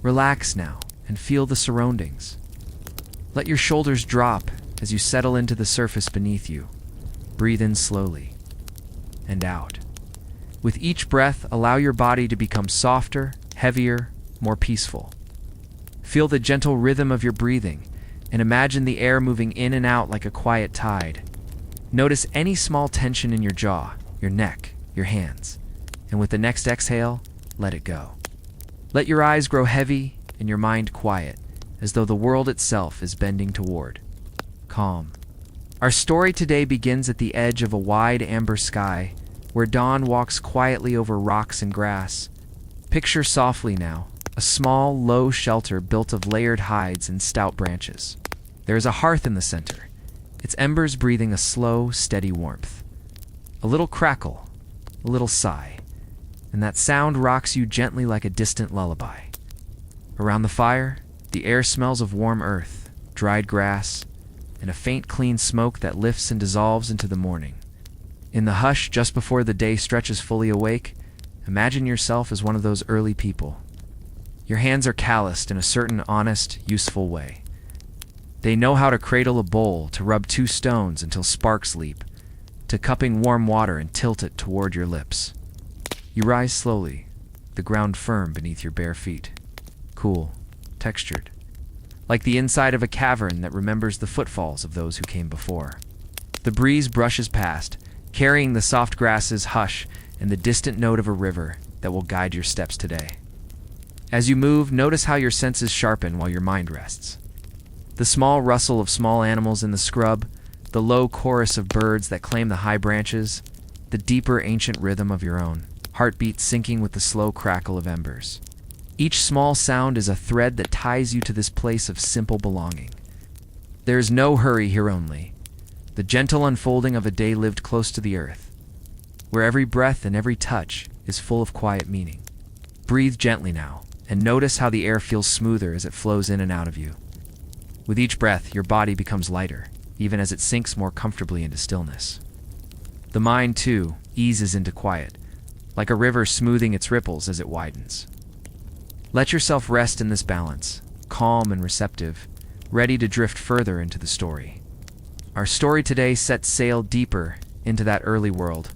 Relax now and feel the surroundings. Let your shoulders drop as you settle into the surface beneath you. Breathe in slowly and out. With each breath, allow your body to become softer, heavier, more peaceful. Feel the gentle rhythm of your breathing and imagine the air moving in and out like a quiet tide. Notice any small tension in your jaw, your neck, your hands, and with the next exhale, let it go. Let your eyes grow heavy and your mind quiet, as though the world itself is bending toward calm. Our story today begins at the edge of a wide amber sky, where dawn walks quietly over rocks and grass. Picture softly now, a small, low shelter built of layered hides and stout branches. There is a hearth in the center, its embers breathing a slow, steady warmth. A little crackle, a little sigh, and that sound rocks you gently like a distant lullaby. Around the fire, the air smells of warm earth, dried grass, and a faint clean smoke that lifts and dissolves into the morning. In the hush just before the day stretches fully awake, imagine yourself as one of those early people. Your hands are calloused in a certain honest, useful way. They know how to cradle a bowl, to rub two stones until sparks leap, to cupping warm water and tilt it toward your lips. You rise slowly, the ground firm beneath your bare feet, cool, textured, like the inside of a cavern that remembers the footfalls of those who came before. The breeze brushes past, carrying the soft grasses' hush and the distant note of a river that will guide your steps today. As you move, notice how your senses sharpen while your mind rests. The small rustle of small animals in the scrub, the low chorus of birds that claim the high branches, the deeper ancient rhythm of your own, heartbeat syncing with the slow crackle of embers. Each small sound is a thread that ties you to this place of simple belonging. There is no hurry here, only the gentle unfolding of a day lived close to the earth, where every breath and every touch is full of quiet meaning. Breathe gently now, and notice how the air feels smoother as it flows in and out of you. With each breath, your body becomes lighter, even as it sinks more comfortably into stillness. The mind, too, eases into quiet, like a river smoothing its ripples as it widens. Let yourself rest in this balance, calm and receptive, ready to drift further into the story. Our story today sets sail deeper into that early world.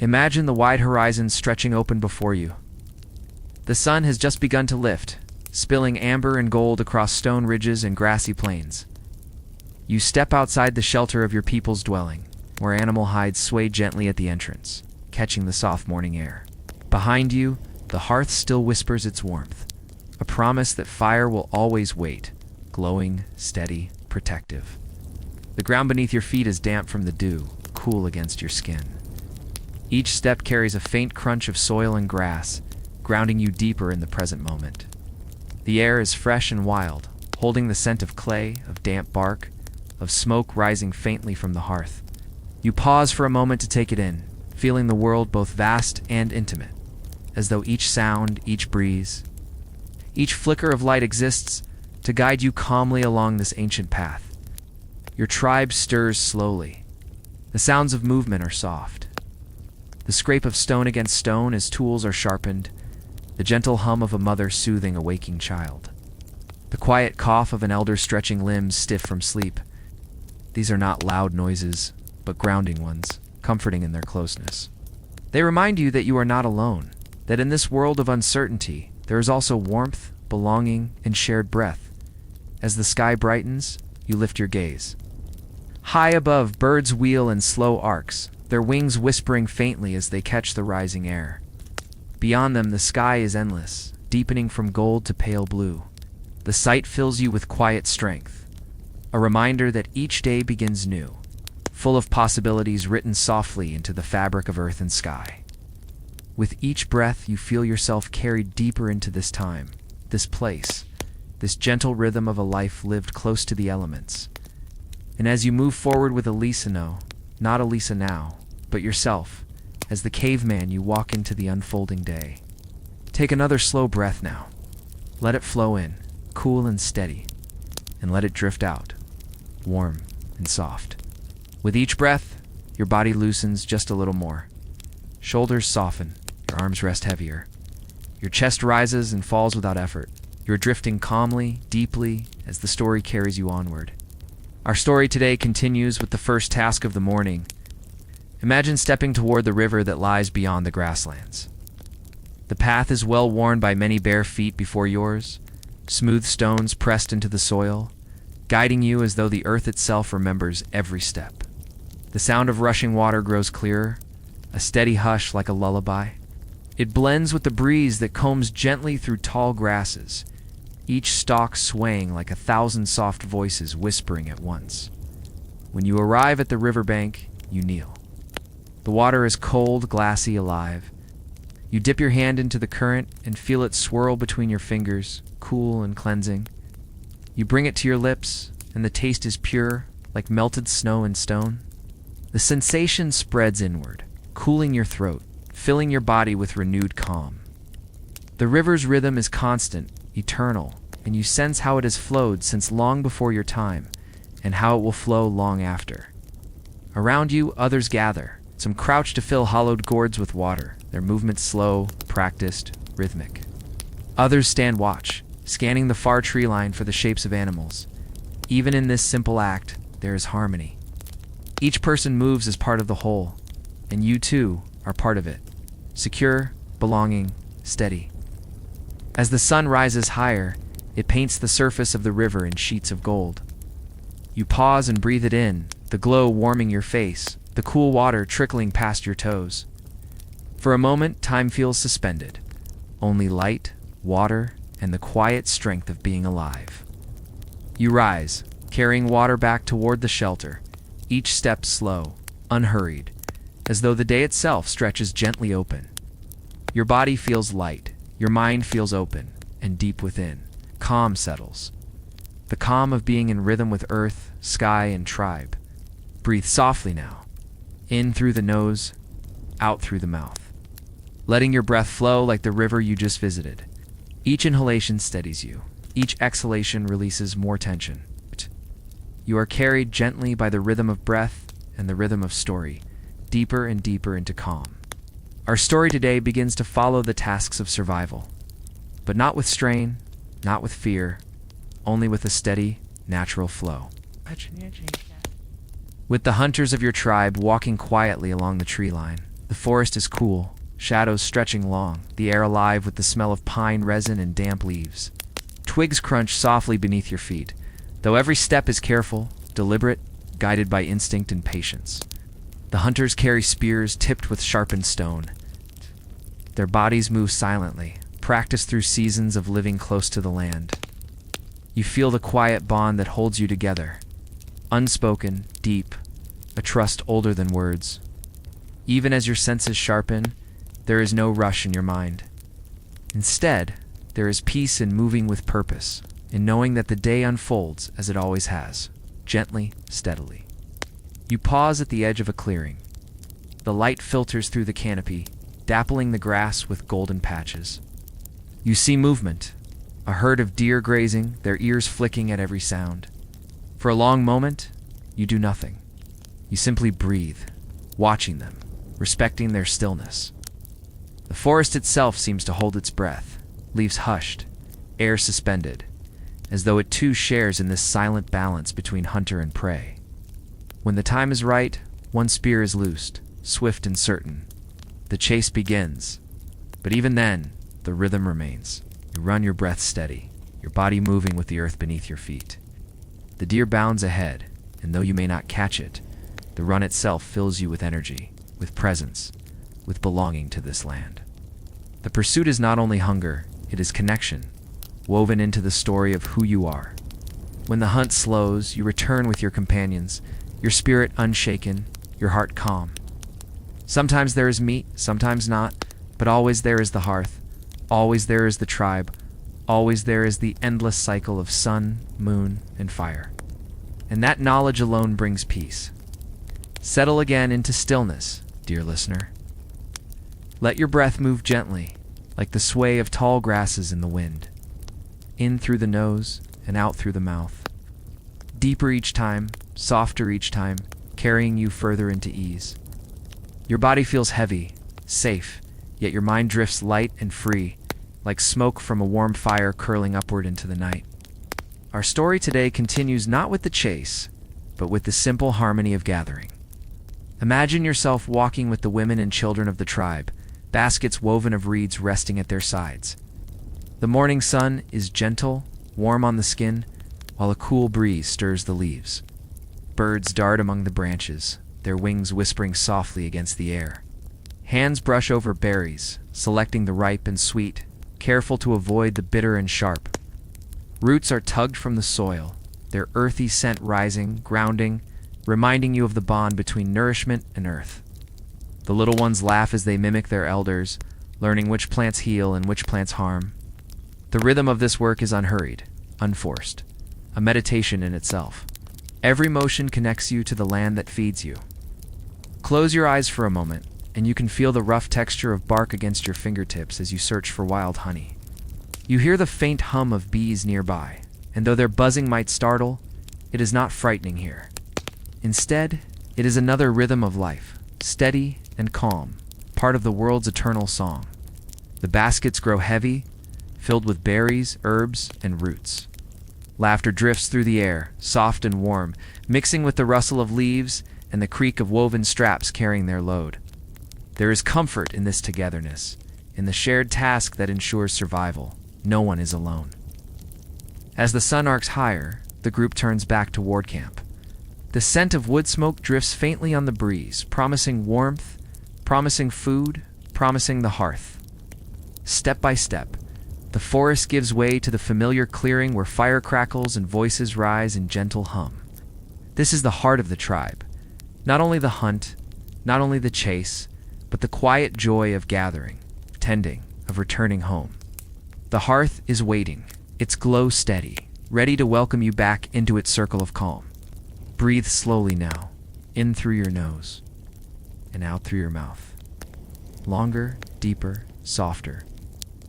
Imagine the wide horizon stretching open before you. The sun has just begun to lift, spilling amber and gold across stone ridges and grassy plains. You step outside the shelter of your people's dwelling, where animal hides sway gently at the entrance, catching the soft morning air. Behind you, the hearth still whispers its warmth, a promise that fire will always wait, glowing, steady, protective. The ground beneath your feet is damp from the dew, cool against your skin. Each step carries a faint crunch of soil and grass, grounding you deeper in the present moment. The air is fresh and wild, holding the scent of clay, of damp bark, of smoke rising faintly from the hearth. You pause for a moment to take it in, feeling the world both vast and intimate, as though each sound, each breeze, each flicker of light exists to guide you calmly along this ancient path. Your tribe stirs slowly. The sounds of movement are soft. The scrape of stone against stone as tools are sharpened, the gentle hum of a mother soothing a waking child. The quiet cough of an elder stretching limbs stiff from sleep. These are not loud noises, but grounding ones, comforting in their closeness. They remind you that you are not alone, that in this world of uncertainty, there is also warmth, belonging, and shared breath. As the sky brightens, you lift your gaze. High above, birds wheel in slow arcs, their wings whispering faintly as they catch the rising air. Beyond them, the sky is endless, deepening from gold to pale blue. The sight fills you with quiet strength, a reminder that each day begins new, full of possibilities written softly into the fabric of earth and sky. With each breath, you feel yourself carried deeper into this time, this place, this gentle rhythm of a life lived close to the elements. And as you move forward with Elisa, not Elisa now, but yourself, as the caveman, you walk into the unfolding day. Take another slow breath now. Let it flow in, cool and steady, and let it drift out, warm and soft. With each breath, your body loosens just a little more. Shoulders soften, your arms rest heavier. Your chest rises and falls without effort, You're drifting calmly, deeply, as the story carries you onward. Our story today continues with the first task of the morning. Imagine stepping toward the river that lies beyond the grasslands. The path is well worn by many bare feet before yours, smooth stones pressed into the soil, guiding you as though the earth itself remembers every step. The sound of rushing water grows clearer, a steady hush like a lullaby. It blends with the breeze that combs gently through tall grasses, each stalk swaying like 1,000 soft voices whispering at once. When you arrive at the riverbank, you kneel. The water is cold, glassy, alive. You dip your hand into the current and feel it swirl between your fingers, cool and cleansing. You bring it to your lips, and the taste is pure, like melted snow and stone. The sensation spreads inward, cooling your throat, filling your body with renewed calm. The river's rhythm is constant, eternal, and you sense how it has flowed since long before your time, and how it will flow long after. Around you, others gather. Some crouch to fill hollowed gourds with water, their movements slow, practiced, rhythmic. Others stand watch, scanning the far tree line for the shapes of animals. Even in this simple act, there is harmony. Each person moves as part of the whole, and you too are part of it. Secure, belonging, steady. As the sun rises higher, it paints the surface of the river in sheets of gold. You pause and breathe it in, the glow warming your face, the cool water trickling past your toes. For a moment, time feels suspended. Only light, water, and the quiet strength of being alive. You rise, carrying water back toward the shelter, each step slow, unhurried, as though the day itself stretches gently open. Your body feels light, your mind feels open, and deep within, calm settles. The calm of being in rhythm with earth, sky, and tribe. Breathe softly now, in through the nose, out through the mouth, letting your breath flow like the river you just visited. Each inhalation steadies you, each exhalation releases more tension. You are carried gently by the rhythm of breath and the rhythm of story, deeper and deeper into calm. Our story today begins to follow the tasks of survival, but not with strain, not with fear, only with a steady, natural flow. With the hunters of your tribe walking quietly along the tree line, the forest is cool, shadows stretching long, the air alive with the smell of pine resin and damp leaves. Twigs crunch softly beneath your feet, though every step is careful, deliberate, guided by instinct and patience. The hunters carry spears tipped with sharpened stone. Their bodies move silently, practiced through seasons of living close to the land. You feel the quiet bond that holds you together. Unspoken, deep, a trust older than words. Even as your senses sharpen, there is no rush in your mind. Instead, there is peace in moving with purpose, in knowing that the day unfolds as it always has, gently, steadily. You pause at the edge of a clearing. The light filters through the canopy, dappling the grass with golden patches. You see movement, a herd of deer grazing, their ears flicking at every sound. For a long moment, you do nothing. You simply breathe, watching them, respecting their stillness. The forest itself seems to hold its breath, leaves hushed, air suspended, as though it too shares in this silent balance between hunter and prey. When the time is right, one spear is loosed, swift and certain. The chase begins, but even then, the rhythm remains. You run your breath steady, your body moving with the earth beneath your feet. The deer bounds ahead, and though you may not catch it, the run itself fills you with energy, with presence, with belonging to this land. The pursuit is not only hunger, it is connection, woven into the story of who you are. When the hunt slows, you return with your companions, your spirit unshaken, your heart calm. Sometimes there is meat, sometimes not, but always there is the hearth, always there is the tribe, always there is the endless cycle of sun, moon, and fire. And that knowledge alone brings peace. Settle again into stillness, dear listener. Let your breath move gently, like the sway of tall grasses in the wind. In through the nose and out through the mouth. Deeper each time, softer each time, carrying you further into ease. Your body feels heavy, safe, yet your mind drifts light and free, like smoke from a warm fire curling upward into the night. Our story today continues not with the chase, but with the simple harmony of gathering. Imagine yourself walking with the women and children of the tribe, baskets woven of reeds resting at their sides. The morning sun is gentle, warm on the skin, while a cool breeze stirs the leaves. Birds dart among the branches, their wings whispering softly against the air. Hands brush over berries, selecting the ripe and sweet, careful to avoid the bitter and sharp. Roots are tugged from the soil, their earthy scent rising, grounding, reminding you of the bond between nourishment and earth. The little ones laugh as they mimic their elders, learning which plants heal and which plants harm. The rhythm of this work is unhurried, unforced, a meditation in itself. Every motion connects you to the land that feeds you. Close your eyes for a moment, and you can feel the rough texture of bark against your fingertips as you search for wild honey. You hear the faint hum of bees nearby, and though their buzzing might startle, it is not frightening here. Instead, it is another rhythm of life, steady and calm, part of the world's eternal song. The baskets grow heavy, filled with berries, herbs, and roots. Laughter drifts through the air, soft and warm, mixing with the rustle of leaves and the creak of woven straps carrying their load. There is comfort in this togetherness, in the shared task that ensures survival. No one is alone. As the sun arcs higher, the group turns back toward camp. The scent of wood smoke drifts faintly on the breeze, promising warmth, promising food, promising the hearth. Step by step, the forest gives way to the familiar clearing where fire crackles and voices rise in gentle hum. This is the heart of the tribe. Not only the hunt, not only the chase, but the quiet joy of gathering, tending, of returning home. The hearth is waiting, its glow steady, ready to welcome you back into its circle of calm. Breathe slowly now, in through your nose, and out through your mouth. Longer, deeper, softer.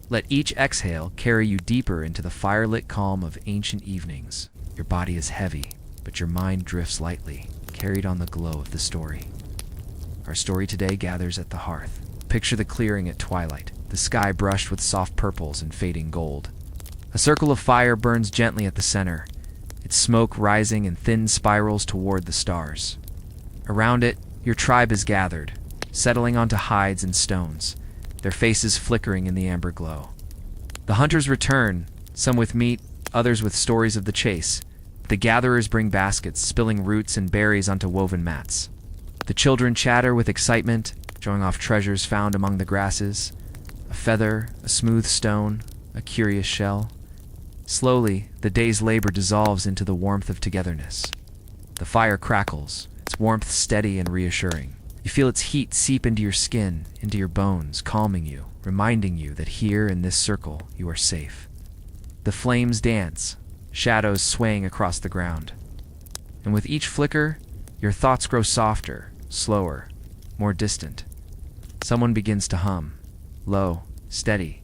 Let each exhale carry you deeper into the firelit calm of ancient evenings. Your body is heavy, but your mind drifts lightly, carried on the glow of the story. Our story today gathers at the hearth. Picture the clearing at twilight, the sky brushed with soft purples and fading gold. A circle of fire burns gently at the center, its smoke rising in thin spirals toward the stars. Around it, your tribe is gathered, settling onto hides and stones, their faces flickering in the amber glow. The hunters return, some with meat, others with stories of the chase. The gatherers bring baskets, spilling roots and berries onto woven mats. The children chatter with excitement, showing off treasures found among the grasses. A feather, a smooth stone, a curious shell. Slowly, the day's labor dissolves into the warmth of togetherness. The fire crackles, its warmth steady and reassuring. You feel its heat seep into your skin, into your bones, calming you, reminding you that here in this circle you are safe. The flames dance, shadows swaying across the ground. And with each flicker, your thoughts grow softer, slower, more distant. Someone begins to hum, low, steady,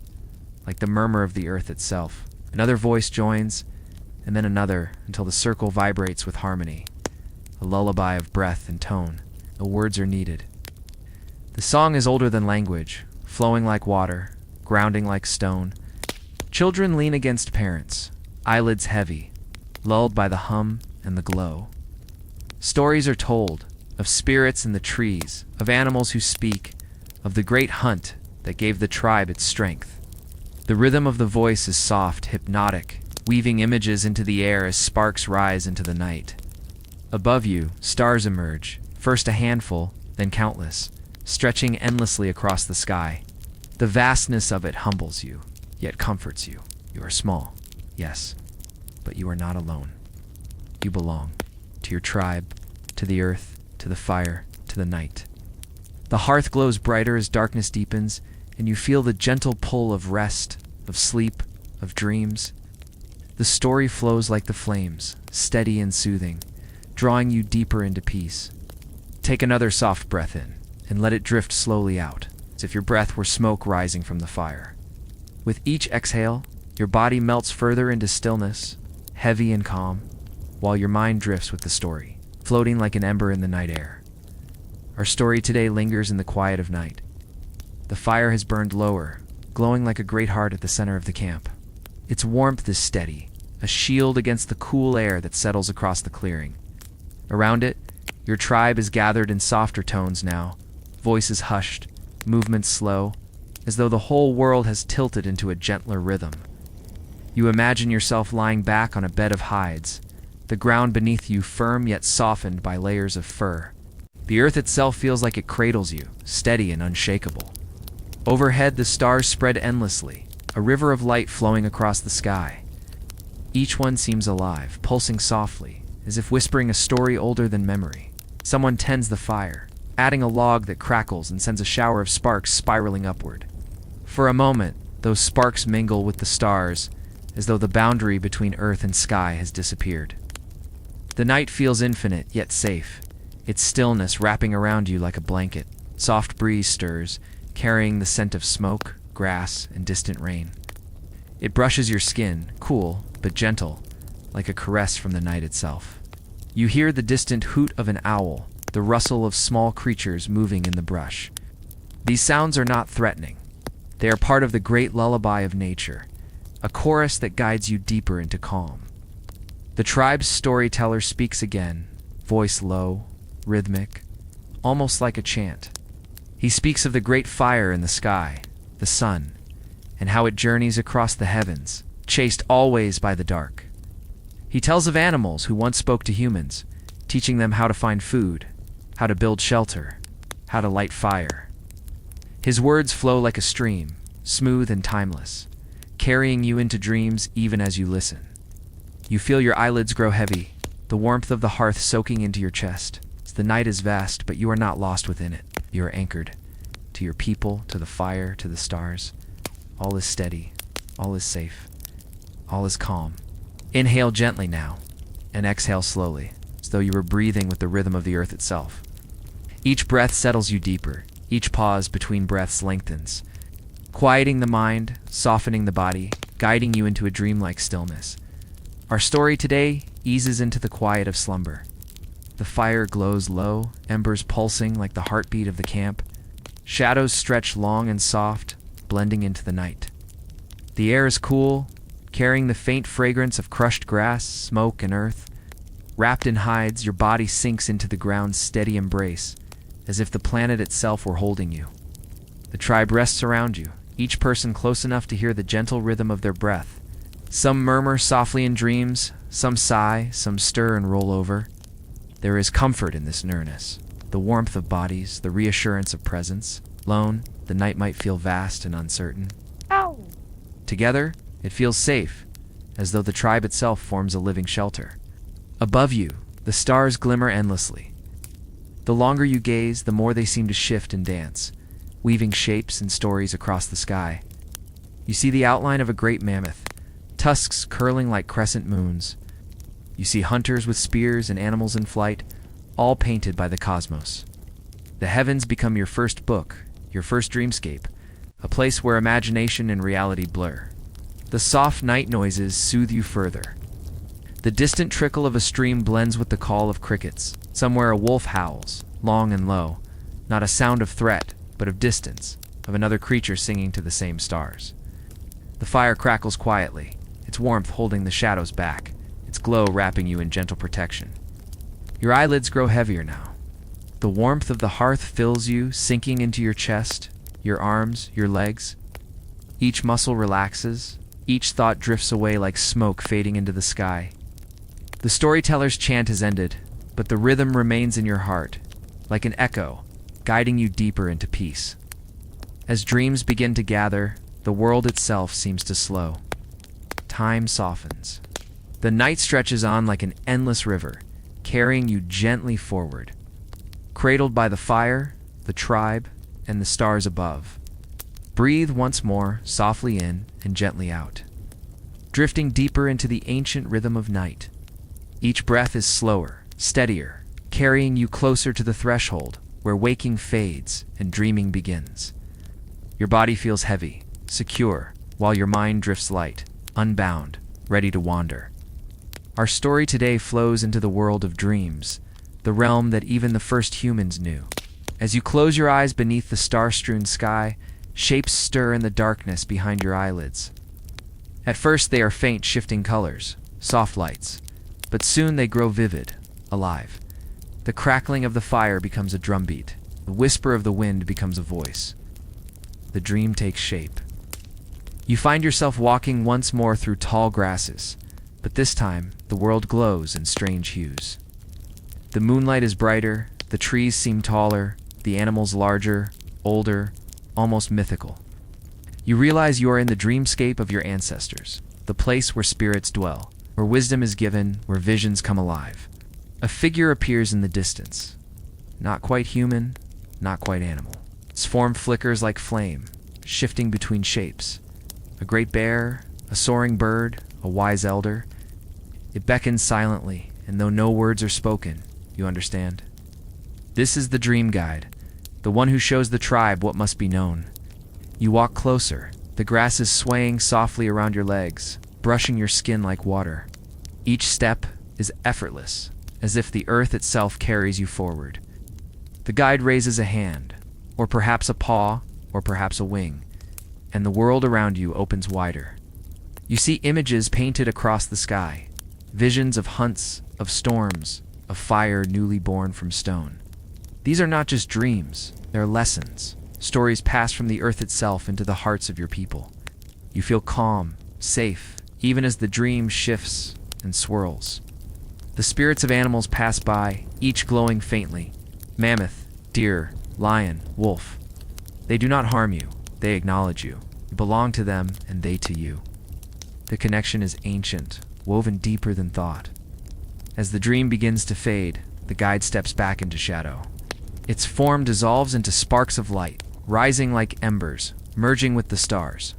like the murmur of the earth itself. Another voice joins, and then another, until the circle vibrates with harmony, a lullaby of breath and tone. No words are needed. The song is older than language, flowing like water, grounding like stone. Children lean against parents, eyelids heavy, lulled by the hum and the glow. Stories are told, of spirits in the trees, of animals who speak, of the great hunt that gave the tribe its strength. The rhythm of the voice is soft, hypnotic, weaving images into the air as sparks rise into the night. Above you, stars emerge, first a handful, then countless, stretching endlessly across the sky. The vastness of it humbles you, yet comforts you. You are small, yes, but you are not alone. You belong to your tribe, to the earth, to the fire, to the night. The hearth glows brighter as darkness deepens, and you feel the gentle pull of rest, of sleep, of dreams. The story flows like the flames, steady and soothing, drawing you deeper into peace. Take another soft breath in, and let it drift slowly out, as if your breath were smoke rising from the fire. With each exhale, your body melts further into stillness, heavy and calm, while your mind drifts with the story, floating like an ember in the night air. Our story today lingers in the quiet of night. The fire has burned lower, glowing like a great heart at the center of the camp. Its warmth is steady, a shield against the cool air that settles across the clearing. Around it, your tribe is gathered in softer tones now, voices hushed, movements slow, as though the whole world has tilted into a gentler rhythm. You imagine yourself lying back on a bed of hides, the ground beneath you firm yet softened by layers of fur. The earth itself feels like it cradles you, steady and unshakable. Overhead, the stars spread endlessly, a river of light flowing across the sky. Each one seems alive, pulsing softly, as if whispering a story older than memory. Someone tends the fire, adding a log that crackles and sends a shower of sparks spiraling upward. For a moment, those sparks mingle with the stars, as though the boundary between earth and sky has disappeared. The night feels infinite, yet safe, its stillness wrapping around you like a blanket. Soft breeze stirs, carrying the scent of smoke, grass, and distant rain. It brushes your skin, cool but gentle, like a caress from the night itself. You hear the distant hoot of an owl, the rustle of small creatures moving in the brush. These sounds are not threatening. They are part of the great lullaby of nature, a chorus that guides you deeper into calm. The tribe's storyteller speaks again, voice low, rhythmic, almost like a chant. He speaks of the great fire in the sky, the sun, and how it journeys across the heavens, chased always by the dark. He tells of animals who once spoke to humans, teaching them how to find food, how to build shelter, how to light fire. His words flow like a stream, smooth and timeless, carrying you into dreams even as you listen. You feel your eyelids grow heavy, the warmth of the hearth soaking into your chest. The night is vast, but you are not lost within it. You are anchored to your people, to the fire, to the stars. All is steady, all is safe, all is calm. Inhale gently now, and exhale slowly, as though you were breathing with the rhythm of the earth itself. Each breath settles you deeper, each pause between breaths lengthens, quieting the mind, softening the body, guiding you into a dreamlike stillness. Our story today eases into the quiet of slumber. The fire glows low, embers pulsing like the heartbeat of the camp. Shadows stretch long and soft, blending into the night. The air is cool, carrying the faint fragrance of crushed grass, smoke, and earth. Wrapped in hides, your body sinks into the ground's steady embrace, as if the planet itself were holding you. The tribe rests around you, each person close enough to hear the gentle rhythm of their breath. Some murmur softly in dreams, some sigh, some stir and roll over. There is comfort in this nearness, the warmth of bodies, the reassurance of presence. Lone, the night might feel vast and uncertain. Ow! Together, it feels safe, as though the tribe itself forms a living shelter. Above you, the stars glimmer endlessly. The longer you gaze, the more they seem to shift and dance, weaving shapes and stories across the sky. You see the outline of a great mammoth, tusks curling like crescent moons. You see hunters with spears and animals in flight, all painted by the cosmos. The heavens become your first book, your first dreamscape, a place where imagination and reality blur. The soft night noises soothe you further. The distant trickle of a stream blends with the call of crickets. Somewhere a wolf howls, long and low, not a sound of threat, but of distance, of another creature singing to the same stars. The fire crackles quietly, its warmth holding the shadows back, its glow wrapping you in gentle protection. Your eyelids grow heavier now. The warmth of the hearth fills you, sinking into your chest, your arms, your legs. Each muscle relaxes, each thought drifts away like smoke fading into the sky. The storyteller's chant has ended, but the rhythm remains in your heart, like an echo, guiding you deeper into peace. As dreams begin to gather, the world itself seems to slow. Time softens. The night stretches on like an endless river, carrying you gently forward. Cradled by the fire, the tribe, and the stars above. Breathe once more, softly in and gently out. Drifting deeper into the ancient rhythm of night. Each breath is slower, steadier, carrying you closer to the threshold where waking fades and dreaming begins. Your body feels heavy, secure, while your mind drifts light, unbound, ready to wander. Our story today flows into the world of dreams, the realm that even the first humans knew. As you close your eyes beneath the star-strewn sky, Shapes stir in the darkness behind your eyelids. At first they are faint, shifting colors, soft lights, but soon they grow vivid, alive. The crackling of the fire becomes a drumbeat. The whisper of the wind becomes a voice. The dream takes shape. You find yourself walking once more through tall grasses, but this time the world glows in strange hues. The moonlight is brighter, the trees seem taller, the animals larger, older, almost mythical. You realize you are in the dreamscape of your ancestors, the place where spirits dwell, where wisdom is given, where visions come alive. A figure appears in the distance. Not quite human, not quite animal. Its form flickers like flame, shifting between shapes. A great bear, a soaring bird, a wise elder. It beckons silently, and though no words are spoken, you understand. This is the dream guide, the one who shows the tribe what must be known. You walk closer, the grass is swaying softly around your legs, brushing your skin like water. Each step is effortless, as if the earth itself carries you forward. The guide raises a hand, or perhaps a paw, or perhaps a wing, and the world around you opens wider. You see images painted across the sky, visions of hunts, of storms, of fire newly born from stone. These are not just dreams, they're lessons, stories passed from the earth itself into the hearts of your people. You feel calm, safe, even as the dream shifts and swirls. The spirits of animals pass by, each glowing faintly. Mammoth, deer, lion, wolf. They do not harm you, they acknowledge you. You belong to them, and they to you. The connection is ancient, woven deeper than thought. As the dream begins to fade, the guide steps back into shadow. Its form dissolves into sparks of light, rising like embers, merging with the stars.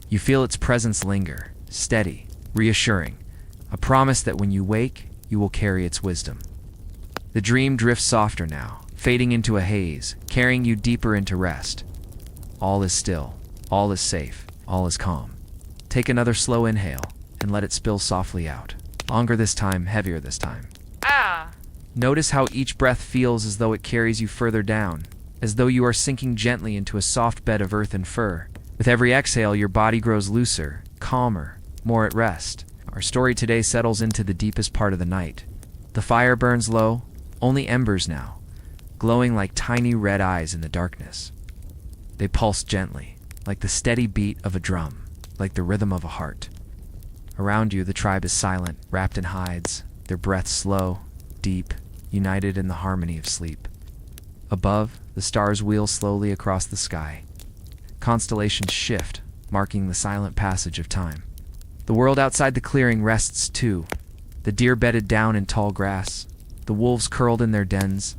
You feel its presence linger, steady, reassuring, a promise that when you wake, you will carry its wisdom. The dream drifts softer now, fading into a haze, carrying you deeper into rest. All is still, all is safe, all is calm. Take another slow inhale, and let it spill softly out. Longer this time, heavier this time. Notice how each breath feels as though it carries you further down, as though you are sinking gently into a soft bed of earth and fur. With every exhale, your body grows looser, calmer, more at rest. Our story today settles into the deepest part of the night. The fire burns low, only embers now, glowing like tiny red eyes in the darkness. They pulse gently, like the steady beat of a drum, like the rhythm of a heart. Around you, the tribe is silent, wrapped in hides, their breaths slow, deep, united in the harmony of sleep. Above, the stars wheel slowly across the sky. Constellations shift, marking the silent passage of time. The world outside the clearing rests too. The deer bedded down in tall grass, the wolves curled in their dens,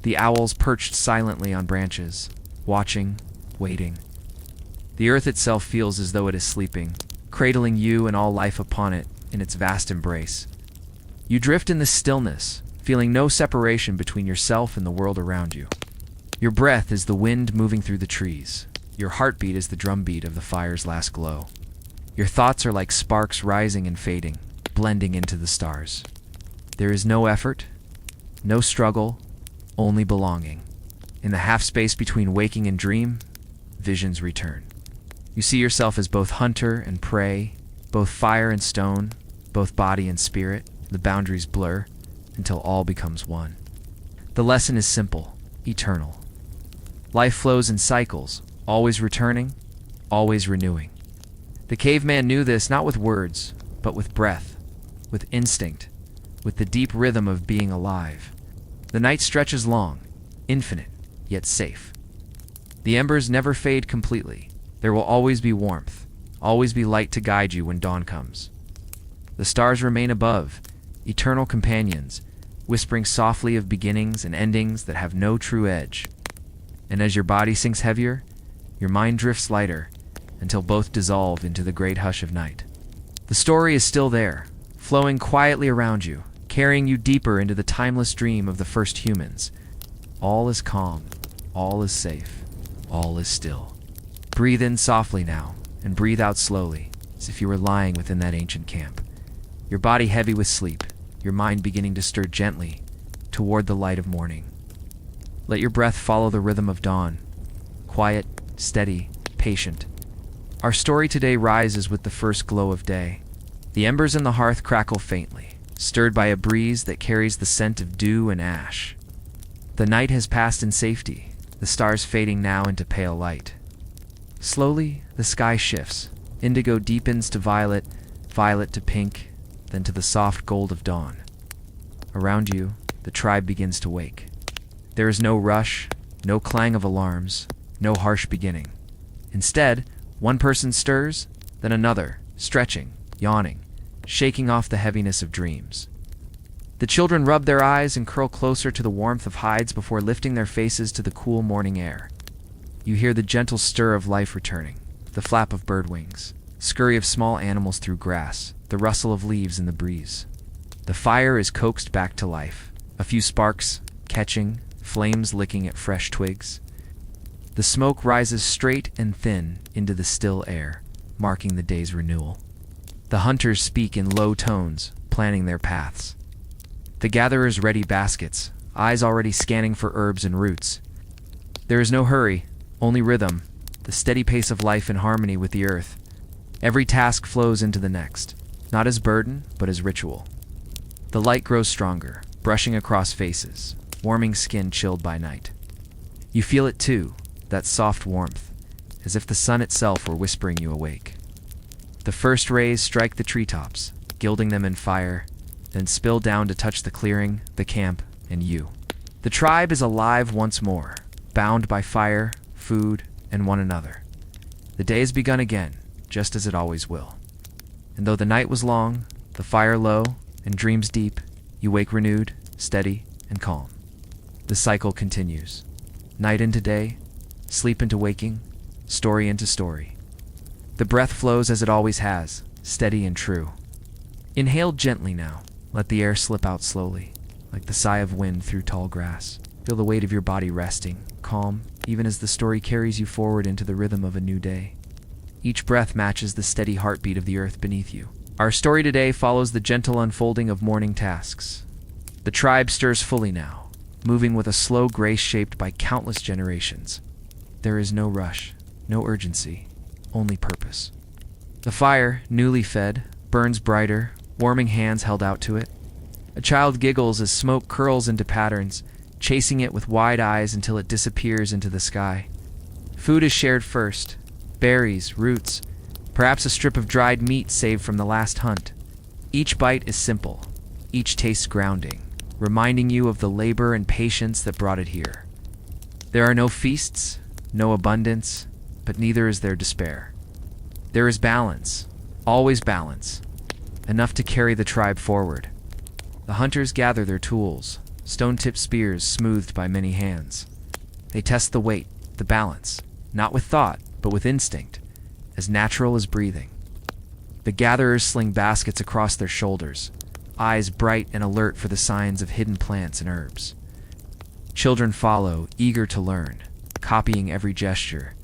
the owls perched silently on branches, watching, waiting. The earth itself feels as though it is sleeping, cradling you and all life upon it in its vast embrace. You drift in the stillness, feeling no separation between yourself and the world around you. Your breath is the wind moving through the trees. Your heartbeat is the drumbeat of the fire's last glow. Your thoughts are like sparks rising and fading, blending into the stars. There is no effort, no struggle, only belonging. In the half-space between waking and dream, visions return. You see yourself as both hunter and prey, both fire and stone, both body and spirit. The boundaries blur until all becomes one. The lesson is simple, eternal. Life flows in cycles, always returning, always renewing. The caveman knew this not with words, but with breath, with instinct, with the deep rhythm of being alive. The night stretches long, infinite, yet safe. The embers never fade completely. There will always be warmth, always be light to guide you when dawn comes. The stars remain above, eternal companions, whispering softly of beginnings and endings that have no true edge. And as your body sinks heavier, your mind drifts lighter, until both dissolve into the great hush of night. The story is still there, flowing quietly around you, carrying you deeper into the timeless dream of the first humans. All is calm, all is safe, all is still. Breathe in softly now, and breathe out slowly, as if you were lying within that ancient camp. Your body heavy with sleep, your mind beginning to stir gently toward the light of morning. Let your breath follow the rhythm of dawn, quiet, steady, patient. Our story today rises with the first glow of day. The embers in the hearth crackle faintly, stirred by a breeze that carries the scent of dew and ash. The night has passed in safety, the stars fading now into pale light. Slowly, the sky shifts. Indigo deepens to violet, violet to pink, then to the soft gold of dawn. Around you, the tribe begins to wake. There is no rush, no clang of alarms, no harsh beginning. Instead, one person stirs, then another, stretching, yawning, shaking off the heaviness of dreams. The children rub their eyes and curl closer to the warmth of hides before lifting their faces to the cool morning air. You hear the gentle stir of life returning, the flap of bird wings, scurry of small animals through grass, the rustle of leaves in the breeze. The fire is coaxed back to life, a few sparks catching, flames licking at fresh twigs. The smoke rises straight and thin into the still air, marking the day's renewal. The hunters speak in low tones, planning their paths. The gatherers ready baskets, eyes already scanning for herbs and roots. There is no hurry, only rhythm, the steady pace of life in harmony with the earth. Every task flows into the next, not as burden, but as ritual. The light grows stronger, brushing across faces, warming skin chilled by night. You feel it too, that soft warmth, as if the sun itself were whispering you awake. The first rays strike the treetops, gilding them in fire, then spill down to touch the clearing, the camp, and you. The tribe is alive once more, bound by fire, food, and one another. The day has begun again, just as it always will. And though the night was long, the fire low, and dreams deep, you wake renewed, steady, and calm. The cycle continues. Night into day, sleep into waking, story into story. The breath flows as it always has, steady and true. Inhale gently now. Let the air slip out slowly, like the sigh of wind through tall grass. Feel the weight of your body resting, calm, even as the story carries you forward into the rhythm of a new day. Each breath matches the steady heartbeat of the earth beneath you. Our story today follows the gentle unfolding of morning tasks. The tribe stirs fully now, moving with a slow grace shaped by countless generations. There is no rush, no urgency, only purpose. The fire, newly fed, burns brighter, warming hands held out to it. A child giggles as smoke curls into patterns, chasing it with wide eyes until it disappears into the sky. Food is shared first, berries, roots, perhaps a strip of dried meat saved from the last hunt. Each bite is simple, each taste grounding, reminding you of the labor and patience that brought it here. There are no feasts, no abundance, but neither is there despair. There is balance, always balance, enough to carry the tribe forward. The hunters gather their tools, stone-tipped spears smoothed by many hands. They test the weight, the balance, not with thought, but with instinct, as natural as breathing. The gatherers sling baskets across their shoulders, eyes bright and alert for the signs of hidden plants and herbs. Children follow, eager to learn, copying every gesture,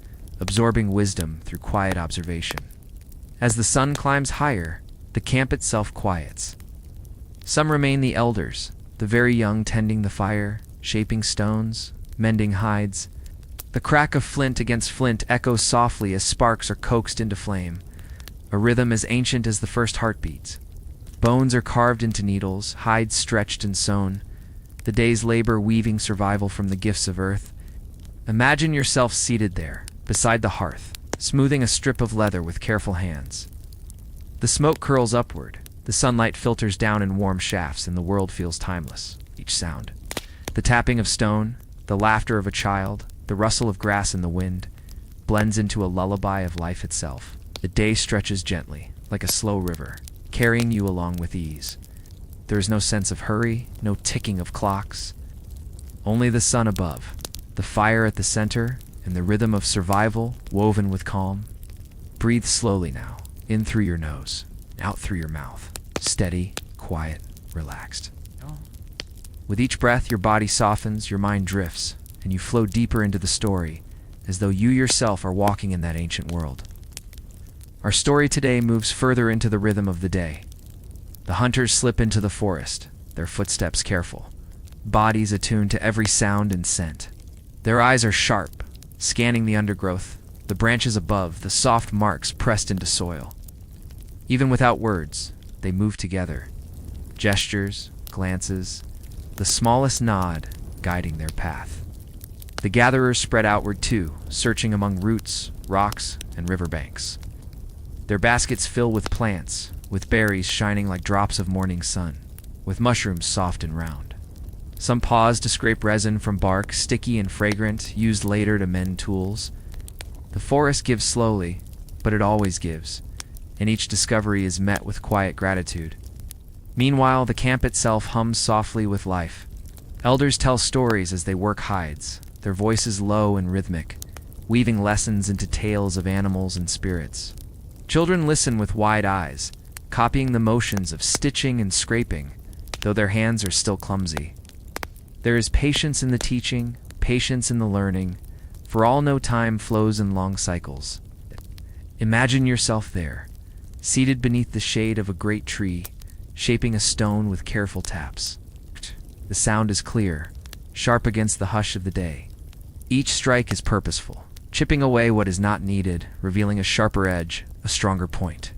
absorbing wisdom through quiet observation. As the sun climbs higher, the camp itself quiets. Some remain the elders, the very young tending the fire, shaping stones, mending hides. The crack of flint against flint echoes softly as sparks are coaxed into flame, a rhythm as ancient as the first heartbeats. Bones are carved into needles, hides stretched and sewn, the day's labor weaving survival from the gifts of earth. Imagine yourself seated there, beside the hearth, smoothing a strip of leather with careful hands. The smoke curls upward, the sunlight filters down in warm shafts, and the world feels timeless, each sound. The tapping of stone, the laughter of a child, the rustle of grass in the wind, blends into a lullaby of life itself. The day stretches gently, like a slow river, carrying you along with ease. There is no sense of hurry, no ticking of clocks. Only the sun above, the fire at the center, and the rhythm of survival woven with calm. Breathe slowly now, in through your nose, out through your mouth. Steady, quiet, relaxed. With each breath, your body softens, your mind drifts, and you flow deeper into the story, as though you yourself are walking in that ancient world. Our story today moves further into the rhythm of the day. The hunters slip into the forest, their footsteps careful, bodies attuned to every sound and scent. Their eyes are sharp, scanning the undergrowth, the branches above, the soft marks pressed into soil. Even without words, they move together. Gestures, glances, the smallest nod guiding their path. The gatherers spread outward too, searching among roots, rocks, and riverbanks. Their baskets fill with plants, with berries shining like drops of morning sun, with mushrooms soft and round. Some pause to scrape resin from bark, sticky and fragrant, used later to mend tools. The forest gives slowly, but it always gives, and each discovery is met with quiet gratitude. Meanwhile, the camp itself hums softly with life. Elders tell stories as they work hides, their voices low and rhythmic, weaving lessons into tales of animals and spirits. Children listen with wide eyes, copying the motions of stitching and scraping, though their hands are still clumsy. There is patience in the teaching, patience in the learning, for all no time flows in long cycles. Imagine yourself there, seated beneath the shade of a great tree, shaping a stone with careful taps. The sound is clear, sharp against the hush of the day. Each strike is purposeful, chipping away what is not needed, revealing a sharper edge, a stronger point.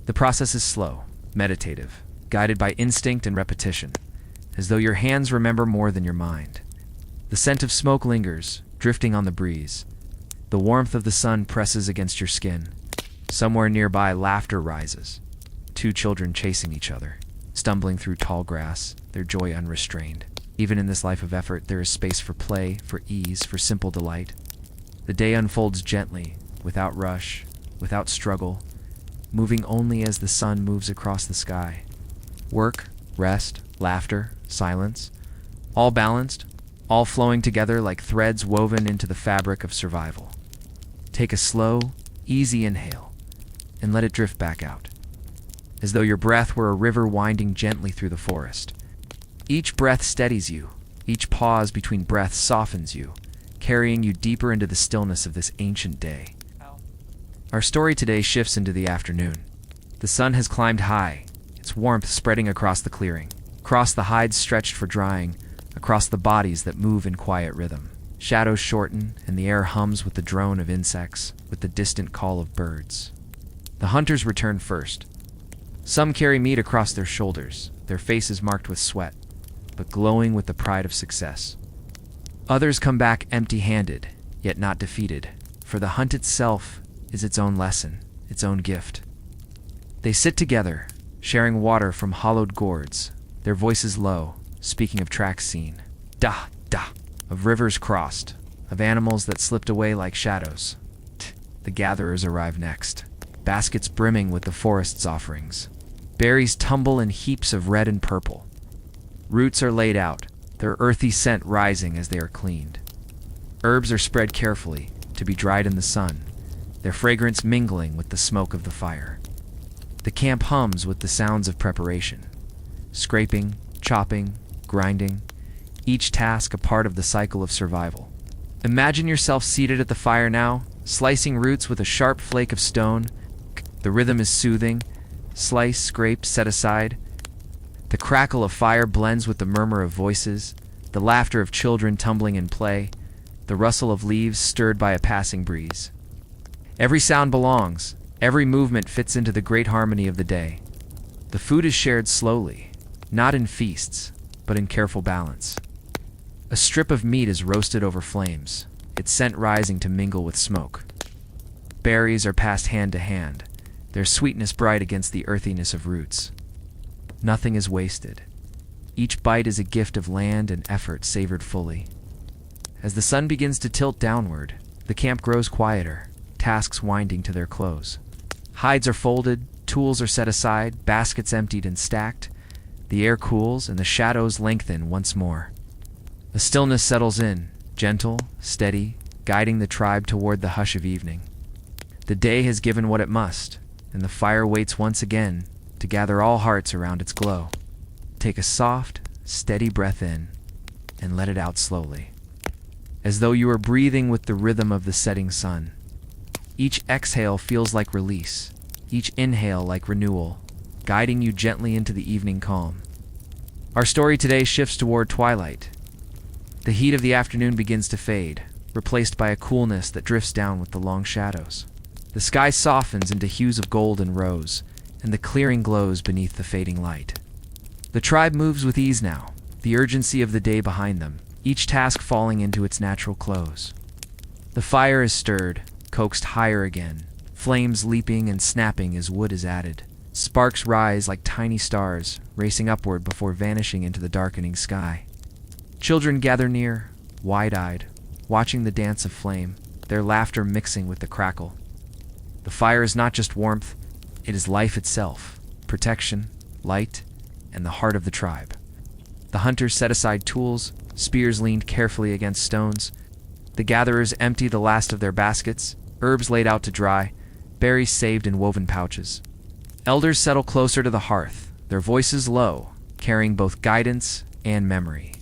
The process is slow, meditative, guided by instinct and repetition, as though your hands remember more than your mind. The scent of smoke lingers, drifting on the breeze. The warmth of the sun presses against your skin. Somewhere nearby, laughter rises. Two children chasing each other, stumbling through tall grass, their joy unrestrained. Even in this life of effort, there is space for play, for ease, for simple delight. The day unfolds gently, without rush, without struggle, moving only as the sun moves across the sky. Work, rest, laughter, silence, all balanced, all flowing together like threads woven into the fabric of survival. Take a slow, easy inhale, and let it drift back out, as though your breath were a river winding gently through the forest. Each breath steadies you, each pause between breaths softens you, carrying you deeper into the stillness of this ancient day. Our story today shifts into the afternoon. The sun has climbed high, its warmth spreading across the clearing, across the hides stretched for drying, across the bodies that move in quiet rhythm. Shadows shorten, and the air hums with the drone of insects, with the distant call of birds. The hunters return first. Some carry meat across their shoulders, their faces marked with sweat, but glowing with the pride of success. Others come back empty-handed, yet not defeated, for the hunt itself is its own lesson, its own gift. They sit together, sharing water from hollowed gourds, their voices low, speaking of tracks seen, da, da, of rivers crossed, of animals that slipped away like shadows. The gatherers arrive next, baskets brimming with the forest's offerings. Berries tumble in heaps of red and purple. Roots are laid out, their earthy scent rising as they are cleaned. Herbs are spread carefully, to be dried in the sun, their fragrance mingling with the smoke of the fire. The camp hums with the sounds of preparation. Scraping, chopping, grinding, each task a part of the cycle of survival. Imagine yourself seated at the fire now, slicing roots with a sharp flake of stone. The rhythm is soothing. Slice, scrape, set aside. The crackle of fire blends with the murmur of voices, the laughter of children tumbling in play, the rustle of leaves stirred by a passing breeze. Every sound belongs, every movement fits into the great harmony of the day. The food is shared slowly, not in feasts, but in careful balance. A strip of meat is roasted over flames, its scent rising to mingle with smoke. Berries are passed hand to hand, their sweetness bright against the earthiness of roots. Nothing is wasted. Each bite is a gift of land and effort savored fully. As the sun begins to tilt downward, the camp grows quieter, tasks winding to their close. Hides are folded, tools are set aside, baskets emptied and stacked. The air cools and the shadows lengthen once more. A stillness settles in, gentle, steady, guiding the tribe toward the hush of evening. The day has given what it must, and the fire waits once again to gather all hearts around its glow. Take a soft, steady breath in, and let it out slowly, as though you are breathing with the rhythm of the setting sun. Each exhale feels like release, each inhale like renewal, guiding you gently into the evening calm. Our story today shifts toward twilight. The heat of the afternoon begins to fade, replaced by a coolness that drifts down with the long shadows. The sky softens into hues of gold and rose, and the clearing glows beneath the fading light. The tribe moves with ease now, the urgency of the day behind them, each task falling into its natural close. The fire is stirred, coaxed higher again, flames leaping and snapping as wood is added. Sparks rise like tiny stars, racing upward before vanishing into the darkening sky. Children gather near, wide-eyed, watching the dance of flame, their laughter mixing with the crackle. The fire is not just warmth, it is life itself, protection, light, and the heart of the tribe. The hunters set aside tools, spears leaned carefully against stones. The gatherers empty the last of their baskets, herbs laid out to dry, berries saved in woven pouches. Elders settle closer to the hearth, their voices low, carrying both guidance and memory.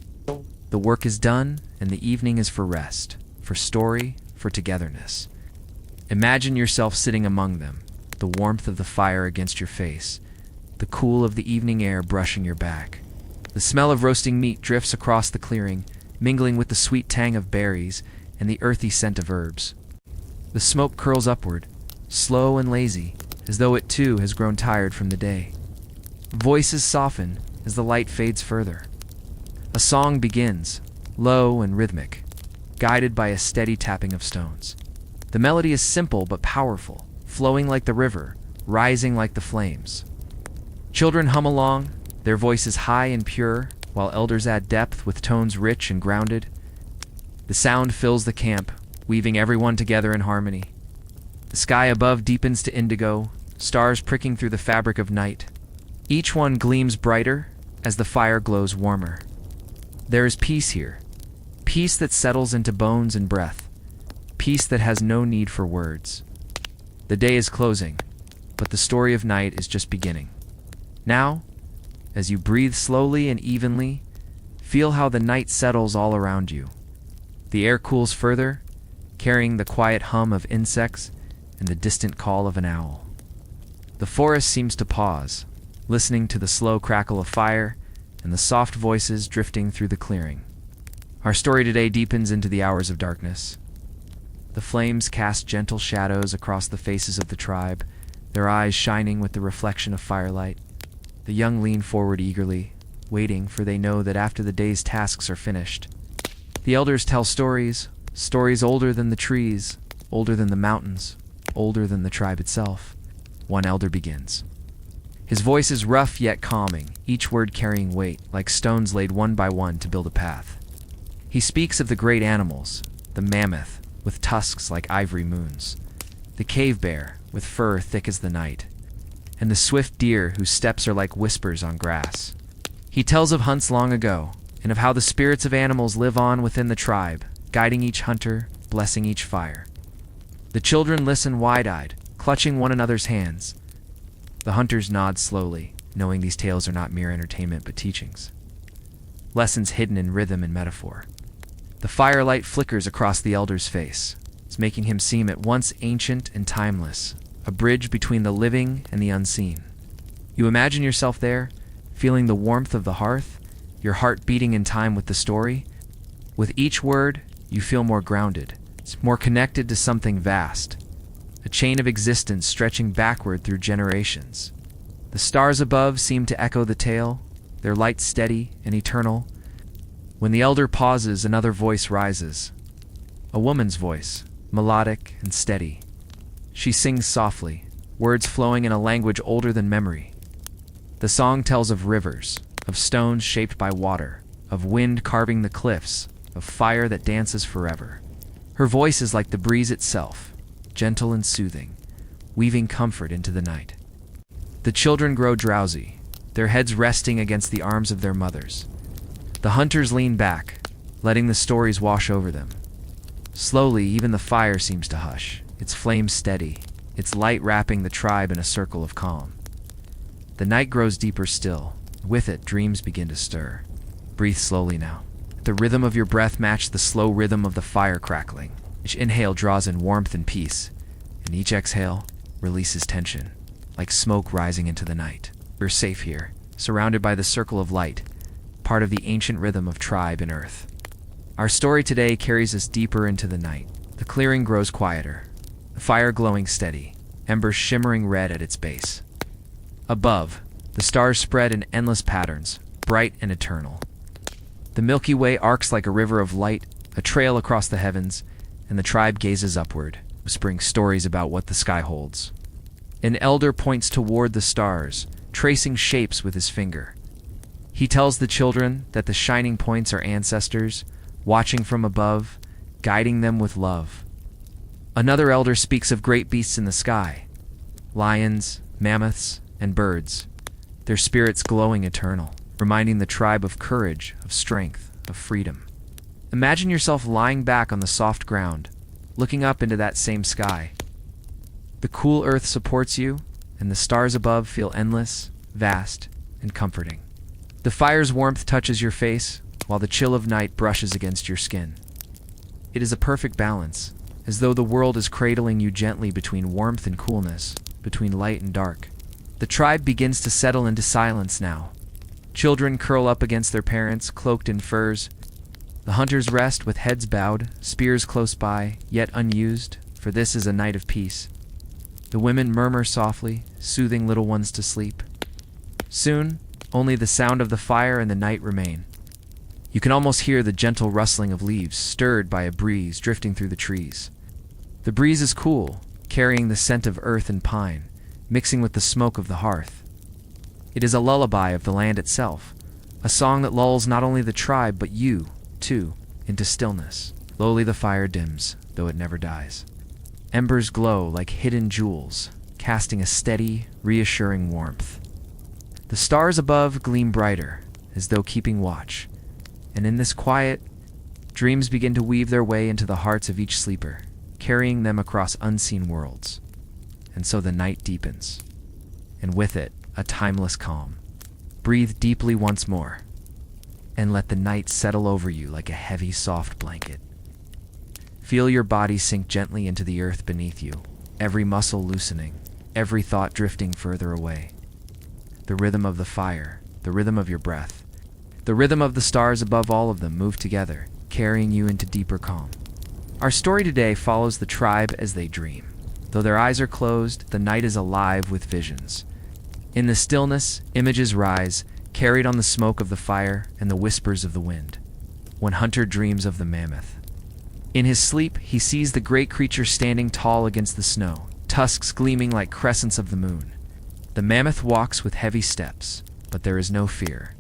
The work is done, and the evening is for rest, for story, for togetherness. Imagine yourself sitting among them, the warmth of the fire against your face, the cool of the evening air brushing your back. The smell of roasting meat drifts across the clearing, mingling with the sweet tang of berries and the earthy scent of herbs. The smoke curls upward, slow and lazy, as though it too has grown tired from the day. Voices soften as the light fades further. A song begins, low and rhythmic, guided by a steady tapping of stones. The melody is simple but powerful, flowing like the river, rising like the flames. Children hum along, their voices high and pure, while elders add depth with tones rich and grounded. The sound fills the camp, weaving everyone together in harmony. The sky above deepens to indigo, stars pricking through the fabric of night. Each one gleams brighter as the fire glows warmer. There is peace here, peace that settles into bones and breath, peace that has no need for words. The day is closing, but the story of night is just beginning. Now, as you breathe slowly and evenly, feel how the night settles all around you. The air cools further, carrying the quiet hum of insects and the distant call of an owl. The forest seems to pause, listening to the slow crackle of fire and the soft voices drifting through the clearing. Our story today deepens into the hours of darkness. The flames cast gentle shadows across the faces of the tribe, their eyes shining with the reflection of firelight. The young lean forward eagerly, waiting, for they know that after the day's tasks are finished. The elders tell stories, stories older than the trees, older than the mountains, older than the tribe itself. One elder begins. His voice is rough yet calming, each word carrying weight, like stones laid one by one to build a path. He speaks of the great animals, the mammoth, with tusks like ivory moons, the cave bear, with fur thick as the night, and the swift deer whose steps are like whispers on grass. He tells of hunts long ago, and of how the spirits of animals live on within the tribe, guiding each hunter, blessing each fire. The children listen wide-eyed, clutching one another's hands. The hunters nod slowly, knowing these tales are not mere entertainment but teachings. Lessons hidden in rhythm and metaphor. The firelight flickers across the elder's face, making him seem at once ancient and timeless, a bridge between the living and the unseen. You imagine yourself there, feeling the warmth of the hearth, your heart beating in time with the story. With each word, you feel more grounded, more connected to something vast, a chain of existence stretching backward through generations. The stars above seem to echo the tale, their light steady and eternal. When the elder pauses, another voice rises. A woman's voice, melodic and steady. She sings softly, words flowing in a language older than memory. The song tells of rivers, of stones shaped by water, of wind carving the cliffs, of fire that dances forever. Her voice is like the breeze itself, gentle and soothing, weaving comfort into the night. The children grow drowsy, their heads resting against the arms of their mothers. The hunters lean back, letting the stories wash over them. Slowly, even the fire seems to hush, its flame steady, its light wrapping the tribe in a circle of calm. The night grows deeper still. With it, dreams begin to stir. Breathe slowly now. The rhythm of your breath matches the slow rhythm of the fire crackling. Each inhale draws in warmth and peace, and each exhale releases tension, like smoke rising into the night. We're safe here, surrounded by the circle of light, part of the ancient rhythm of tribe and earth. Our story today carries us deeper into the night. The clearing grows quieter, the fire glowing steady, embers shimmering red at its base. Above, the stars spread in endless patterns, bright and eternal. The Milky Way arcs like a river of light, a trail across the heavens, and the tribe gazes upward, whispering stories about what the sky holds. An elder points toward the stars, tracing shapes with his finger. He tells the children that the shining points are ancestors, watching from above, guiding them with love. Another elder speaks of great beasts in the sky, lions, mammoths, and birds, their spirits glowing eternal, reminding the tribe of courage, of strength, of freedom. Imagine yourself lying back on the soft ground, looking up into that same sky. The cool earth supports you, and the stars above feel endless, vast, and comforting. The fire's warmth touches your face, while the chill of night brushes against your skin. It is a perfect balance, as though the world is cradling you gently between warmth and coolness, between light and dark. The tribe begins to settle into silence now. Children curl up against their parents, cloaked in furs. The hunters rest with heads bowed, spears close by, yet unused, for this is a night of peace. The women murmur softly, soothing little ones to sleep. Soon, only the sound of the fire and the night remain. You can almost hear the gentle rustling of leaves stirred by a breeze drifting through the trees. The breeze is cool, carrying the scent of earth and pine, mixing with the smoke of the hearth. It is a lullaby of the land itself, a song that lulls not only the tribe but you, too, into stillness. Slowly the fire dims, though it never dies. Embers glow like hidden jewels, casting a steady, reassuring warmth. The stars above gleam brighter, as though keeping watch, and in this quiet, dreams begin to weave their way into the hearts of each sleeper, carrying them across unseen worlds. And so the night deepens, and with it, a timeless calm. Breathe deeply once more, and let the night settle over you like a heavy, soft blanket. Feel your body sink gently into the earth beneath you, every muscle loosening, every thought drifting further away. The rhythm of the fire, the rhythm of your breath, the rhythm of the stars above all of them move together, carrying you into deeper calm. Our story today follows the tribe as they dream. Though their eyes are closed, the night is alive with visions. In the stillness, images rise, carried on the smoke of the fire and the whispers of the wind. One hunter dreams of the mammoth. In his sleep, he sees the great creature standing tall against the snow, tusks gleaming like crescents of the moon. The mammoth walks with heavy steps, but there is no fear.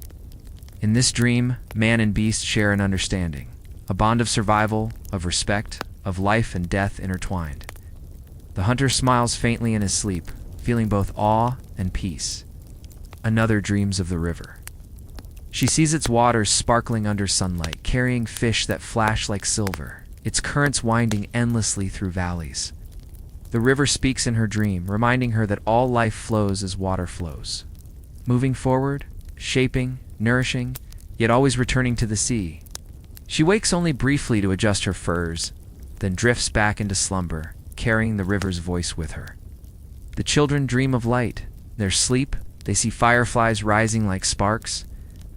In this dream, man and beast share an understanding, a bond of survival, of respect, of life and death intertwined. The hunter smiles faintly in his sleep, feeling both awe and peace. Another dreams of the river. She sees its waters sparkling under sunlight, carrying fish that flash like silver, its currents winding endlessly through valleys. The river speaks in her dream, reminding her that all life flows as water flows, moving forward, shaping, nourishing, yet always returning to the sea. She wakes only briefly to adjust her furs, then drifts back into slumber, carrying the river's voice with her. The children dream of light. Their sleep, they see fireflies rising like sparks,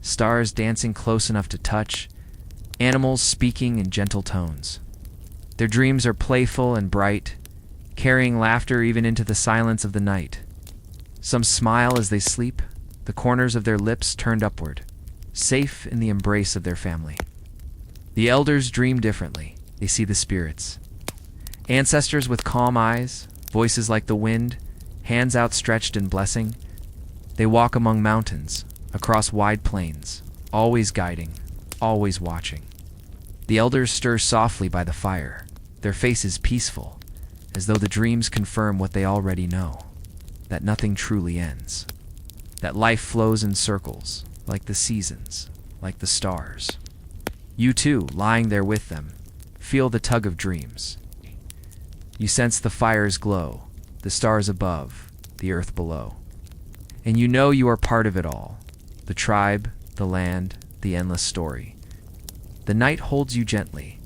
stars dancing close enough to touch, animals speaking in gentle tones. Their dreams are playful and bright, carrying laughter even into the silence of the night. Some smile as they sleep, the corners of their lips turned upward, safe in the embrace of their family. The elders dream differently. They see the spirits. Ancestors with calm eyes, voices like the wind, hands outstretched in blessing. They walk among mountains, across wide plains, always guiding, always watching. The elders stir softly by the fire, their faces peaceful, as though the dreams confirm what they already know, that nothing truly ends, that life flows in circles, like the seasons, like the stars. You too, lying there with them, feel the tug of dreams. You sense the fire's glow, the stars above, the earth below. And you know you are part of it all, the tribe, the land, the endless story. The night holds you gently,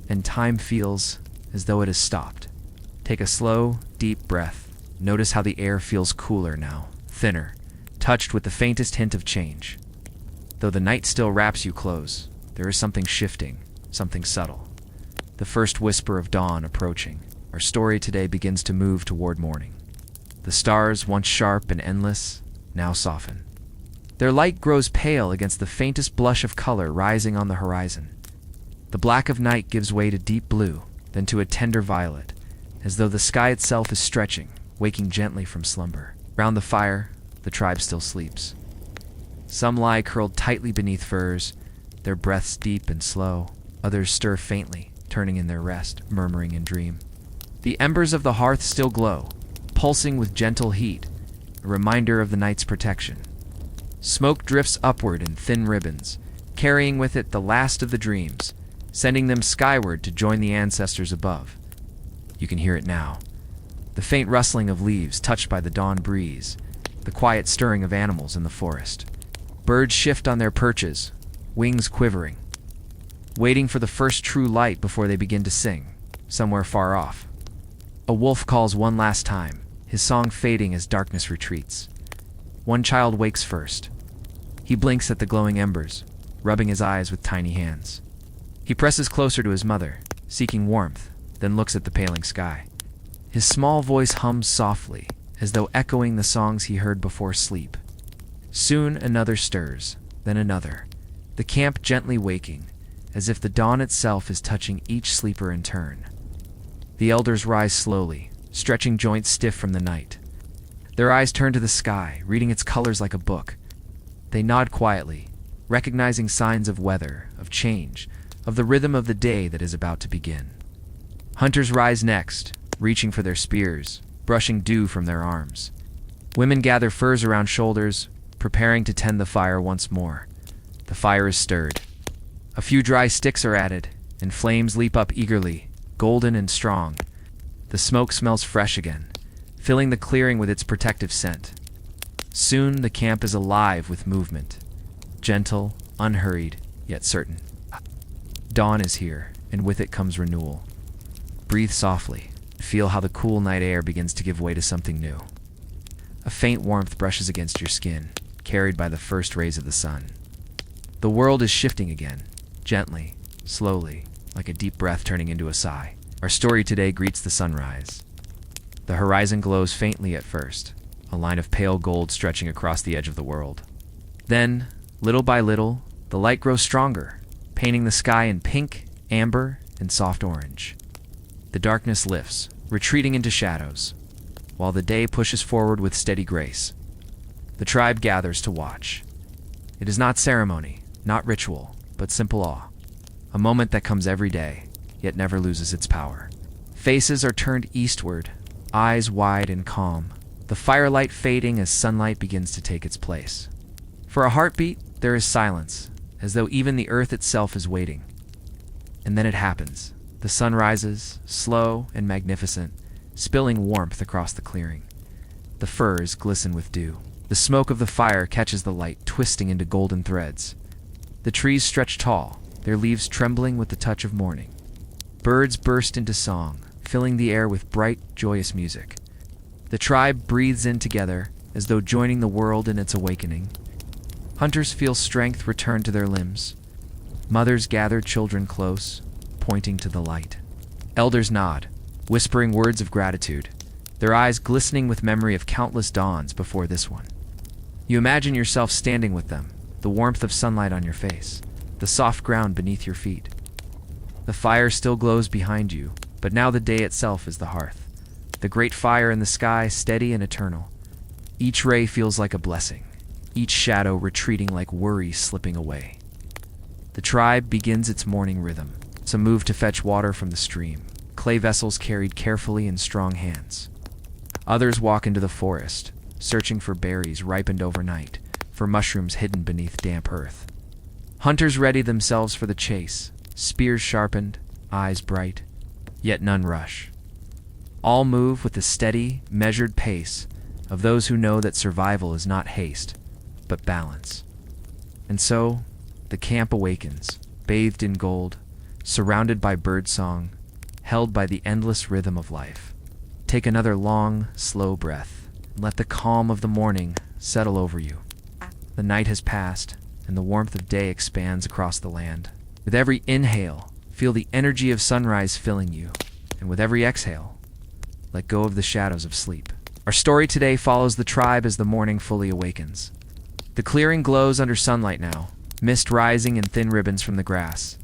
and time feels as though it has stopped. Take a slow, deep breath. Notice how the air feels cooler now, thinner, touched with the faintest hint of change. Though the night still wraps you close, there is something shifting, something subtle. The first whisper of dawn approaching. Our story today begins to move toward morning. The stars, once sharp and endless, now soften. Their light grows pale against the faintest blush of color rising on the horizon. The black of night gives way to deep blue, then to a tender violet, as though the sky itself is stretching, waking gently from slumber. Round the fire, the tribe still sleeps. Some lie curled tightly beneath furs, their breaths deep and slow. Others stir faintly, turning in their rest, murmuring in dream. The embers of the hearth still glow, pulsing with gentle heat, a reminder of the night's protection. Smoke drifts upward in thin ribbons, carrying with it the last of the dreams, sending them skyward to join the ancestors above. You can hear it now. The faint rustling of leaves touched by the dawn breeze, the quiet stirring of animals in the forest. Birds shift on their perches, wings quivering, waiting for the first true light before they begin to sing, somewhere far off. A wolf calls one last time, his song fading as darkness retreats. One child wakes first. He blinks at the glowing embers, rubbing his eyes with tiny hands. He presses closer to his mother, seeking warmth, then looks at the paling sky. His small voice hums softly, as though echoing the songs he heard before sleep. Soon another stirs, then another, the camp gently waking, as if the dawn itself is touching each sleeper in turn. The elders rise slowly, stretching joints stiff from the night. Their eyes turn to the sky, reading its colors like a book. They nod quietly, recognizing signs of weather, of change, of the rhythm of the day that is about to begin. Hunters rise next, reaching for their spears, brushing dew from their arms. Women gather furs around shoulders, preparing to tend the fire once more. The fire is stirred. A few dry sticks are added, and flames leap up eagerly, golden and strong. The smoke smells fresh again, filling the clearing with its protective scent. Soon the camp is alive with movement, gentle, unhurried, yet certain. Dawn is here, and with it comes renewal. Breathe softly, feel how the cool night air begins to give way to something new. A faint warmth brushes against your skin, carried by the first rays of the sun. The world is shifting again, gently, slowly, like a deep breath turning into a sigh. Our story today greets the sunrise. The horizon glows faintly at first, a line of pale gold stretching across the edge of the world. Then, little by little, the light grows stronger, painting the sky in pink, amber, and soft orange. The darkness lifts, retreating into shadows, while the day pushes forward with steady grace. The tribe gathers to watch. It is not ceremony, not ritual, but simple awe. A moment that comes every day, yet never loses its power. Faces are turned eastward, eyes wide and calm, the firelight fading as sunlight begins to take its place. For a heartbeat, there is silence, as though even the earth itself is waiting. And then it happens. The sun rises, slow and magnificent, spilling warmth across the clearing. The firs glisten with dew. The smoke of the fire catches the light, twisting into golden threads. The trees stretch tall, their leaves trembling with the touch of morning. Birds burst into song, filling the air with bright, joyous music. The tribe breathes in together, as though joining the world in its awakening. Hunters feel strength return to their limbs. Mothers gather children close, pointing to the light. Elders nod, whispering words of gratitude, their eyes glistening with memory of countless dawns before this one. You imagine yourself standing with them, the warmth of sunlight on your face, the soft ground beneath your feet. The fire still glows behind you, but now the day itself is the hearth. The great fire in the sky, steady and eternal. Each ray feels like a blessing, each shadow retreating like worry slipping away. The tribe begins its morning rhythm. Some move to fetch water from the stream, clay vessels carried carefully in strong hands. Others walk into the forest, searching for berries ripened overnight, for mushrooms hidden beneath damp earth. Hunters ready themselves for the chase, spears sharpened, eyes bright, yet none rush. All move with the steady, measured pace of those who know that survival is not haste, but balance. And so, the camp awakens, bathed in gold, surrounded by birdsong, held by the endless rhythm of life. Take another long, slow breath. Let the calm of the morning settle over you. The night has passed, and the warmth of day expands across the land. With every inhale, Feel the energy of sunrise filling you, and with every exhale, let go of the shadows of sleep. Our story today follows the tribe as the morning fully awakens. The clearing glows under sunlight now, mist rising in thin ribbons from the grass,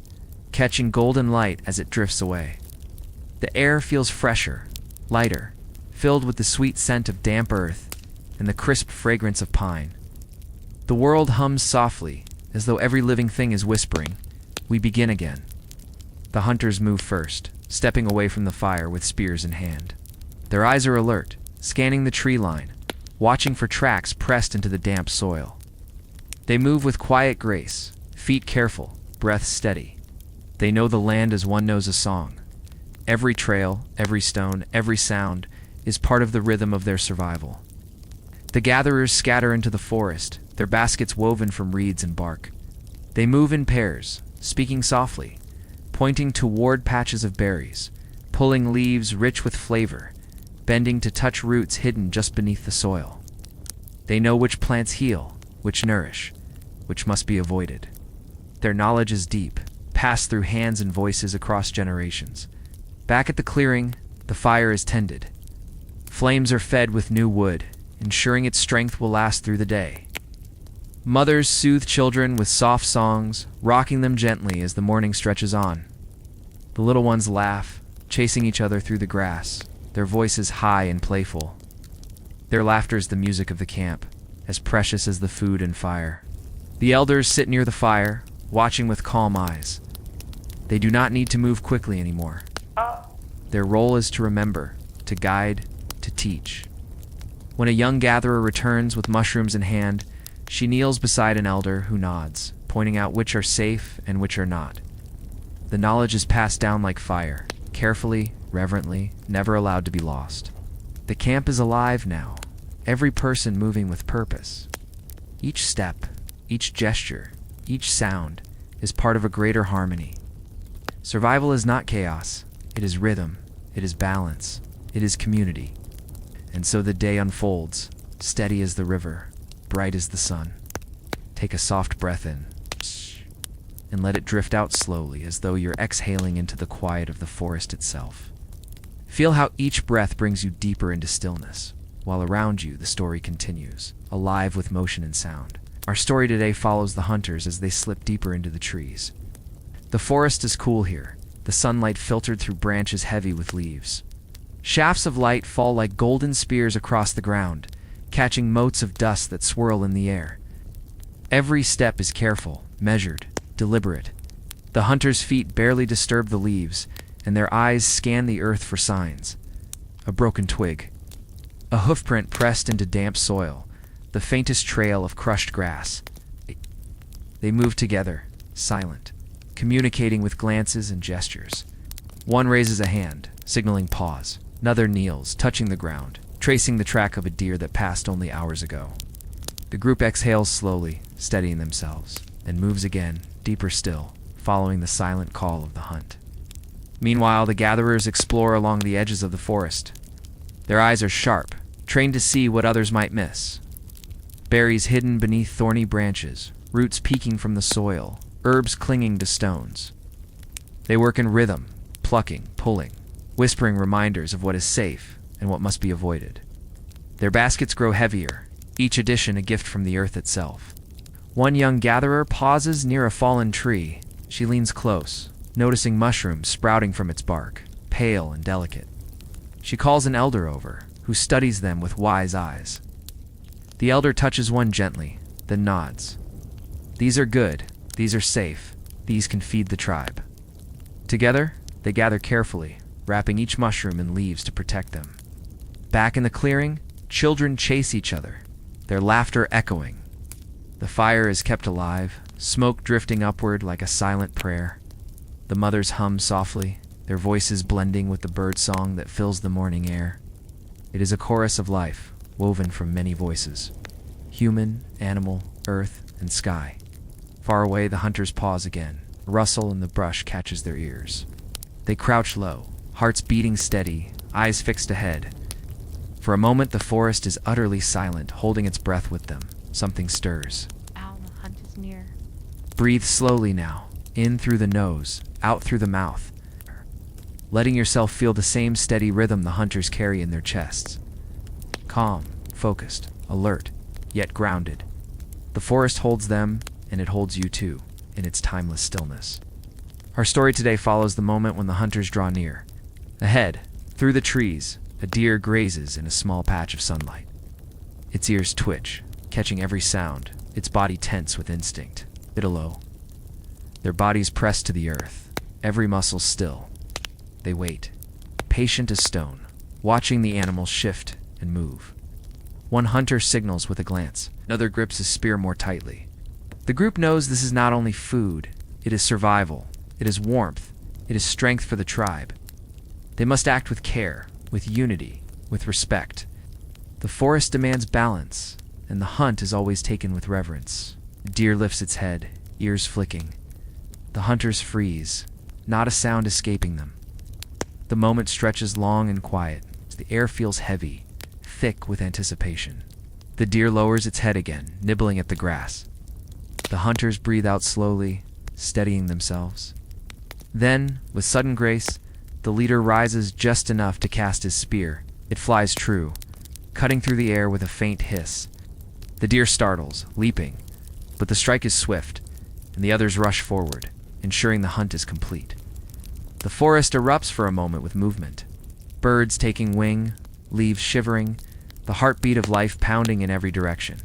catching golden light as it drifts away. The air feels fresher, lighter, filled with the sweet scent of damp earth and the crisp fragrance of pine. The world hums softly, as though every living thing is whispering, "We begin again." The hunters move first, stepping away from the fire with spears in hand. Their eyes are alert, scanning the tree line, watching for tracks pressed into the damp soil. They move with quiet grace, feet careful, breath steady. They know the land as one knows a song. Every trail, every stone, every sound is part of the rhythm of their survival. The gatherers scatter into the forest, their baskets woven from reeds and bark. They move in pairs, speaking softly, pointing toward patches of berries, pulling leaves rich with flavor, bending to touch roots hidden just beneath the soil. They know which plants heal, which nourish, which must be avoided. Their knowledge is deep, passed through hands and voices across generations. Back at the clearing, the fire is tended. Flames are fed with new wood, ensuring its strength will last through the day. Mothers soothe children with soft songs, rocking them gently as the morning stretches on. The little ones laugh, chasing each other through the grass, their voices high and playful. Their laughter is the music of the camp, as precious as the food and fire. The elders sit near the fire, watching with calm eyes. They do not need to move quickly anymore. Their role is to remember, to guide, to teach. When a young gatherer returns with mushrooms in hand, she kneels beside an elder who nods, pointing out which are safe and which are not. The knowledge is passed down like fire, carefully, reverently, never allowed to be lost. The camp is alive now, every person moving with purpose. Each step, each gesture, each sound is part of a greater harmony. Survival is not chaos, it is rhythm, it is balance, it is community. And so the day unfolds, steady as the river, bright as the sun. Take a soft breath in, and let it drift out slowly as though you're exhaling into the quiet of the forest itself. Feel how each breath brings you deeper into stillness, while around you the story continues, alive with motion and sound. Our story today follows the hunters as they slip deeper into the trees. The forest is cool here, the sunlight filtered through branches heavy with leaves. Shafts of light fall like golden spears across the ground, catching motes of dust that swirl in the air. Every step is careful, measured, deliberate. The hunters' feet barely disturb the leaves, and their eyes scan the earth for signs. A broken twig, a hoofprint pressed into damp soil, the faintest trail of crushed grass. They move together, silent, communicating with glances and gestures. One raises a hand, signaling pause. Another kneels, touching the ground, tracing the track of a deer that passed only hours ago. The group exhales slowly, steadying themselves, then moves again, deeper still, following the silent call of the hunt. Meanwhile, the gatherers explore along the edges of the forest. Their eyes are sharp, trained to see what others might miss. Berries hidden beneath thorny branches, roots peeking from the soil, herbs clinging to stones. They work in rhythm, plucking, pulling, whispering reminders of what is safe and what must be avoided. Their baskets grow heavier, each addition a gift from the earth itself. One young gatherer pauses near a fallen tree. She leans close, noticing mushrooms sprouting from its bark, pale and delicate. She calls an elder over, who studies them with wise eyes. The elder touches one gently, then nods. These are good, these are safe, these can feed the tribe. Together, they gather carefully, wrapping each mushroom in leaves to protect them. Back in the clearing, children chase each other, their laughter echoing. The fire is kept alive, smoke drifting upward like a silent prayer. The mothers hum softly, their voices blending with the bird song that fills the morning air. It is a chorus of life, woven from many voices. Human, animal, earth, and sky. Far away, the hunters pause again. A rustle in the brush catches their ears. They crouch low, hearts beating steady, eyes fixed ahead. For a moment, the forest is utterly silent, holding its breath with them. Something stirs. Ow, the hunt is near. Breathe slowly now, In through the nose, out through the mouth, letting yourself feel the same steady rhythm the hunters carry in their chests. Calm, focused, alert, yet grounded. The forest holds them, and it holds you too, in its timeless stillness. Our story today follows the moment when the hunters draw near. Ahead, through the trees, a deer grazes in a small patch of sunlight. Its ears twitch, catching every sound, its body tense with instinct. Below, their bodies pressed to the earth, every muscle still. They wait, patient as stone, watching the animal shift and move. One hunter signals with a glance, another grips his spear more tightly. The group knows this is not only food, it is survival, it is warmth, it is strength for the tribe. They must act with care, with unity, with respect. The forest demands balance, and the hunt is always taken with reverence. The deer lifts its head, ears flicking. The hunters freeze, not a sound escaping them. The moment stretches long and quiet, as the air feels heavy, thick with anticipation. The deer lowers its head again, nibbling at the grass. The hunters breathe out slowly, steadying themselves. Then, with sudden grace, the leader rises just enough to cast his spear. It flies true, cutting through the air with a faint hiss. The deer startles, leaping, but the strike is swift, and the others rush forward, ensuring the hunt is complete. The forest erupts for a moment with movement. Birds taking wing, leaves shivering, the heartbeat of life pounding in every direction.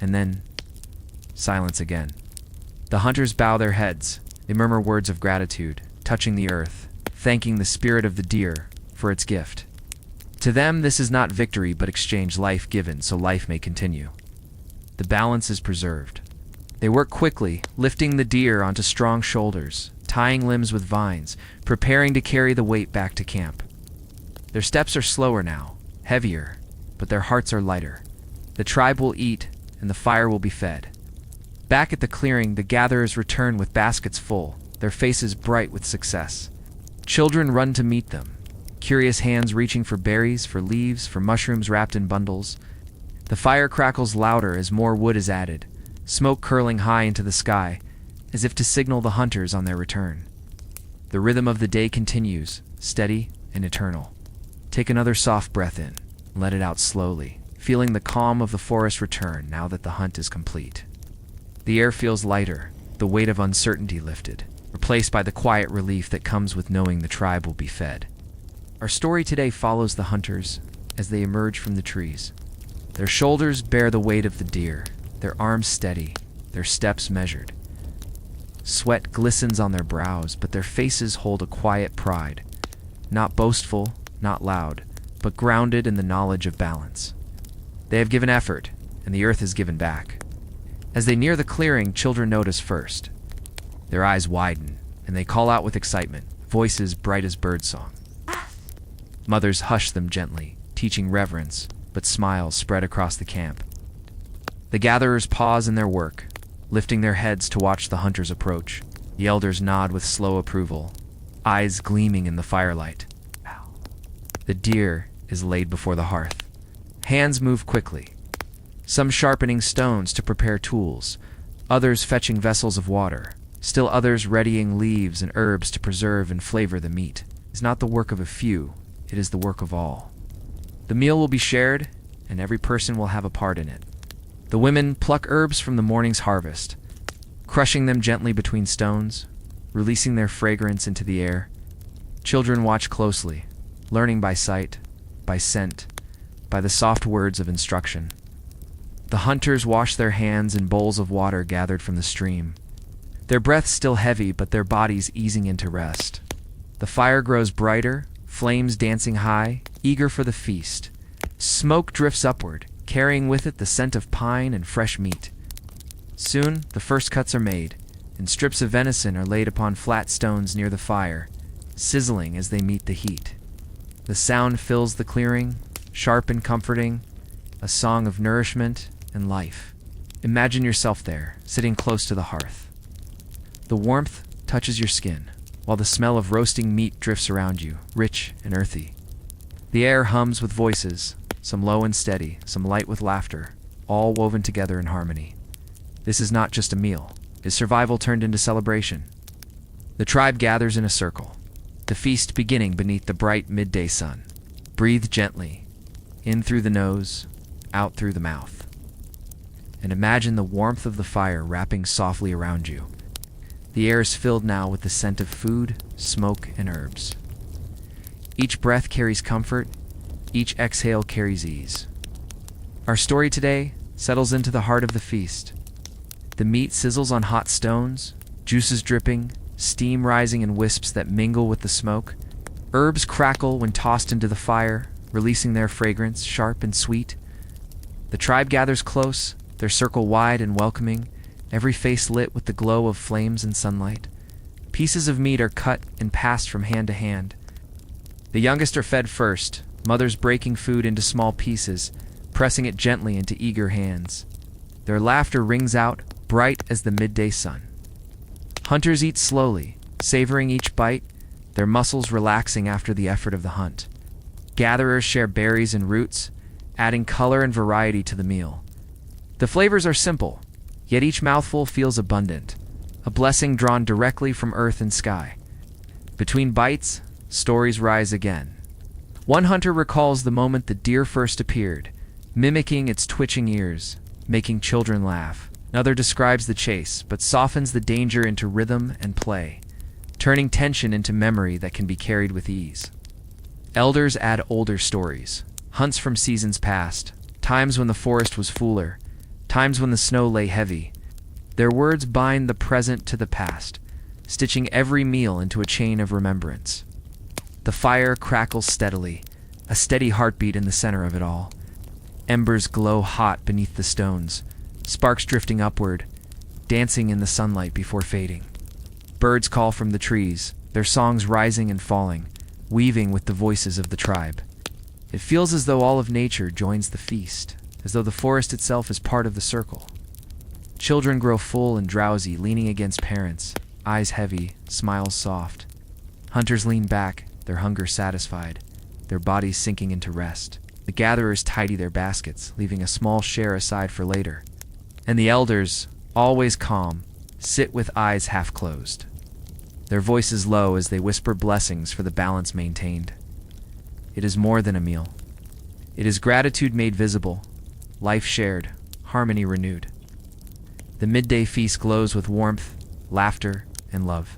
And then, silence again. The hunters bow their heads. They murmur words of gratitude, touching the earth, thanking the spirit of the deer for its gift. To them, this is not victory, but exchange life given so life may continue. The balance is preserved. They work quickly, lifting the deer onto strong shoulders, tying limbs with vines, preparing to carry the weight back to camp. Their steps are slower now, heavier, but their hearts are lighter. The tribe will eat, and the fire will be fed. Back at the clearing, the gatherers return with baskets full, their faces bright with success. Children run to meet them, curious hands reaching for berries, for leaves, for mushrooms wrapped in bundles. The fire crackles louder as more wood is added, smoke curling high into the sky, as if to signal the hunters on their return. The rhythm of the day continues, steady and eternal. Take another soft breath in, and let it out slowly, feeling the calm of the forest return now that the hunt is complete. The air feels lighter, the weight of uncertainty lifted, replaced by the quiet relief that comes with knowing the tribe will be fed. Our story today follows the hunters as they emerge from the trees. Their shoulders bear the weight of the deer, their arms steady, their steps measured. Sweat glistens on their brows, but their faces hold a quiet pride, not boastful, not loud, but grounded in the knowledge of balance. They have given effort, and the earth has given back. As they near the clearing, children notice first. Their eyes widen, and they call out with excitement, voices bright as birdsong. Mothers hush them gently, teaching reverence, but smiles spread across the camp. The gatherers pause in their work, lifting their heads to watch the hunters approach. The elders nod with slow approval, eyes gleaming in the firelight. The deer is laid before the hearth. Hands move quickly, some sharpening stones to prepare tools, others fetching vessels of water, still others readying leaves and herbs to preserve and flavor the meat. It is not the work of a few, it is the work of all. The meal will be shared, and every person will have a part in it. The women pluck herbs from the morning's harvest, crushing them gently between stones, releasing their fragrance into the air. Children watch closely, learning by sight, by scent, by the soft words of instruction. The hunters wash their hands in bowls of water gathered from the stream, their breath still heavy but their bodies easing into rest. The fire grows brighter, flames dancing high, eager for the feast. Smoke drifts upward, carrying with it the scent of pine and fresh meat. Soon, the first cuts are made, and strips of venison are laid upon flat stones near the fire, sizzling as they meet the heat. The sound fills the clearing, sharp and comforting, a song of nourishment and life. Imagine yourself there, sitting close to the hearth. The warmth touches your skin, while the smell of roasting meat drifts around you, rich and earthy. The air hums with voices, some low and steady, some light with laughter, all woven together in harmony. This is not just a meal. It is survival turned into celebration, The tribe gathers in a circle, the feast beginning beneath the bright midday sun. Breathe gently, in through the nose, out through the mouth. And imagine the warmth of the fire wrapping softly around you. The air is filled now with the scent of food, smoke, and herbs. Each breath carries comfort, each exhale carries ease. Our story today settles into the heart of the feast. The meat sizzles on hot stones, juices dripping, steam rising in wisps that mingle with the smoke. Herbs crackle when tossed into the fire, releasing their fragrance, sharp and sweet. The tribe gathers close, their circle wide and welcoming, every face lit with the glow of flames and sunlight. Pieces of meat are cut and passed from hand to hand. The youngest are fed first, mothers breaking food into small pieces, pressing it gently into eager hands. Their laughter rings out, bright as the midday sun. Hunters eat slowly, savoring each bite, their muscles relaxing after the effort of the hunt. Gatherers share berries and roots, adding color and variety to the meal. The flavors are simple, yet each mouthful feels abundant, a blessing drawn directly from earth and sky. Between bites, stories rise again. One hunter recalls the moment the deer first appeared, mimicking its twitching ears, making children laugh. Another describes the chase, but softens the danger into rhythm and play, turning tension into memory that can be carried with ease. Elders add older stories, hunts from seasons past, times when the forest was fuller, times when the snow lay heavy. Their words bind the present to the past, stitching every meal into a chain of remembrance. The fire crackles steadily, a steady heartbeat in the center of it all. Embers glow hot beneath the stones, sparks drifting upward, dancing in the sunlight before fading. Birds call from the trees, their songs rising and falling, weaving with the voices of the tribe. It feels as though all of nature joins the feast, as though the forest itself is part of the circle. Children grow full and drowsy, leaning against parents, eyes heavy, smiles soft. Hunters lean back, their hunger satisfied, their bodies sinking into rest. The gatherers tidy their baskets, leaving a small share aside for later. And the elders, always calm, sit with eyes half closed, their voices low as they whisper blessings for the balance maintained. It is more than a meal. It is gratitude made visible, life shared, harmony renewed. The midday feast glows with warmth, laughter, and love.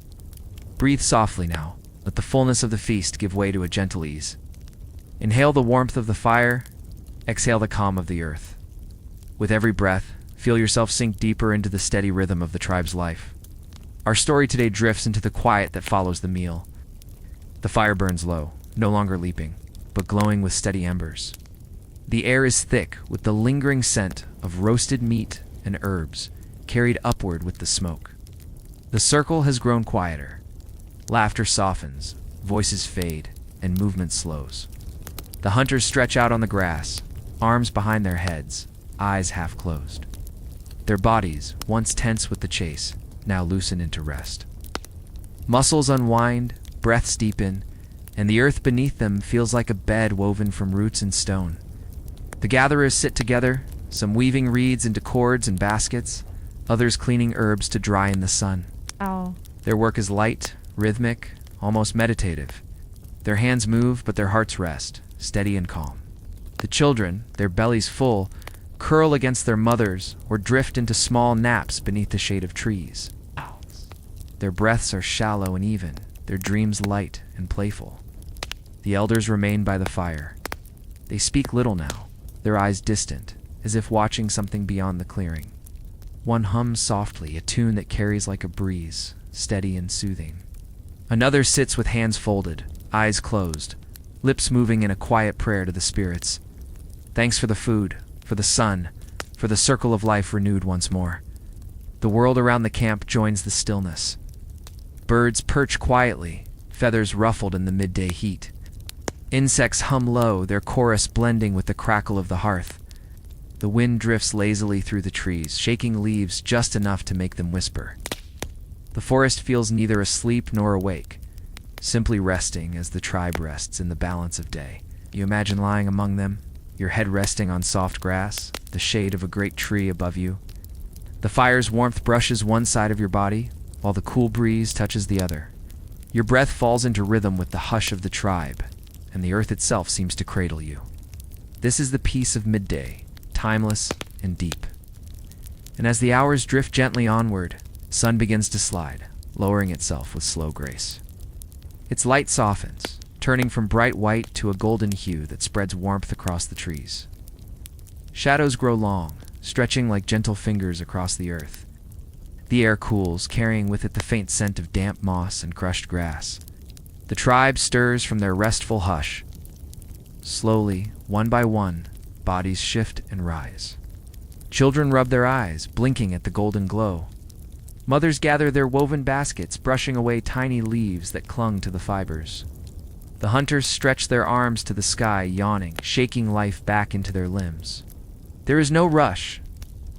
Breathe softly now. Let the fullness of the feast give way to a gentle ease. Inhale the warmth of the fire, exhale the calm of the earth. With every breath, feel yourself sink deeper into the steady rhythm of the tribe's life. Our story today drifts into the quiet that follows the meal. The fire burns low, no longer leaping, but glowing with steady embers. The air is thick with the lingering scent of roasted meat and herbs, carried upward with the smoke. The circle has grown quieter. Laughter softens, voices fade, and movement slows. The hunters stretch out on the grass, arms behind their heads, eyes half closed. Their bodies, once tense with the chase, now loosen into rest. Muscles unwind, breaths deepen, and the earth beneath them feels like a bed woven from roots and stone. The gatherers sit together, some weaving reeds into cords and baskets, others cleaning herbs to dry in the sun. Ow. Their work is light, rhythmic, almost meditative. Their hands move, but their hearts rest, steady and calm. The children, their bellies full, curl against their mothers or drift into small naps beneath the shade of trees. Their breaths are shallow and even, their dreams light and playful. The elders remain by the fire. They speak little now, their eyes distant, as if watching something beyond the clearing. One hums softly, a tune that carries like a breeze, steady and soothing. Another sits with hands folded, eyes closed, lips moving in a quiet prayer to the spirits. Thanks for the food, for the sun, for the circle of life renewed once more. The world around the camp joins the stillness. Birds perch quietly, feathers ruffled in the midday heat. Insects hum low, their chorus blending with the crackle of the hearth. The wind drifts lazily through the trees, shaking leaves just enough to make them whisper. The forest feels neither asleep nor awake, simply resting as the tribe rests in the balance of day. You imagine lying among them, your head resting on soft grass, the shade of a great tree above you. The fire's warmth brushes one side of your body, while the cool breeze touches the other. Your breath falls into rhythm with the hush of the tribe, and the earth itself seems to cradle you. This is the peace of midday, timeless and deep. And as the hours drift gently onward, sun begins to slide, lowering itself with slow grace. Its light softens, turning from bright white to a golden hue that spreads warmth across the trees. Shadows grow long, stretching like gentle fingers across the earth. The air cools, carrying with it the faint scent of damp moss and crushed grass. The tribe stirs from their restful hush. Slowly, one by one, bodies shift and rise. Children rub their eyes, blinking at the golden glow. Mothers gather their woven baskets, brushing away tiny leaves that clung to the fibers. The hunters stretch their arms to the sky, yawning, shaking life back into their limbs. There is no rush,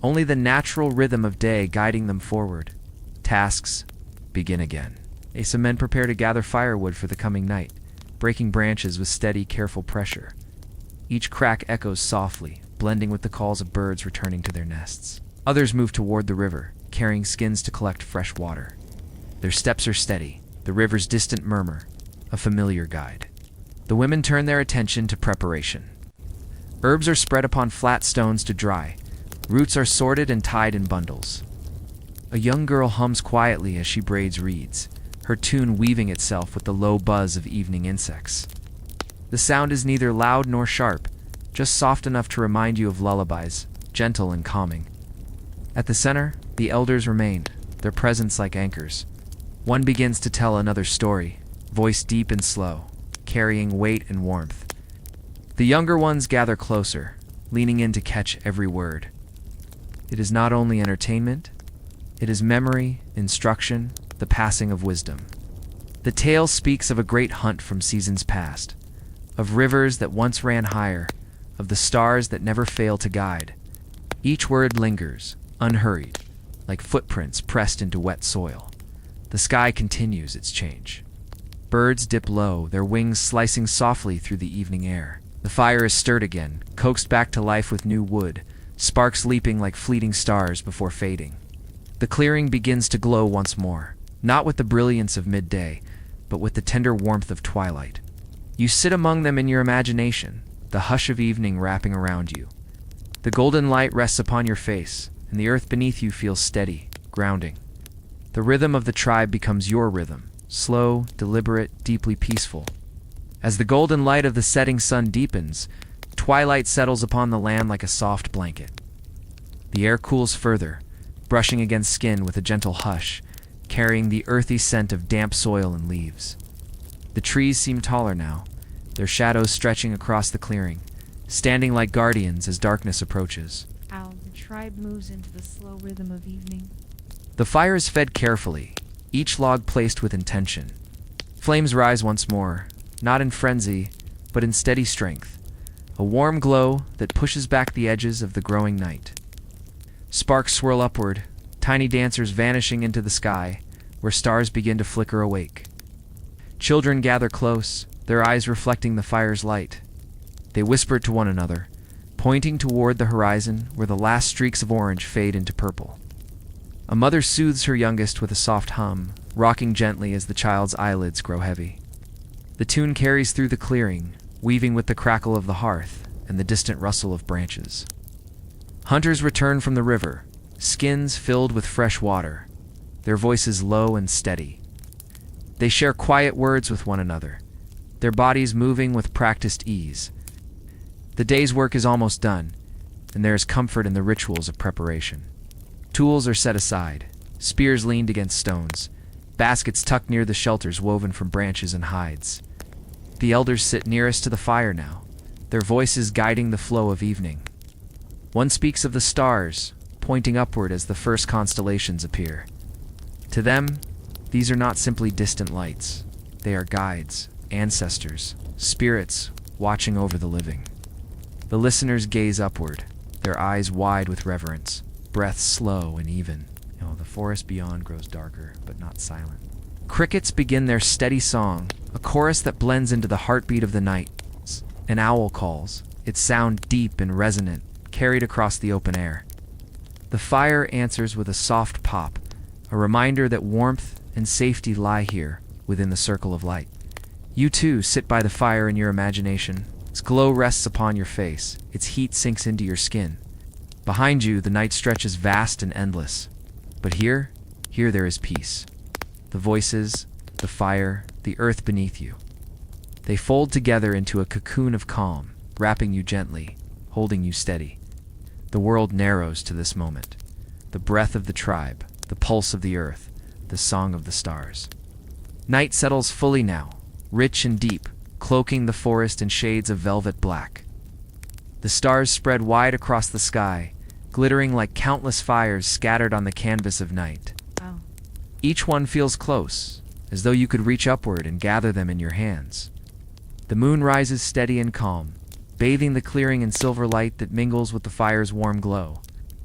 only the natural rhythm of day guiding them forward. Tasks begin again. Some men prepare to gather firewood for the coming night, breaking branches with steady, careful pressure. Each crack echoes softly, blending with the calls of birds returning to their nests. Others move toward the river, carrying skins to collect fresh water. Their steps are steady, the river's distant murmur, a familiar guide. The women turn their attention to preparation. Herbs are spread upon flat stones to dry. Roots are sorted and tied in bundles. A young girl hums quietly as she braids reeds, her tune weaving itself with the low buzz of evening insects. The sound is neither loud nor sharp, just soft enough to remind you of lullabies, gentle and calming. At the center, the elders remain, their presence like anchors. One begins to tell another story, voice deep and slow, carrying weight and warmth. The younger ones gather closer, leaning in to catch every word. It is not only entertainment, it is memory, instruction, the passing of wisdom. The tale speaks of a great hunt from seasons past, of rivers that once ran higher, of the stars that never fail to guide. Each word lingers, unhurried, like footprints pressed into wet soil. The sky continues its change. Birds dip low, their wings slicing softly through the evening air. The fire is stirred again, coaxed back to life with new wood, sparks leaping like fleeting stars before fading. The clearing begins to glow once more, not with the brilliance of midday, but with the tender warmth of twilight. You sit among them in your imagination, the hush of evening wrapping around you. The golden light rests upon your face, and the earth beneath you feels steady, grounding. The rhythm of the tribe becomes your rhythm, slow, deliberate, deeply peaceful. As the golden light of the setting sun deepens, twilight settles upon the land like a soft blanket. The air cools further, brushing against skin with a gentle hush, carrying the earthy scent of damp soil and leaves. The trees seem taller now, their shadows stretching across the clearing, standing like guardians as darkness approaches. The tribe moves into the slow rhythm of evening. The fire is fed carefully, each log placed with intention. Flames rise once more, not in frenzy, but in steady strength, a warm glow that pushes back the edges of the growing night. Sparks swirl upward, tiny dancers vanishing into the sky, where stars begin to flicker awake. Children gather close, their eyes reflecting the fire's light. They whisper to one another, pointing toward the horizon where the last streaks of orange fade into purple. A mother soothes her youngest with a soft hum, rocking gently as the child's eyelids grow heavy. The tune carries through the clearing, weaving with the crackle of the hearth and the distant rustle of branches. Hunters return from the river, skins filled with fresh water, their voices low and steady. They share quiet words with one another, their bodies moving with practiced ease. The day's work is almost done, and there is comfort in the rituals of preparation. Tools are set aside, spears leaned against stones, baskets tucked near the shelters woven from branches and hides. The elders sit nearest to the fire now, their voices guiding the flow of evening. One speaks of the stars, pointing upward as the first constellations appear. To them, these are not simply distant lights. They are guides, ancestors, spirits watching over the living. The listeners gaze upward, their eyes wide with reverence, breath slow and even. The forest beyond grows darker, but not silent. Crickets begin their steady song, a chorus that blends into the heartbeat of the night. An owl calls, its sound deep and resonant, carried across the open air. The fire answers with a soft pop, a reminder that warmth and safety lie here within the circle of light. You too sit by the fire in your imagination. Its glow rests upon your face, its heat sinks into your skin. Behind you, the night stretches vast and endless. But here there is peace. The voices, the fire, the earth beneath you. They fold together into a cocoon of calm, wrapping you gently, holding you steady. The world narrows to this moment. The breath of the tribe, the pulse of the earth, the song of the stars. Night settles fully now, rich and deep, cloaking the forest in shades of velvet black. The stars spread wide across the sky, glittering like countless fires scattered on the canvas of night. Oh. Each one feels close, as though you could reach upward and gather them in your hands. The moon rises steady and calm, bathing the clearing in silver light that mingles with the fire's warm glow.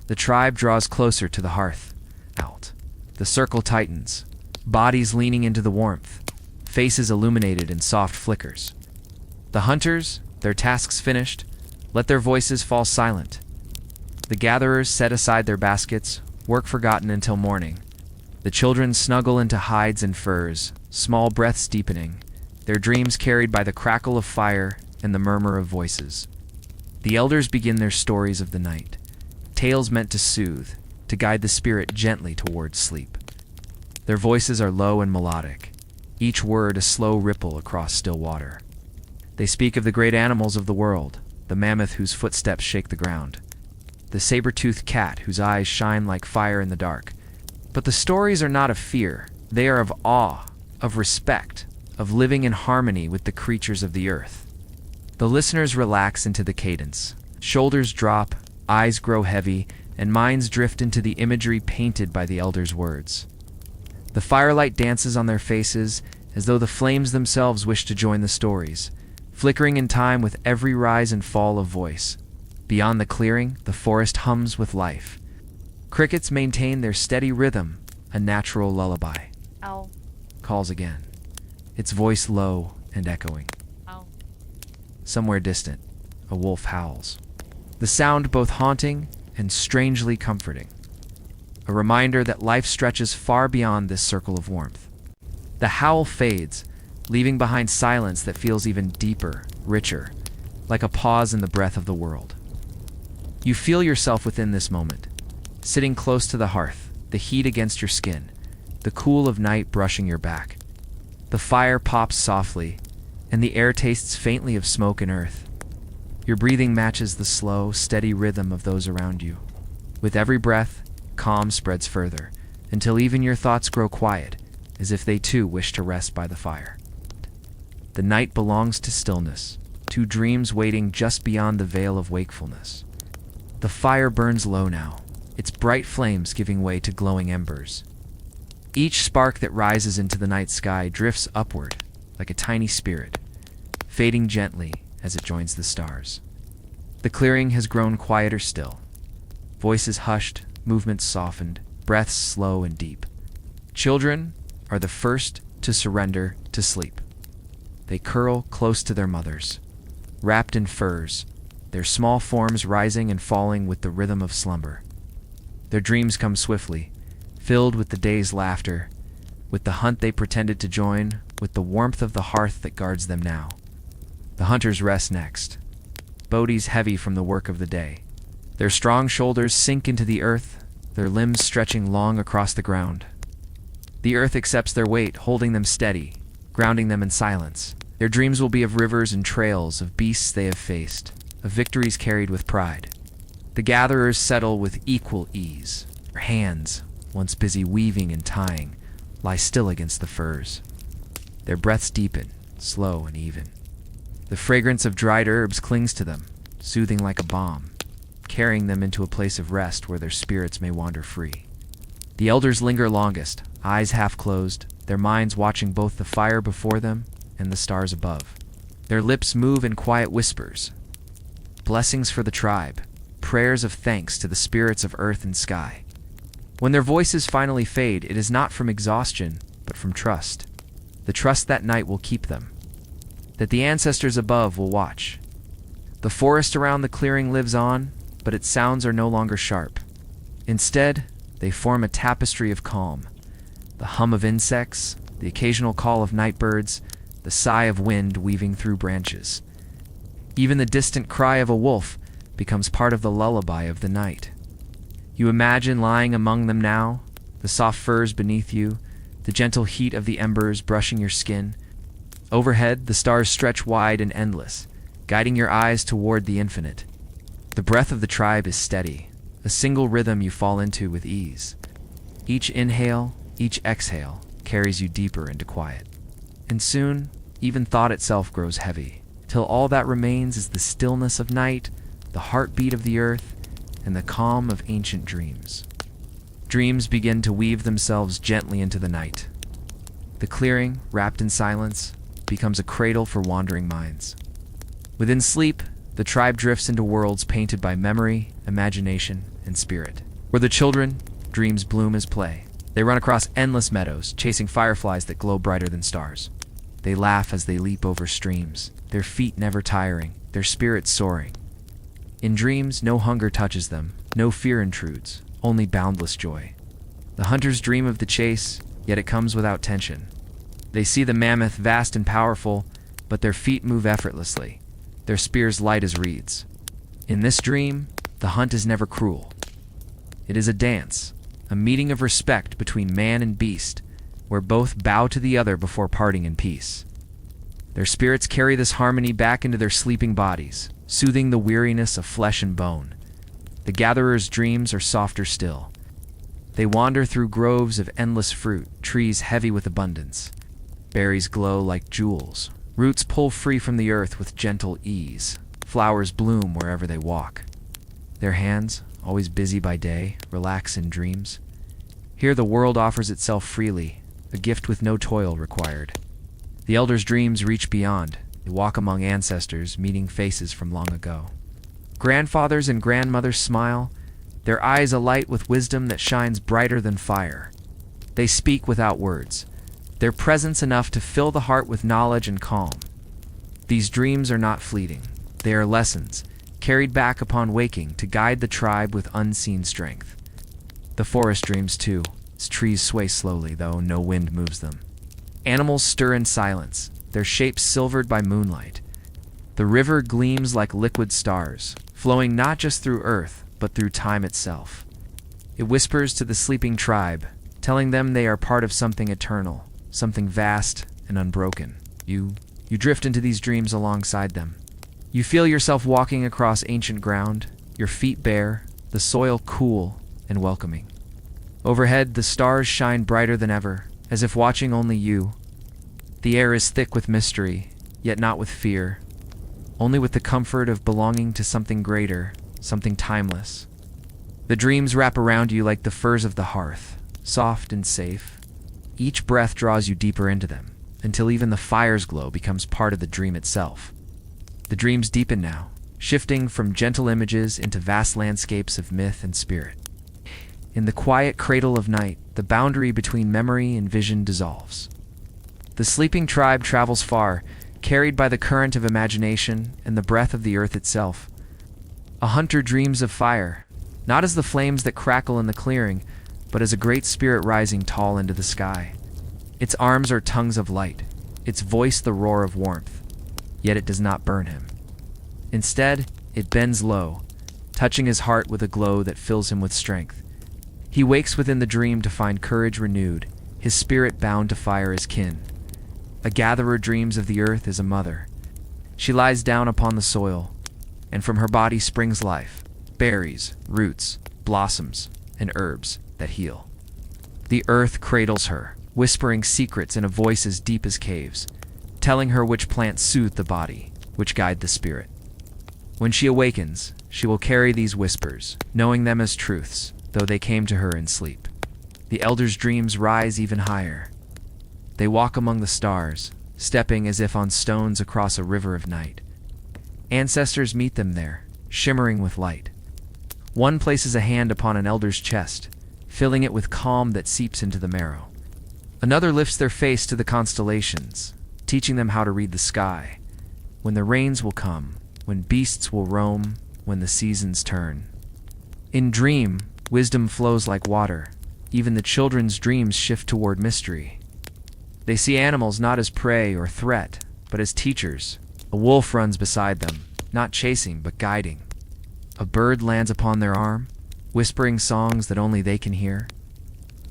The tribe draws closer to the hearth. Out. The circle tightens, bodies leaning into the warmth, faces illuminated in soft flickers. The hunters, their tasks finished, let their voices fall silent. The gatherers set aside their baskets, work forgotten until morning. The children snuggle into hides and furs, small breaths deepening, their dreams carried by the crackle of fire and the murmur of voices. The elders begin their stories of the night, tales meant to soothe, to guide the spirit gently towards sleep. Their voices are low and melodic, each word a slow ripple across still water. They speak of the great animals of the world, the mammoth whose footsteps shake the ground, the saber-toothed cat whose eyes shine like fire in the dark. But the stories are not of fear, they are of awe, of respect, of living in harmony with the creatures of the earth. The listeners relax into the cadence. Shoulders drop, eyes grow heavy, and minds drift into the imagery painted by the elders' words. The firelight dances on their faces as though the flames themselves wish to join the stories, flickering in time with every rise and fall of voice. Beyond the clearing, the forest hums with life. Crickets maintain their steady rhythm, a natural lullaby. Ow. Calls again, its voice low and echoing. Ow. Somewhere distant, a wolf howls, the sound both haunting and strangely comforting, a reminder that life stretches far beyond this circle of warmth. The howl fades, leaving behind silence that feels even deeper, richer, like a pause in the breath of the world. You feel yourself within this moment, sitting close to the hearth, the heat against your skin, the cool of night brushing your back. The fire pops softly, and the air tastes faintly of smoke and earth. Your breathing matches the slow, steady rhythm of those around you. With every breath, calm spreads further, until even your thoughts grow quiet, as if they too wish to rest by the fire. The night belongs to stillness, to dreams waiting just beyond the veil of wakefulness. The fire burns low now, its bright flames giving way to glowing embers. Each spark that rises into the night sky drifts upward, like a tiny spirit, fading gently as it joins the stars. The clearing has grown quieter still. Voices hushed, movements softened, breaths slow and deep. Children are the first to surrender to sleep. They curl close to their mothers, wrapped in furs, their small forms rising and falling with the rhythm of slumber. Their dreams come swiftly, filled with the day's laughter, with the hunt they pretended to join, with the warmth of the hearth that guards them now. The hunters rest next, bodies heavy from the work of the day. Their strong shoulders sink into the earth, their limbs stretching long across the ground. The earth accepts their weight, holding them steady, grounding them in silence. Their dreams will be of rivers and trails, of beasts they have faced, of victories carried with pride. The gatherers settle with equal ease. Their hands, once busy weaving and tying, lie still against the furs. Their breaths deepen, slow and even. The fragrance of dried herbs clings to them, soothing like a balm, carrying them into a place of rest where their spirits may wander free. The elders linger longest, eyes half closed, their minds watching both the fire before them and the stars above. Their lips move in quiet whispers, blessings for the tribe, prayers of thanks to the spirits of earth and sky. When their voices finally fade, it is not from exhaustion, but from trust. The trust that night will keep them, that the ancestors above will watch. The forest around the clearing lives on, but its sounds are no longer sharp. Instead, they form a tapestry of calm, the hum of insects, the occasional call of night birds, the sigh of wind weaving through branches. Even the distant cry of a wolf becomes part of the lullaby of the night. You imagine lying among them now, the soft furs beneath you, the gentle heat of the embers brushing your skin. Overhead, the stars stretch wide and endless, guiding your eyes toward the infinite. The breath of the tribe is steady, a single rhythm you fall into with ease. Each inhale, each exhale, carries you deeper into quiet. And soon, even thought itself grows heavy, till all that remains is the stillness of night, the heartbeat of the earth, and the calm of ancient dreams. Dreams begin to weave themselves gently into the night. The clearing, wrapped in silence, becomes a cradle for wandering minds. Within sleep, the tribe drifts into worlds painted by memory, imagination, and spirit. Where the children, dreams bloom as play. They run across endless meadows, chasing fireflies that glow brighter than stars. They laugh as they leap over streams, their feet never tiring, their spirits soaring. In dreams, no hunger touches them, no fear intrudes, only boundless joy. The hunters dream of the chase, yet it comes without tension. They see the mammoth vast and powerful, but their feet move effortlessly, their spears light as reeds. In this dream, the hunt is never cruel. It is a dance, a meeting of respect between man and beast, where both bow to the other before parting in peace. Their spirits carry this harmony back into their sleeping bodies, soothing the weariness of flesh and bone. The gatherer's dreams are softer still. They wander through groves of endless fruit, trees heavy with abundance. Berries glow like jewels. Roots pull free from the earth with gentle ease. Flowers bloom wherever they walk. Their hands, always busy by day, relax in dreams. Here the world offers itself freely, a gift with no toil required. The elders' dreams reach beyond. They walk among ancestors, meeting faces from long ago. Grandfathers and grandmothers smile, their eyes alight with wisdom that shines brighter than fire. They speak without words, their presence enough to fill the heart with knowledge and calm. These dreams are not fleeting. They are lessons, carried back upon waking to guide the tribe with unseen strength. The forest dreams too. Its trees sway slowly, though no wind moves them. Animals stir in silence, their shapes silvered by moonlight. The river gleams like liquid stars, flowing not just through earth, but through time itself. It whispers to the sleeping tribe, telling them they are part of something eternal, something vast and unbroken. You drift into these dreams alongside them. You feel yourself walking across ancient ground, your feet bare, the soil cool and welcoming. Overhead, the stars shine brighter than ever, as if watching only you. The air is thick with mystery, yet not with fear, only with the comfort of belonging to something greater, something timeless. The dreams wrap around you like the furs of the hearth, soft and safe. Each breath draws you deeper into them, until even the fire's glow becomes part of the dream itself. The dreams deepen now, shifting from gentle images into vast landscapes of myth and spirit. In the quiet cradle of night, the boundary between memory and vision dissolves. The sleeping tribe travels far, carried by the current of imagination and the breath of the earth itself. A hunter dreams of fire, not as the flames that crackle in the clearing, but as a great spirit rising tall into the sky. Its arms are tongues of light, its voice the roar of warmth, yet it does not burn him. Instead, it bends low, touching his heart with a glow that fills him with strength. He wakes within the dream to find courage renewed, his spirit bound to fire as kin. A gatherer dreams of the earth as a mother. She lies down upon the soil, and from her body springs life, berries, roots, blossoms, and herbs that heal. The earth cradles her, whispering secrets in a voice as deep as caves, telling her which plants soothe the body, which guide the spirit. When she awakens, she will carry these whispers, knowing them as truths, though they came to her in sleep. The elders' dreams rise even higher. They walk among the stars, stepping as if on stones across a river of night. Ancestors meet them there, shimmering with light. One places a hand upon an elder's chest, filling it with calm that seeps into the marrow. Another lifts their face to the constellations, teaching them how to read the sky, when the rains will come, when beasts will roam, when the seasons turn. In dream, wisdom flows like water, even the children's dreams shift toward mystery. They see animals not as prey or threat, but as teachers. A wolf runs beside them, not chasing but guiding. A bird lands upon their arm, whispering songs that only they can hear.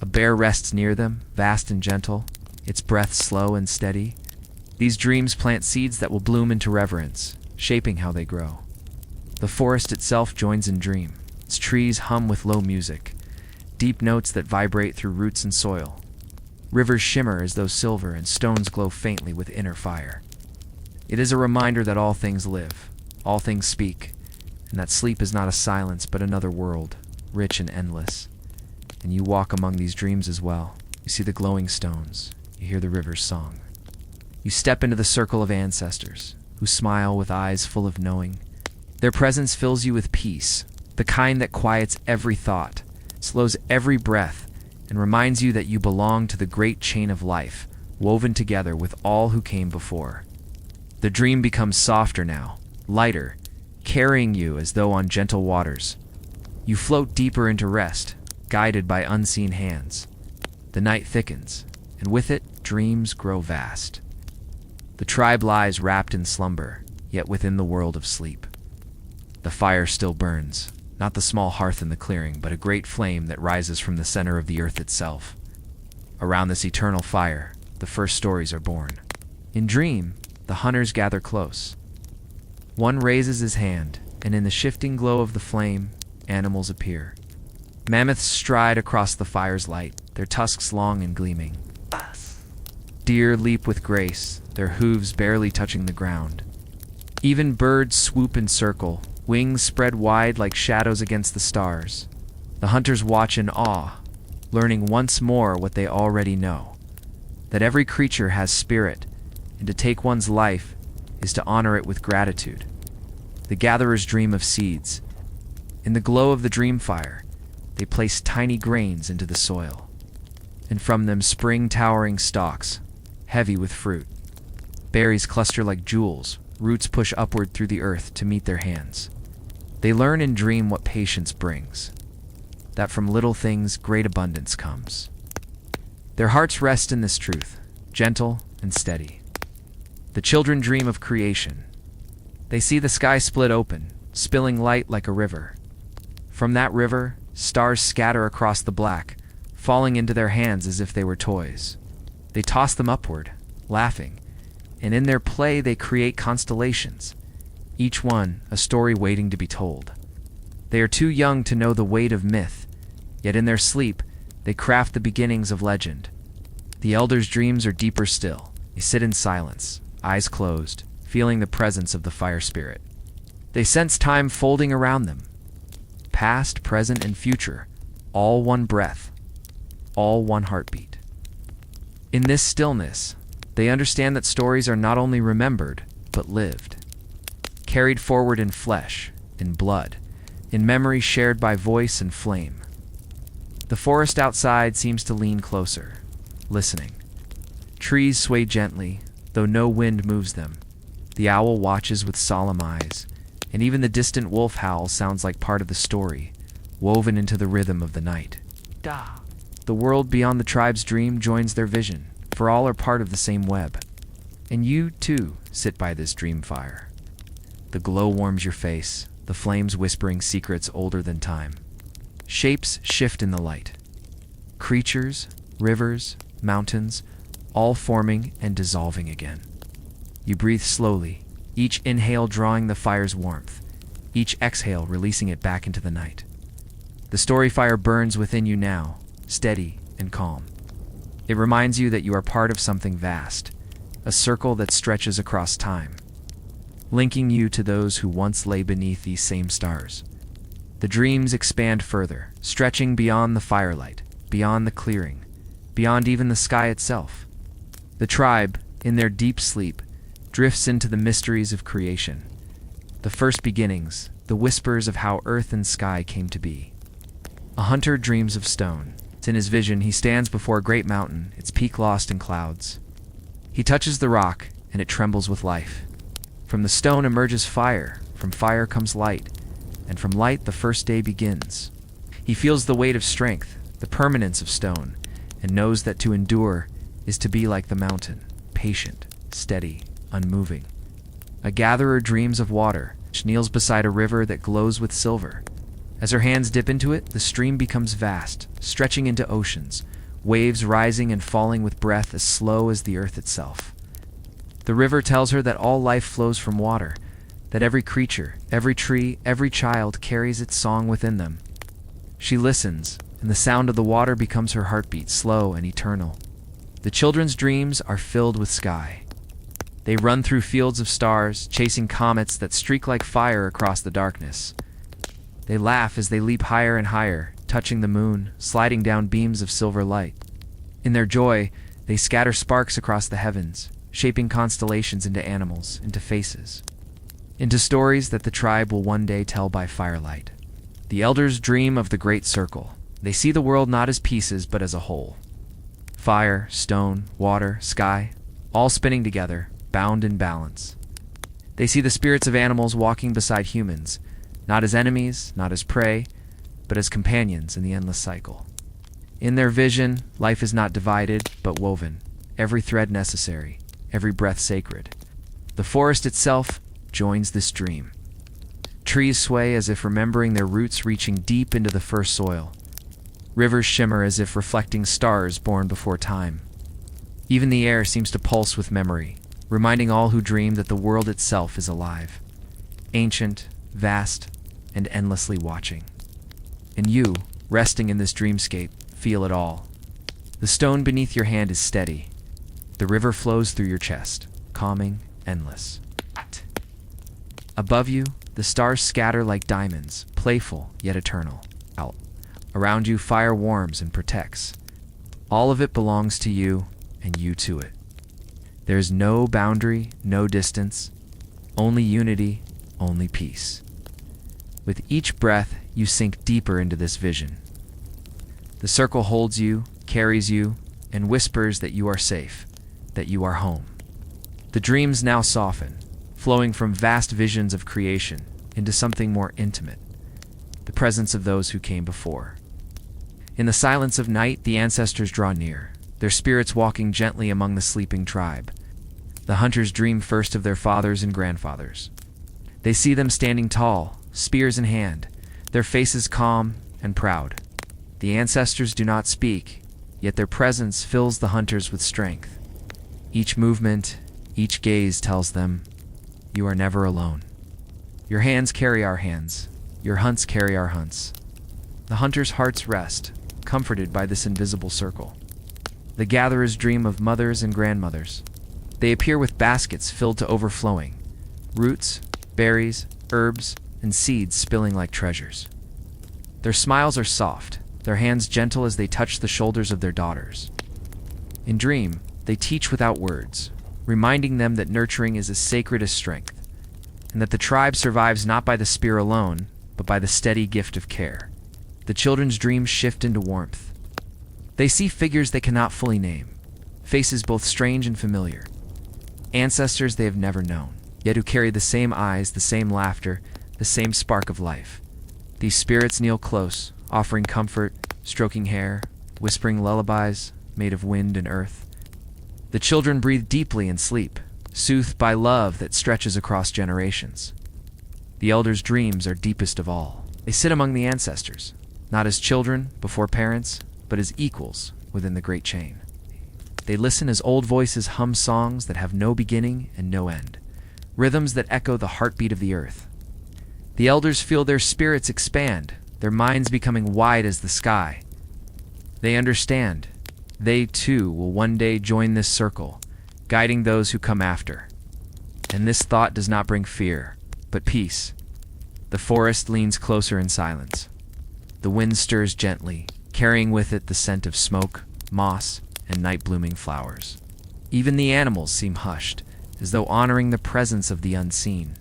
A bear rests near them, vast and gentle, its breath slow and steady. These dreams plant seeds that will bloom into reverence, shaping how they grow. The forest itself joins in dream. Its trees hum with low music, deep notes that vibrate through roots and soil. Rivers shimmer as though silver, and stones glow faintly with inner fire. It is a reminder that all things live, all things speak, and that sleep is not a silence but another world, rich and endless. And you walk among these dreams as well. You see the glowing stones, you hear the river's song. You step into the circle of ancestors, who smile with eyes full of knowing. Their presence fills you with peace, the kind that quiets every thought, slows every breath, and reminds you that you belong to the great chain of life, woven together with all who came before. The dream becomes softer now, lighter, carrying you as though on gentle waters. You float deeper into rest, guided by unseen hands. The night thickens, and with it, dreams grow vast. The tribe lies wrapped in slumber, yet within the world of sleep. The fire still burns, not the small hearth in the clearing, but a great flame that rises from the center of the earth itself. Around this eternal fire, the first stories are born. In dream, the hunters gather close. One raises his hand, and in the shifting glow of the flame, animals appear. Mammoths stride across the fire's light, their tusks long and gleaming. Deer leap with grace, their hooves barely touching the ground. Even birds swoop and circle, wings spread wide like shadows against the stars. The hunters watch in awe, learning once more what they already know, that every creature has spirit, and to take one's life is to honor it with gratitude. The gatherers dream of seeds. In the glow of the dream fire, they place tiny grains into the soil, and from them spring towering stalks, heavy with fruit. Berries cluster like jewels, roots push upward through the earth to meet their hands. They learn and dream what patience brings, that from little things great abundance comes. Their hearts rest in this truth, gentle and steady. The children dream of creation. They see the sky split open, spilling light like a river. From that river, stars scatter across the black, falling into their hands as if they were toys. They toss them upward, laughing, and in their play they create constellations, each one a story waiting to be told. They are too young to know the weight of myth, yet in their sleep they craft the beginnings of legend. The elders' dreams are deeper still. They sit in silence, eyes closed, feeling the presence of the fire spirit. They sense time folding around them, past, present, and future, all one breath, all one heartbeat. In this stillness, they understand that stories are not only remembered, but lived, carried forward in flesh, in blood, in memory shared by voice and flame. The forest outside seems to lean closer, listening. Trees sway gently, though no wind moves them. The owl watches with solemn eyes, and even the distant wolf howl sounds like part of the story, woven into the rhythm of the night. The world beyond the tribe's dream joins their vision, for all are part of the same web. And you, too, sit by this dream fire. The glow warms your face, the flames whispering secrets older than time. Shapes shift in the light. Creatures, rivers, mountains, all forming and dissolving again. You breathe slowly, each inhale drawing the fire's warmth, each exhale releasing it back into the night. The story fire burns within you now, steady and calm. It reminds you that you are part of something vast, a circle that stretches across time, linking you to those who once lay beneath these same stars. The dreams expand further, stretching beyond the firelight, beyond the clearing, beyond even the sky itself. The tribe, in their deep sleep, drifts into the mysteries of creation, the first beginnings, the whispers of how earth and sky came to be. A hunter dreams of stone. In his vision, he stands before a great mountain, its peak lost in clouds. He touches the rock, and it trembles with life. From the stone emerges fire, from fire comes light, and from light the first day begins. He feels the weight of strength, the permanence of stone, and knows that to endure is to be like the mountain, patient, steady, unmoving. A gatherer dreams of water. She kneels beside a river that glows with silver. As her hands dip into it, the stream becomes vast, stretching into oceans, waves rising and falling with breath as slow as the earth itself. The river tells her that all life flows from water, that every creature, every tree, every child carries its song within them. She listens, and the sound of the water becomes her heartbeat, slow and eternal. The children's dreams are filled with sky. They run through fields of stars, chasing comets that streak like fire across the darkness. They laugh as they leap higher and higher, touching the moon, sliding down beams of silver light. In their joy, they scatter sparks across the heavens, shaping constellations into animals, into faces, into stories that the tribe will one day tell by firelight. The elders dream of the great circle. They see the world not as pieces, but as a whole. Fire, stone, water, sky, all spinning together, bound in balance. They see the spirits of animals walking beside humans, not as enemies, not as prey, but as companions in the endless cycle. In their vision, life is not divided, but woven, every thread necessary, every breath sacred. The forest itself joins this dream. Trees sway as if remembering their roots reaching deep into the first soil. Rivers shimmer as if reflecting stars born before time. Even the air seems to pulse with memory, reminding all who dream that the world itself is alive, ancient, vast, and endlessly watching. And you, resting in this dreamscape, feel it all. The stone beneath your hand is steady. The river flows through your chest, calming, endless. Above you, the stars scatter like diamonds, playful yet eternal. Around you, fire warms and protects. All of it belongs to you, and you to it. There is no boundary, no distance, only unity, only peace. With each breath, you sink deeper into this vision. The circle holds you, carries you, and whispers that you are safe, that you are home. The dreams now soften, flowing from vast visions of creation into something more intimate, the presence of those who came before. In the silence of night, the ancestors draw near, their spirits walking gently among the sleeping tribe. The hunters dream first of their fathers and grandfathers. They see them standing tall, spears in hand, their faces calm and proud. The ancestors do not speak, yet their presence fills the hunters with strength. Each movement, each gaze tells them, you are never alone. Your hands carry our hands, your hunts carry our hunts. The hunters' hearts rest, comforted by this invisible circle. The gatherers dream of mothers and grandmothers. They appear with baskets filled to overflowing, roots, berries, herbs, and seeds spilling like treasures. Their smiles are soft, their hands gentle as they touch the shoulders of their daughters. In dream, they teach without words, reminding them that nurturing is as sacred as strength, and that the tribe survives not by the spear alone, but by the steady gift of care. The children's dreams shift into warmth. They see figures they cannot fully name, faces both strange and familiar, ancestors they have never known, yet who carry the same eyes, the same laughter, the same spark of life. These spirits kneel close, offering comfort, stroking hair, whispering lullabies made of wind and earth. The children breathe deeply in sleep, soothed by love that stretches across generations. The elders' dreams are deepest of all. They sit among the ancestors, not as children before parents, but as equals within the great chain. They listen as old voices hum songs that have no beginning and no end, rhythms that echo the heartbeat of the earth. The elders feel their spirits expand, their minds becoming wide as the sky. They understand. They, too, will one day join this circle, guiding those who come after. And this thought does not bring fear, but peace. The forest leans closer in silence. The wind stirs gently, carrying with it the scent of smoke, moss, and night-blooming flowers. Even the animals seem hushed, as though honoring the presence of the unseen.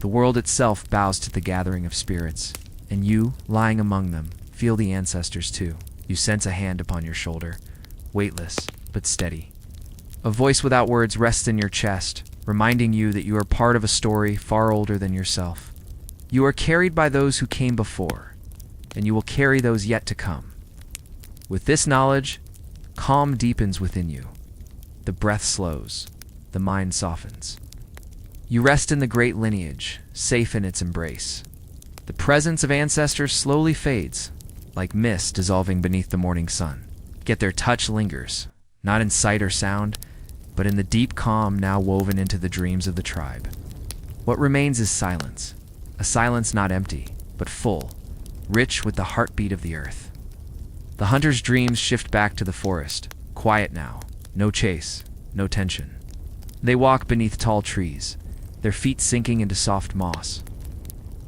The world itself bows to the gathering of spirits, and you, lying among them, feel the ancestors too. You sense a hand upon your shoulder, weightless but steady. A voice without words rests in your chest, reminding you that you are part of a story far older than yourself. You are carried by those who came before, and you will carry those yet to come. With this knowledge, calm deepens within you. The breath slows, the mind softens. You rest in the great lineage, safe in its embrace. The presence of ancestors slowly fades, like mist dissolving beneath the morning sun. Yet their touch lingers, not in sight or sound, but in the deep calm now woven into the dreams of the tribe. What remains is silence, a silence not empty, but full, rich with the heartbeat of the earth. The hunter's dreams shift back to the forest, quiet now, no chase, no tension. They walk beneath tall trees, their feet sinking into soft moss.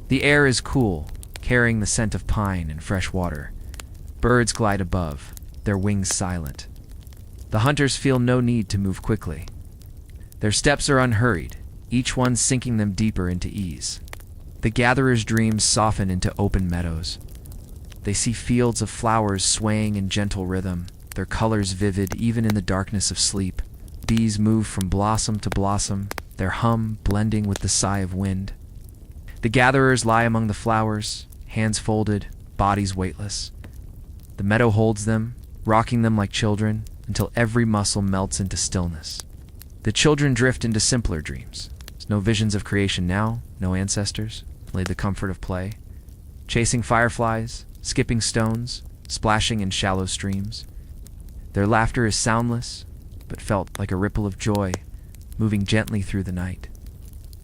The air is cool, carrying the scent of pine and fresh water. Birds glide above, their wings silent. The hunters feel no need to move quickly. Their steps are unhurried, each one sinking them deeper into ease. The gatherer's dreams soften into open meadows. They see fields of flowers swaying in gentle rhythm, their colors vivid even in the darkness of sleep. Bees move from blossom to blossom, their hum blending with the sigh of wind. The gatherers lie among the flowers, hands folded, bodies weightless. The meadow holds them, rocking them like children, until every muscle melts into stillness. The children drift into simpler dreams. There's no visions of creation now, no ancestors, only the comfort of play. Chasing fireflies, skipping stones, splashing in shallow streams. Their laughter is soundless, but felt like a ripple of joy, moving gently through the night.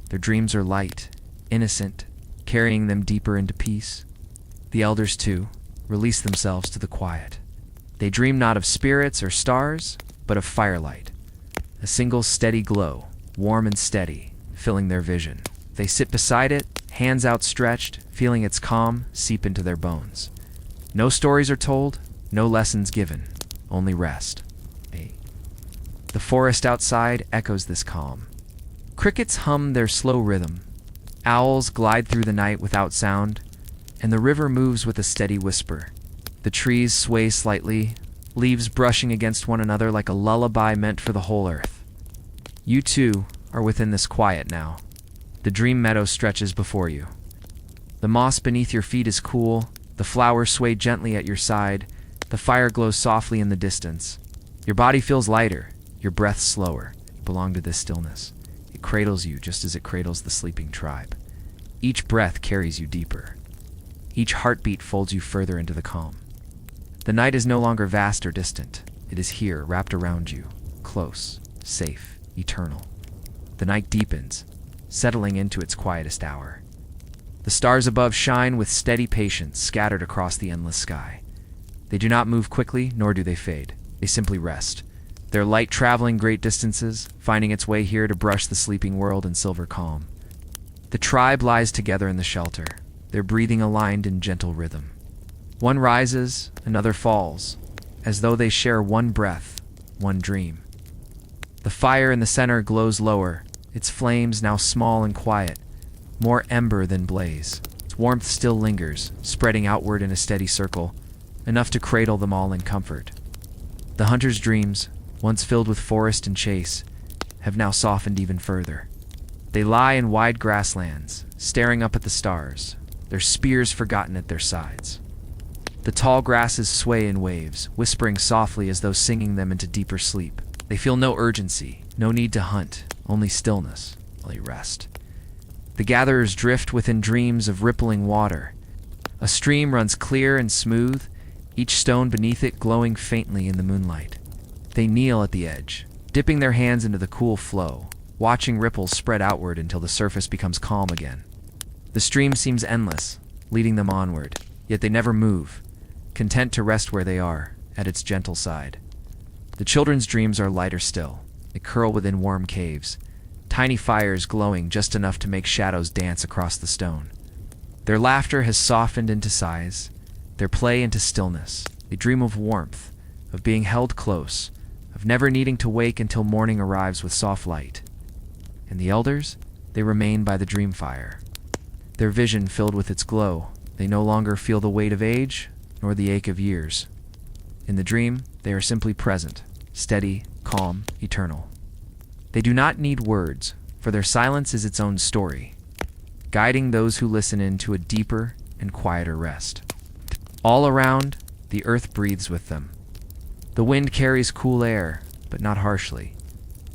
Their dreams are light, innocent, carrying them deeper into peace. The elders, too, release themselves to the quiet. They dream not of spirits or stars, but of firelight. A single steady glow, warm and steady, filling their vision. They sit beside it, hands outstretched, feeling its calm seep into their bones. No stories are told, no lessons given, only rest. The forest outside echoes this calm. Crickets hum their slow rhythm. Owls glide through the night without sound, and the river moves with a steady whisper. The trees sway slightly, leaves brushing against one another like a lullaby meant for the whole earth. You too are within this quiet now. The dream meadow stretches before you. The moss beneath your feet is cool, the flowers sway gently at your side, the fire glows softly in the distance. Your body feels lighter, your breath slower. You belong to this stillness. It cradles you just as it cradles the sleeping tribe. Each breath carries you deeper. Each heartbeat folds you further into the calm. The night is no longer vast or distant. It is here, wrapped around you, close, safe, eternal. The night deepens, settling into its quietest hour. The stars above shine with steady patience scattered across the endless sky. They do not move quickly, nor do they fade. They simply rest, their light traveling great distances, finding its way here to brush the sleeping world in silver calm. The tribe lies together in the shelter, their breathing aligned in gentle rhythm. One rises, another falls, as though they share one breath, one dream. The fire in the center glows lower, its flames now small and quiet, more ember than blaze. Its warmth still lingers, spreading outward in a steady circle, enough to cradle them all in comfort. The hunter's dreams, once filled with forest and chase, have now softened even further. They lie in wide grasslands, staring up at the stars, their spears forgotten at their sides. The tall grasses sway in waves, whispering softly as though singing them into deeper sleep. They feel no urgency, no need to hunt, only stillness, only rest. The gatherers drift within dreams of rippling water. A stream runs clear and smooth, each stone beneath it glowing faintly in the moonlight. They kneel at the edge, dipping their hands into the cool flow, watching ripples spread outward until the surface becomes calm again. The stream seems endless, leading them onward, yet they never move, content to rest where they are, at its gentle side. The children's dreams are lighter still. They curl within warm caves, tiny fires glowing just enough to make shadows dance across the stone. Their laughter has softened into sighs, their play into stillness. They dream of warmth, of being held close, of never needing to wake until morning arrives with soft light. And the elders, they remain by the dream fire. Their vision filled with its glow, they no longer feel the weight of age, nor the ache of years. In the dream, they are simply present, steady, calm, eternal. They do not need words, for their silence is its own story, guiding those who listen into a deeper and quieter rest. All around, the earth breathes with them. The wind carries cool air, but not harshly.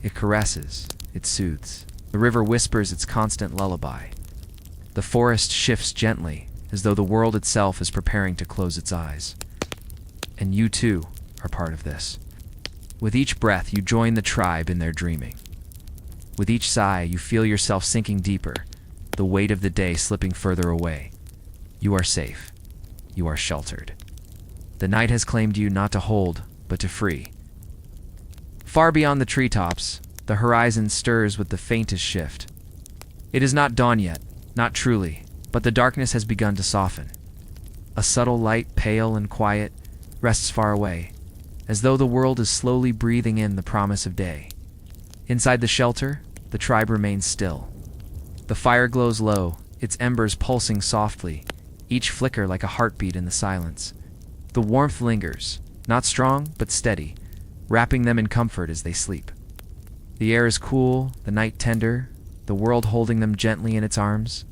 It caresses, it soothes. The river whispers its constant lullaby. The forest shifts gently, as though the world itself is preparing to close its eyes. And you too are part of this. With each breath, you join the tribe in their dreaming. With each sigh, you feel yourself sinking deeper, the weight of the day slipping further away. You are safe. You are sheltered. The night has claimed you not to hold, but to free. Far beyond the treetops, the horizon stirs with the faintest shift. It is not dawn yet, not truly, but the darkness has begun to soften. A subtle light, pale and quiet, rests far away, as though the world is slowly breathing in the promise of day. Inside the shelter, the tribe remains still. The fire glows low, its embers pulsing softly, each flicker like a heartbeat in the silence. The warmth lingers, not strong, but steady, wrapping them in comfort as they sleep. The air is cool, the night tender, the world holding them gently in its arms.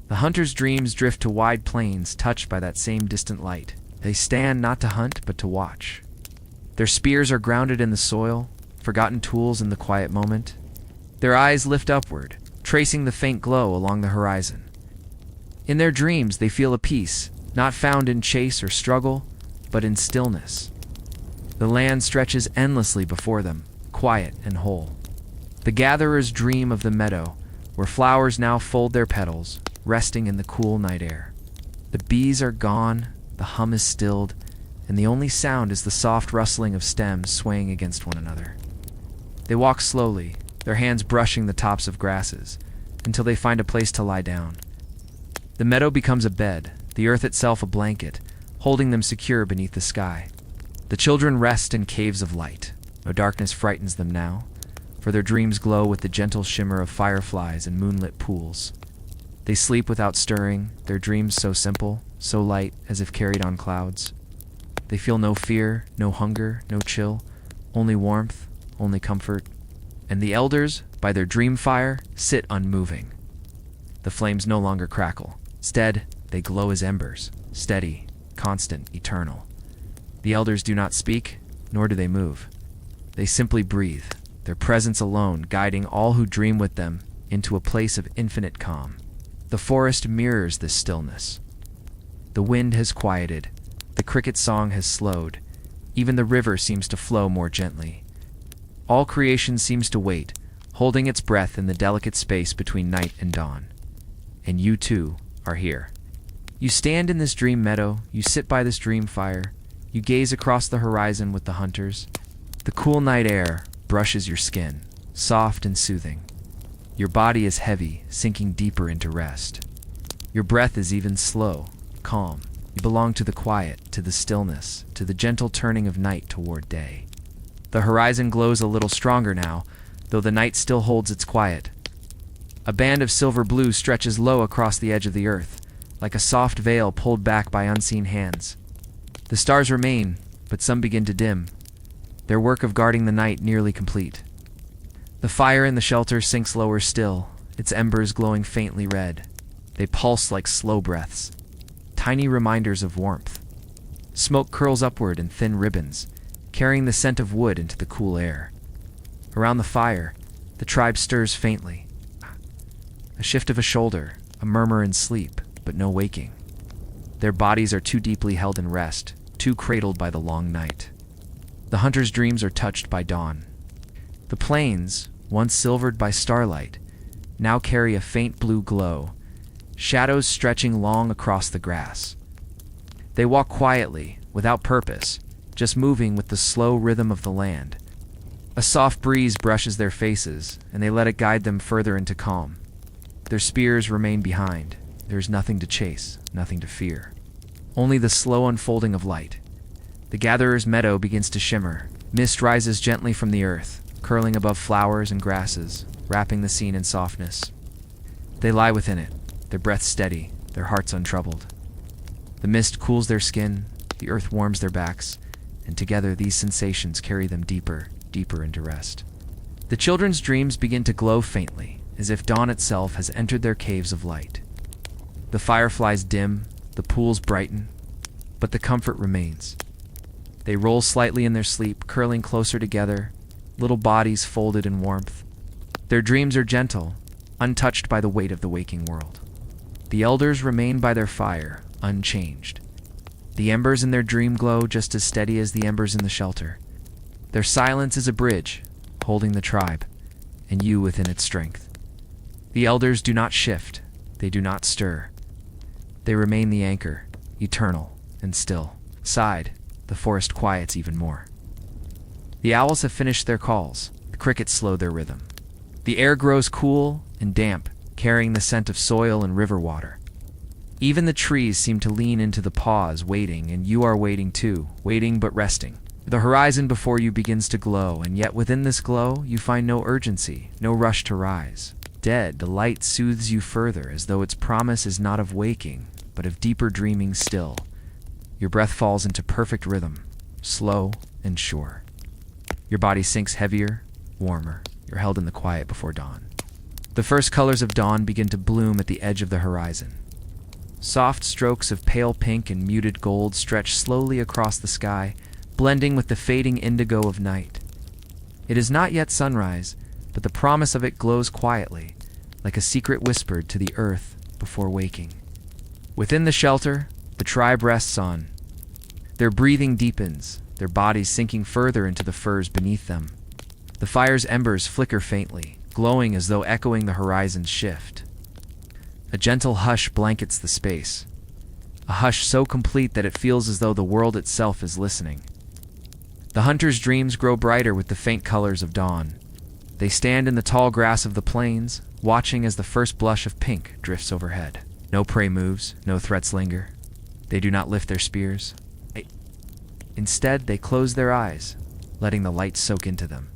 The hunter's dreams drift to wide plains touched by that same distant light. They stand not to hunt, but to watch. Their spears are grounded in the soil, forgotten tools in the quiet moment. Their eyes lift upward, tracing the faint glow along the horizon. In their dreams, they feel a peace, not found in chase or struggle, but in stillness. The land stretches endlessly before them, quiet and whole. The gatherers dream of the meadow, where flowers now fold their petals, resting in the cool night air. The bees are gone, the hum is stilled, and the only sound is the soft rustling of stems swaying against one another. They walk slowly, their hands brushing the tops of grasses, until they find a place to lie down. The meadow becomes a bed, the earth itself a blanket, holding them secure beneath the sky. The children rest in caves of light. No darkness frightens them now, for their dreams glow with the gentle shimmer of fireflies and moonlit pools. They sleep without stirring, their dreams so simple, so light, as if carried on clouds. They feel no fear, no hunger, no chill, only warmth, only comfort. And the elders, by their dream fire, sit unmoving. The flames no longer crackle. Instead, they glow as embers, steady, constant, eternal. The elders do not speak, nor do they move. They simply breathe, their presence alone guiding all who dream with them into a place of infinite calm. The forest mirrors this stillness. The wind has quieted, the cricket song has slowed, even the river seems to flow more gently. All creation seems to wait, holding its breath in the delicate space between night and dawn. And you too are here. You stand in this dream meadow, you sit by this dream fire, you gaze across the horizon with the hunters. The cool night air brushes your skin, soft and soothing. Your body is heavy, sinking deeper into rest. Your breath is even slow, calm. You belong to the quiet, to the stillness, to the gentle turning of night toward day. The horizon glows a little stronger now, though the night still holds its quiet. A band of silver blue stretches low across the edge of the earth, like a soft veil pulled back by unseen hands. The stars remain, but some begin to dim, their work of guarding the night nearly complete. The fire in the shelter sinks lower still, its embers glowing faintly red. They pulse like slow breaths, tiny reminders of warmth. Smoke curls upward in thin ribbons, carrying the scent of wood into the cool air. Around the fire, the tribe stirs faintly. A shift of a shoulder, a murmur in sleep, but no waking. Their bodies are too deeply held in rest, too cradled by the long night. The hunter's dreams are touched by dawn. The plains, once silvered by starlight, now carry a faint blue glow, shadows stretching long across the grass. They walk quietly, without purpose, just moving with the slow rhythm of the land. A soft breeze brushes their faces, and they let it guide them further into calm. Their spears remain behind. There is nothing to chase, nothing to fear. Only the slow unfolding of light. The gatherer's meadow begins to shimmer. Mist rises gently from the earth, curling above flowers and grasses, wrapping the scene in softness. They lie within it, their breath steady, their hearts untroubled. The mist cools their skin, the earth warms their backs, and together these sensations carry them deeper, deeper into rest. The children's dreams begin to glow faintly, as if dawn itself has entered their caves of light. The fireflies dim, the pools brighten, but the comfort remains. They roll slightly in their sleep, curling closer together, little bodies folded in warmth. Their dreams are gentle, untouched by the weight of the waking world. The elders remain by their fire, unchanged. The embers in their dream glow just as steady as the embers in the shelter. Their silence is a bridge, holding the tribe, and you within its strength. The elders do not shift, they do not stir. They remain the anchor, eternal and still. Sighed, the forest quiets even more. The owls have finished their calls, the crickets slow their rhythm. The air grows cool and damp, carrying the scent of soil and river water. Even the trees seem to lean into the pause, waiting, and you are waiting too, waiting but resting. The horizon before you begins to glow, and yet within this glow you find no urgency, no rush to rise. Dead, the light soothes you further, as though its promise is not of waking, but of deeper dreaming still. Your breath falls into perfect rhythm, slow and sure. Your body sinks heavier, warmer. You're held in the quiet before dawn. The first colors of dawn begin to bloom at the edge of the horizon. Soft strokes of pale pink and muted gold stretch slowly across the sky, blending with the fading indigo of night. It is not yet sunrise, but the promise of it glows quietly, like a secret whispered to the earth before waking. Within the shelter, the tribe rests on. Their breathing deepens, their bodies sinking further into the furs beneath them. The fire's embers flicker faintly, glowing as though echoing the horizon's shift. A gentle hush blankets the space, a hush so complete that it feels as though the world itself is listening. The hunter's dreams grow brighter with the faint colors of dawn. They stand in the tall grass of the plains, watching as the first blush of pink drifts overhead. No prey moves, no threats linger. They do not lift their spears. Instead, they close their eyes, letting the light soak into them.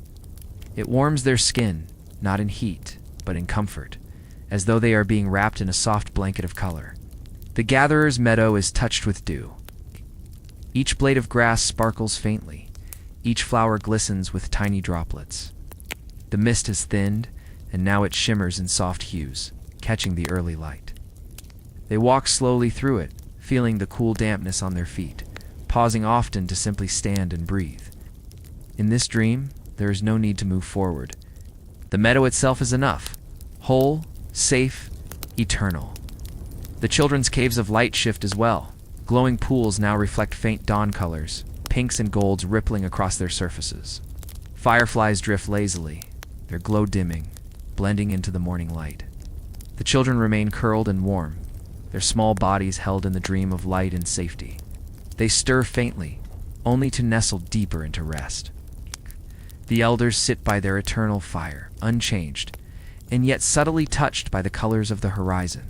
It warms their skin, not in heat, but in comfort, as though they are being wrapped in a soft blanket of color. The gatherer's meadow is touched with dew. Each blade of grass sparkles faintly. Each flower glistens with tiny droplets. The mist has thinned, and now it shimmers in soft hues, catching the early light. They walk slowly through it, feeling the cool dampness on their feet, pausing often to simply stand and breathe. In this dream, there is no need to move forward. The meadow itself is enough, whole, safe, eternal. The children's caves of light shift as well. Glowing pools now reflect faint dawn colors, pinks and golds rippling across their surfaces. Fireflies drift lazily, their glow dimming, blending into the morning light. The children remain curled and warm, their small bodies held in the dream of light and safety. They stir faintly, only to nestle deeper into rest. The elders sit by their eternal fire, unchanged, and yet subtly touched by the colors of the horizon.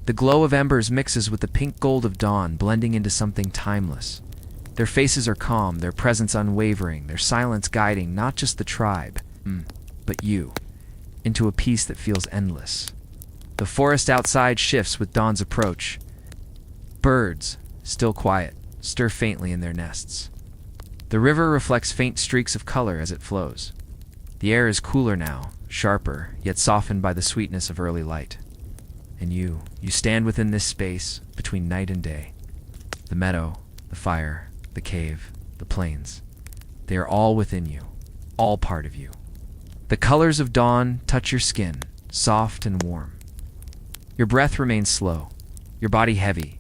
The glow of embers mixes with the pink gold of dawn, blending into something timeless. Their faces are calm, their presence unwavering, their silence guiding not just the tribe, but you, into a peace that feels endless. The forest outside shifts with dawn's approach. Birds, still quiet, stir faintly in their nests. The river reflects faint streaks of color as it flows. The air is cooler now, sharper, yet softened by the sweetness of early light. And you stand within this space between night and day. The meadow, the fire, the cave, the plains. They are all within you, all part of you. The colors of dawn touch your skin, soft and warm. Your breath remains slow, your body heavy,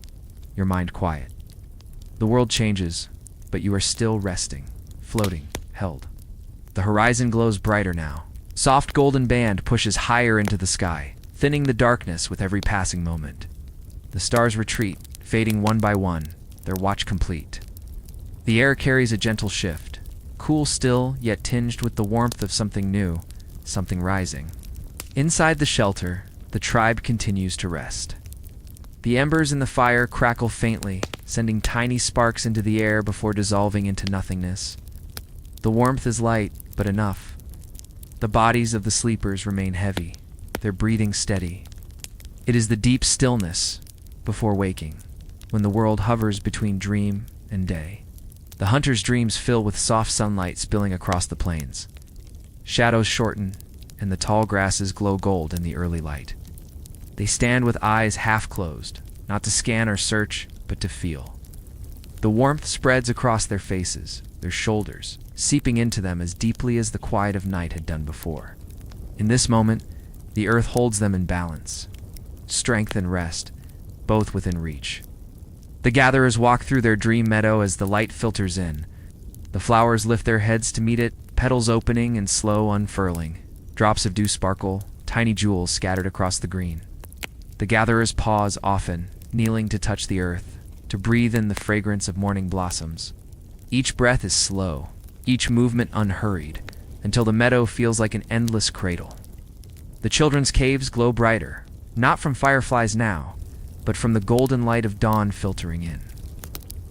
your mind quiet. The world changes, but you are still resting, floating, held. The horizon glows brighter now. Soft golden band pushes higher into the sky, thinning the darkness with every passing moment. The stars retreat, fading one by one, their watch complete. The air carries a gentle shift, cool still, yet tinged with the warmth of something new, something rising. Inside the shelter, the tribe continues to rest. The embers in the fire crackle faintly, sending tiny sparks into the air before dissolving into nothingness. The warmth is light, but enough. The bodies of the sleepers remain heavy, their breathing steady. It is the deep stillness before waking, when the world hovers between dream and day. The hunter's dreams fill with soft sunlight spilling across the plains. Shadows shorten, and the tall grasses glow gold in the early light. They stand with eyes half closed, not to scan or search, but to feel. The warmth spreads across their faces, their shoulders, seeping into them as deeply as the quiet of night had done before. In this moment, the earth holds them in balance, strength and rest, both within reach. The gatherers walk through their dream meadow as the light filters in. The flowers lift their heads to meet it, petals opening and slow unfurling. Drops of dew sparkle, tiny jewels scattered across the green. The gatherers pause often, kneeling to touch the earth, to breathe in the fragrance of morning blossoms. Each breath is slow, each movement unhurried, until the meadow feels like an endless cradle. The children's caves glow brighter, not from fireflies now, but from the golden light of dawn filtering in.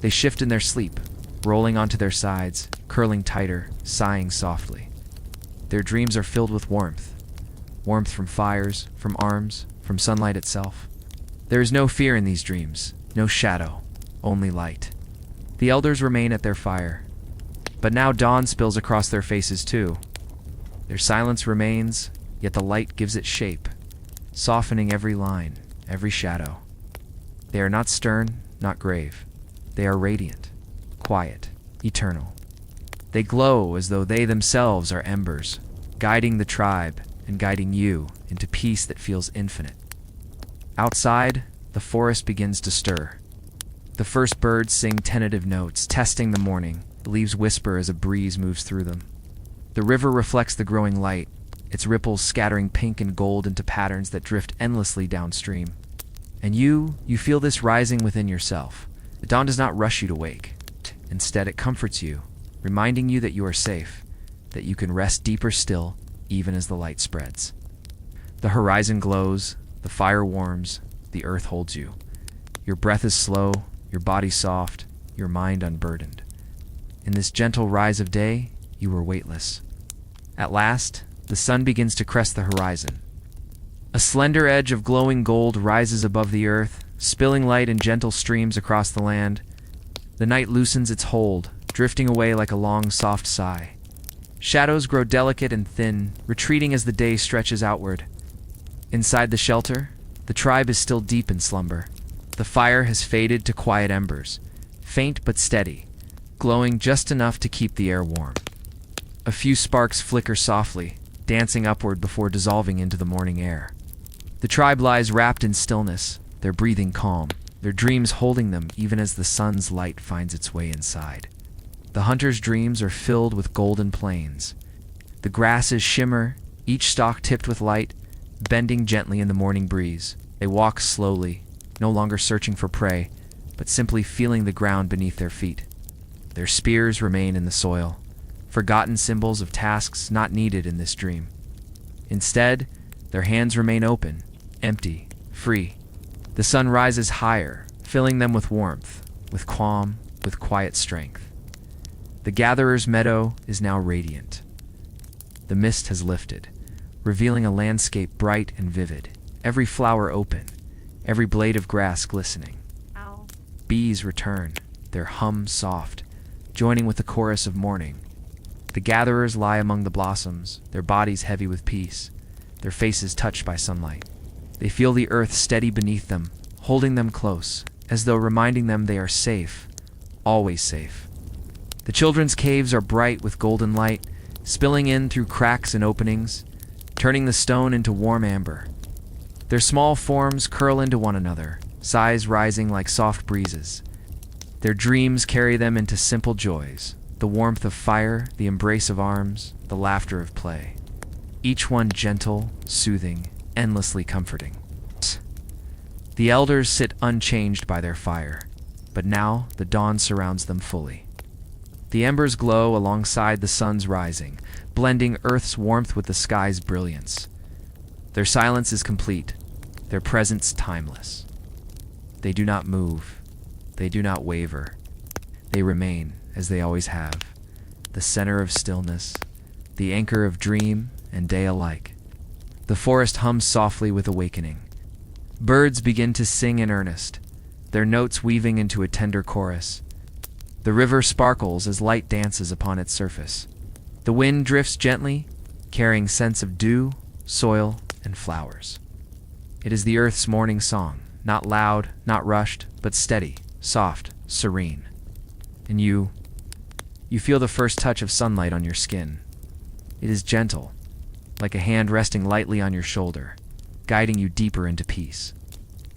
They shift in their sleep, rolling onto their sides, curling tighter, sighing softly. Their dreams are filled with warmth. Warmth from fires, from arms, from sunlight itself. There is no fear in these dreams, no shadow, only light. The elders remain at their fire, but now dawn spills across their faces too. Their silence remains, yet the light gives it shape, softening every line, every shadow. They are not stern, not grave. They are radiant, quiet, eternal. They glow as though they themselves are embers, guiding the tribe and guiding you into peace that feels infinite. Outside, the forest begins to stir. The first birds sing tentative notes, testing the morning. The leaves whisper as a breeze moves through them. The river reflects the growing light, its ripples scattering pink and gold into patterns that drift endlessly downstream. And you feel this rising within yourself. The dawn does not rush you to wake. Instead, it comforts you, reminding you that you are safe, that you can rest deeper still, even as the light spreads. The horizon glows, the fire warms, the earth holds you. Your breath is slow, your body soft, your mind unburdened. In this gentle rise of day, you are weightless. At last, the sun begins to crest the horizon. A slender edge of glowing gold rises above the earth, spilling light in gentle streams across the land. The night loosens its hold, drifting away like a long, soft sigh. Shadows grow delicate and thin, retreating as the day stretches outward. Inside the shelter, the tribe is still deep in slumber. The fire has faded to quiet embers, faint but steady, glowing just enough to keep the air warm. A few sparks flicker softly, dancing upward before dissolving into the morning air. The tribe lies wrapped in stillness, their breathing calm, their dreams holding them even as the sun's light finds its way inside. The hunter's dreams are filled with golden plains. The grasses shimmer, each stalk tipped with light, bending gently in the morning breeze. They walk slowly, no longer searching for prey, but simply feeling the ground beneath their feet. Their spears remain in the soil, forgotten symbols of tasks not needed in this dream. Instead, their hands remain open, empty, free. The sun rises higher, filling them with warmth, with calm, with quiet strength. The gatherer's meadow is now radiant. The mist has lifted, revealing a landscape bright and vivid, every flower open, every blade of grass glistening. Ow. Bees return, their hum soft, joining with the chorus of morning. The gatherers lie among the blossoms, their bodies heavy with peace, their faces touched by sunlight. They feel the earth steady beneath them, holding them close, as though reminding them they are safe, always safe. The children's caves are bright with golden light, spilling in through cracks and openings, turning the stone into warm amber. Their small forms curl into one another, sighs rising like soft breezes. Their dreams carry them into simple joys, the warmth of fire, the embrace of arms, the laughter of play. Each one gentle, soothing, endlessly comforting. The elders sit unchanged by their fire, but now the dawn surrounds them fully. The embers glow alongside the sun's rising, blending Earth's warmth with the sky's brilliance. Their silence is complete, their presence timeless. They do not move, they do not waver. They remain, as they always have, the center of stillness, the anchor of dream and day alike. The forest hums softly with awakening. Birds begin to sing in earnest, their notes weaving into a tender chorus. The river sparkles as light dances upon its surface. The wind drifts gently, carrying scents of dew, soil, and flowers. It is the earth's morning song, not loud, not rushed, but steady, soft, serene. And you feel the first touch of sunlight on your skin. It is gentle, like a hand resting lightly on your shoulder, guiding you deeper into peace.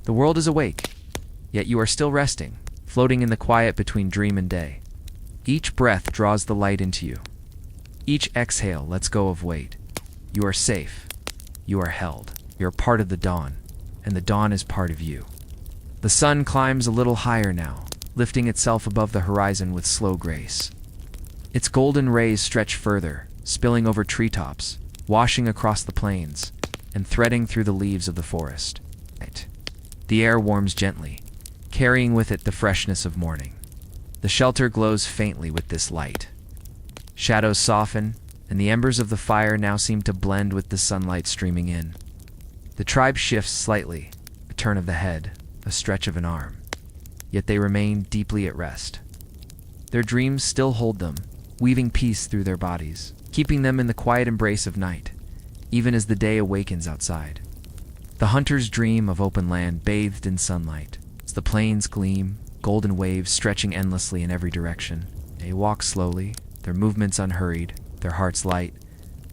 The world is awake, yet you are still resting, floating in the quiet between dream and day. Each breath draws the light into you. Each exhale lets go of weight. You are safe. You are held. You are part of the dawn, and the dawn is part of you. The sun climbs a little higher now, lifting itself above the horizon with slow grace. Its golden rays stretch further, spilling over treetops, washing across the plains, and threading through the leaves of the forest. The air warms gently, carrying with it the freshness of morning. The shelter glows faintly with this light. Shadows soften, and the embers of the fire now seem to blend with the sunlight streaming in. The tribe shifts slightly, a turn of the head, a stretch of an arm. Yet they remain deeply at rest. Their dreams still hold them, weaving peace through their bodies, keeping them in the quiet embrace of night, even as the day awakens outside. The hunters dream of open land bathed in sunlight, as the plains gleam, golden waves stretching endlessly in every direction. They walk slowly, their movements unhurried, their hearts light.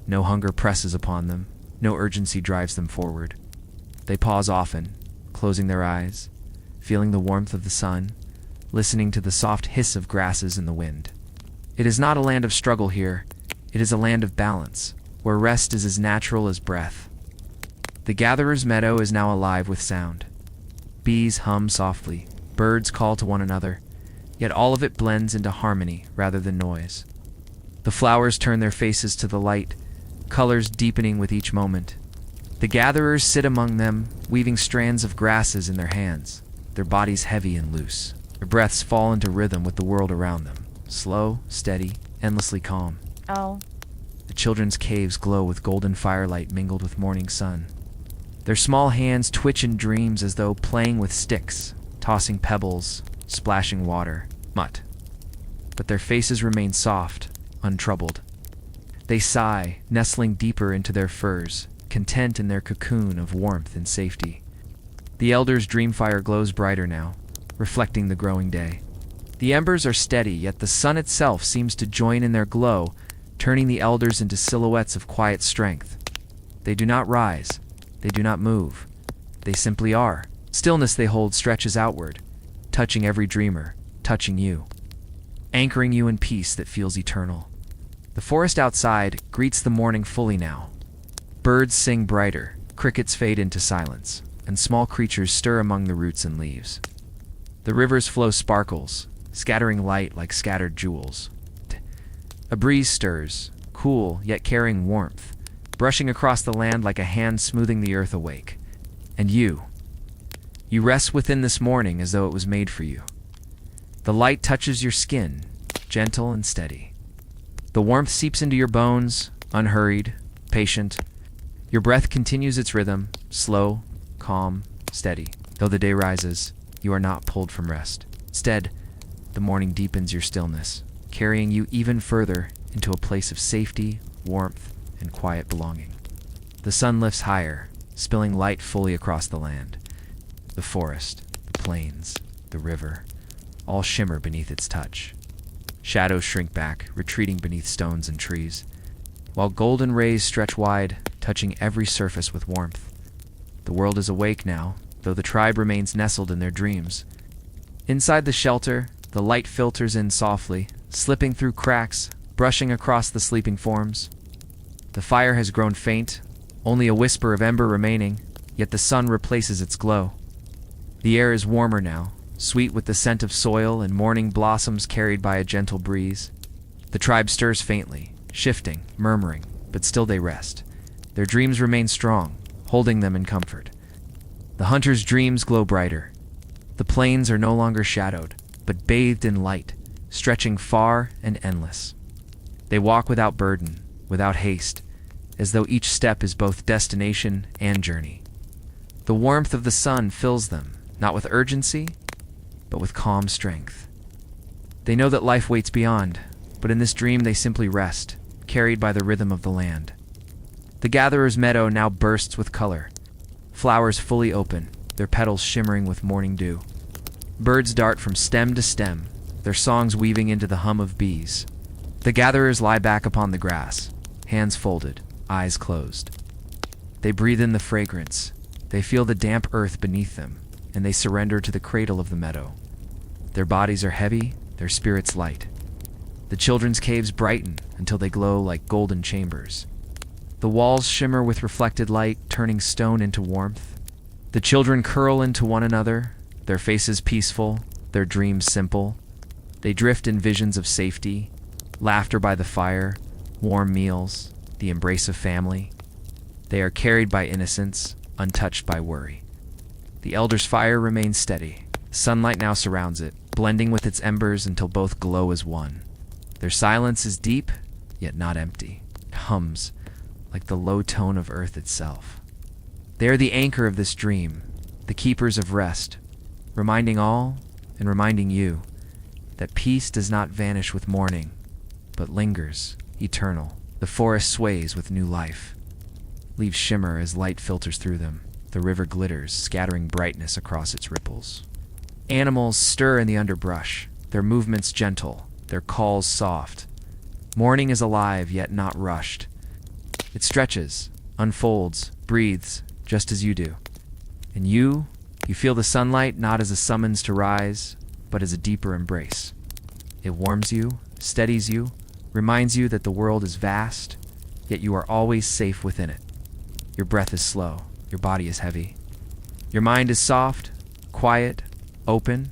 No hunger presses upon them, no urgency drives them forward. They pause often, closing their eyes, feeling the warmth of the sun, listening to the soft hiss of grasses in the wind. It is not a land of struggle here, it is a land of balance, where rest is as natural as breath. The gatherer's meadow is now alive with sound. Bees hum softly, birds call to one another, yet all of it blends into harmony rather than noise. The flowers turn their faces to the light, colors deepening with each moment. The gatherers sit among them, weaving strands of grasses in their hands, their bodies heavy and loose. Their breaths fall into rhythm with the world around them, slow, steady, endlessly calm. Oh. The children's caves glow with golden firelight mingled with morning sun. Their small hands twitch in dreams as though playing with sticks, tossing pebbles, splashing water. Mutt. But their faces remain soft, untroubled. They sigh, nestling deeper into their furs, content in their cocoon of warmth and safety. The elders' dream fire glows brighter now, reflecting the growing day. The embers are steady, yet the sun itself seems to join in their glow, turning the elders into silhouettes of quiet strength. They do not rise. They do not move. They simply are. Stillness they hold stretches outward, touching every dreamer, touching you, anchoring you in peace that feels eternal. The forest outside greets the morning fully now. Birds sing brighter, crickets fade into silence, and small creatures stir among the roots and leaves. The river's flow sparkles, scattering light like scattered jewels. A breeze stirs, cool yet carrying warmth, brushing across the land like a hand smoothing the earth awake. And you rest within this morning as though it was made for you. The light touches your skin, gentle and steady. The warmth seeps into your bones, unhurried, patient. Your breath continues its rhythm, slow, calm, steady. Though the day rises, you are not pulled from rest. Instead, the morning deepens your stillness, carrying you even further into a place of safety, warmth, and quiet belonging. The sun lifts higher, spilling light fully across the land. The forest, the plains, the river, all shimmer beneath its touch. Shadows shrink back, retreating beneath stones and trees, while golden rays stretch wide, touching every surface with warmth. The world is awake now, though the tribe remains nestled in their dreams. Inside the shelter, the light filters in softly, slipping through cracks, brushing across the sleeping forms. The fire has grown faint, only a whisper of ember remaining, yet the sun replaces its glow. The air is warmer now, sweet with the scent of soil and morning blossoms carried by a gentle breeze. The tribe stirs faintly, shifting, murmuring, but still they rest. Their dreams remain strong, holding them in comfort. The hunter's dreams glow brighter. The plains are no longer shadowed, but bathed in light, stretching far and endless. They walk without burden, without haste, as though each step is both destination and journey. The warmth of the sun fills them, not with urgency, but with calm strength. They know that life waits beyond, but in this dream they simply rest, carried by the rhythm of the land. The gatherer's meadow now bursts with color. Flowers fully open, their petals shimmering with morning dew. Birds dart from stem to stem, their songs weaving into the hum of bees. The gatherers lie back upon the grass, hands folded, eyes closed. They breathe in the fragrance, they feel the damp earth beneath them, and they surrender to the cradle of the meadow. Their bodies are heavy, their spirits light. The children's caves brighten until they glow like golden chambers. The walls shimmer with reflected light, turning stone into warmth. The children curl into one another, their faces peaceful, their dreams simple. They drift in visions of safety, laughter by the fire, warm meals, the embrace of family. They are carried by innocence, untouched by worry. The elder's fire remains steady. Sunlight now surrounds it, blending with its embers until both glow as one. Their silence is deep, yet not empty. It hums, like the low tone of earth itself. They are the anchor of this dream, the keepers of rest, reminding all, and reminding you, that peace does not vanish with morning, but lingers, eternal. The forest sways with new life. Leaves shimmer as light filters through them. The river glitters, scattering brightness across its ripples. Animals stir in the underbrush, their movements gentle, their calls soft. Morning is alive, yet not rushed. It stretches, unfolds, breathes, just as you do. And you feel the sunlight not as a summons to rise, but as a deeper embrace. It warms you, steadies you, reminds you that the world is vast, yet you are always safe within it. Your breath is slow, your body is heavy. Your mind is soft, quiet, open.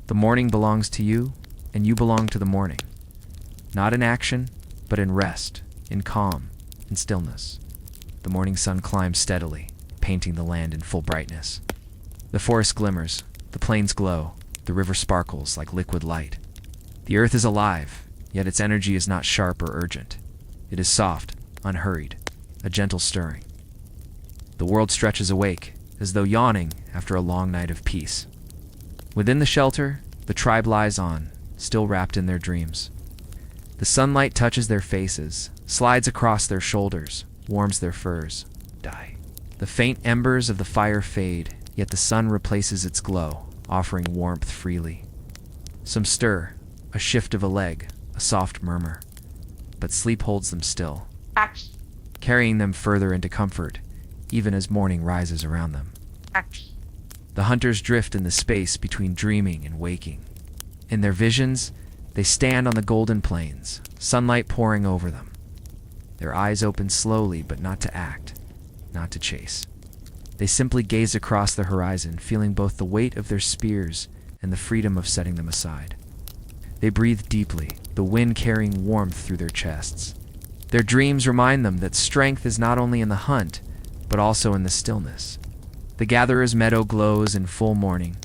The morning belongs to you, and you belong to the morning. Not in action, but in rest, in calm, in stillness. The morning sun climbs steadily, painting the land in full brightness. The forest glimmers, the plains glow, the river sparkles like liquid light. The earth is alive, yet its energy is not sharp or urgent. It is soft, unhurried, a gentle stirring. The world stretches awake, as though yawning after a long night of peace. Within the shelter, the tribe lies on, still wrapped in their dreams. The sunlight touches their faces, slides across their shoulders, warms their furs, die. The faint embers of the fire fade, yet the sun replaces its glow, offering warmth freely. Some stir, a shift of a leg, a soft murmur. But sleep holds them still, carrying them further into comfort, even as morning rises around them. The hunters drift in the space between dreaming and waking. In their visions, they stand on the golden plains, sunlight pouring over them. Their eyes open slowly, but not to act, not to chase. They simply gaze across the horizon, feeling both the weight of their spears and the freedom of setting them aside. They breathe deeply, the wind carrying warmth through their chests. Their dreams remind them that strength is not only in the hunt, but also in the stillness. The gatherer's meadow glows in full morning.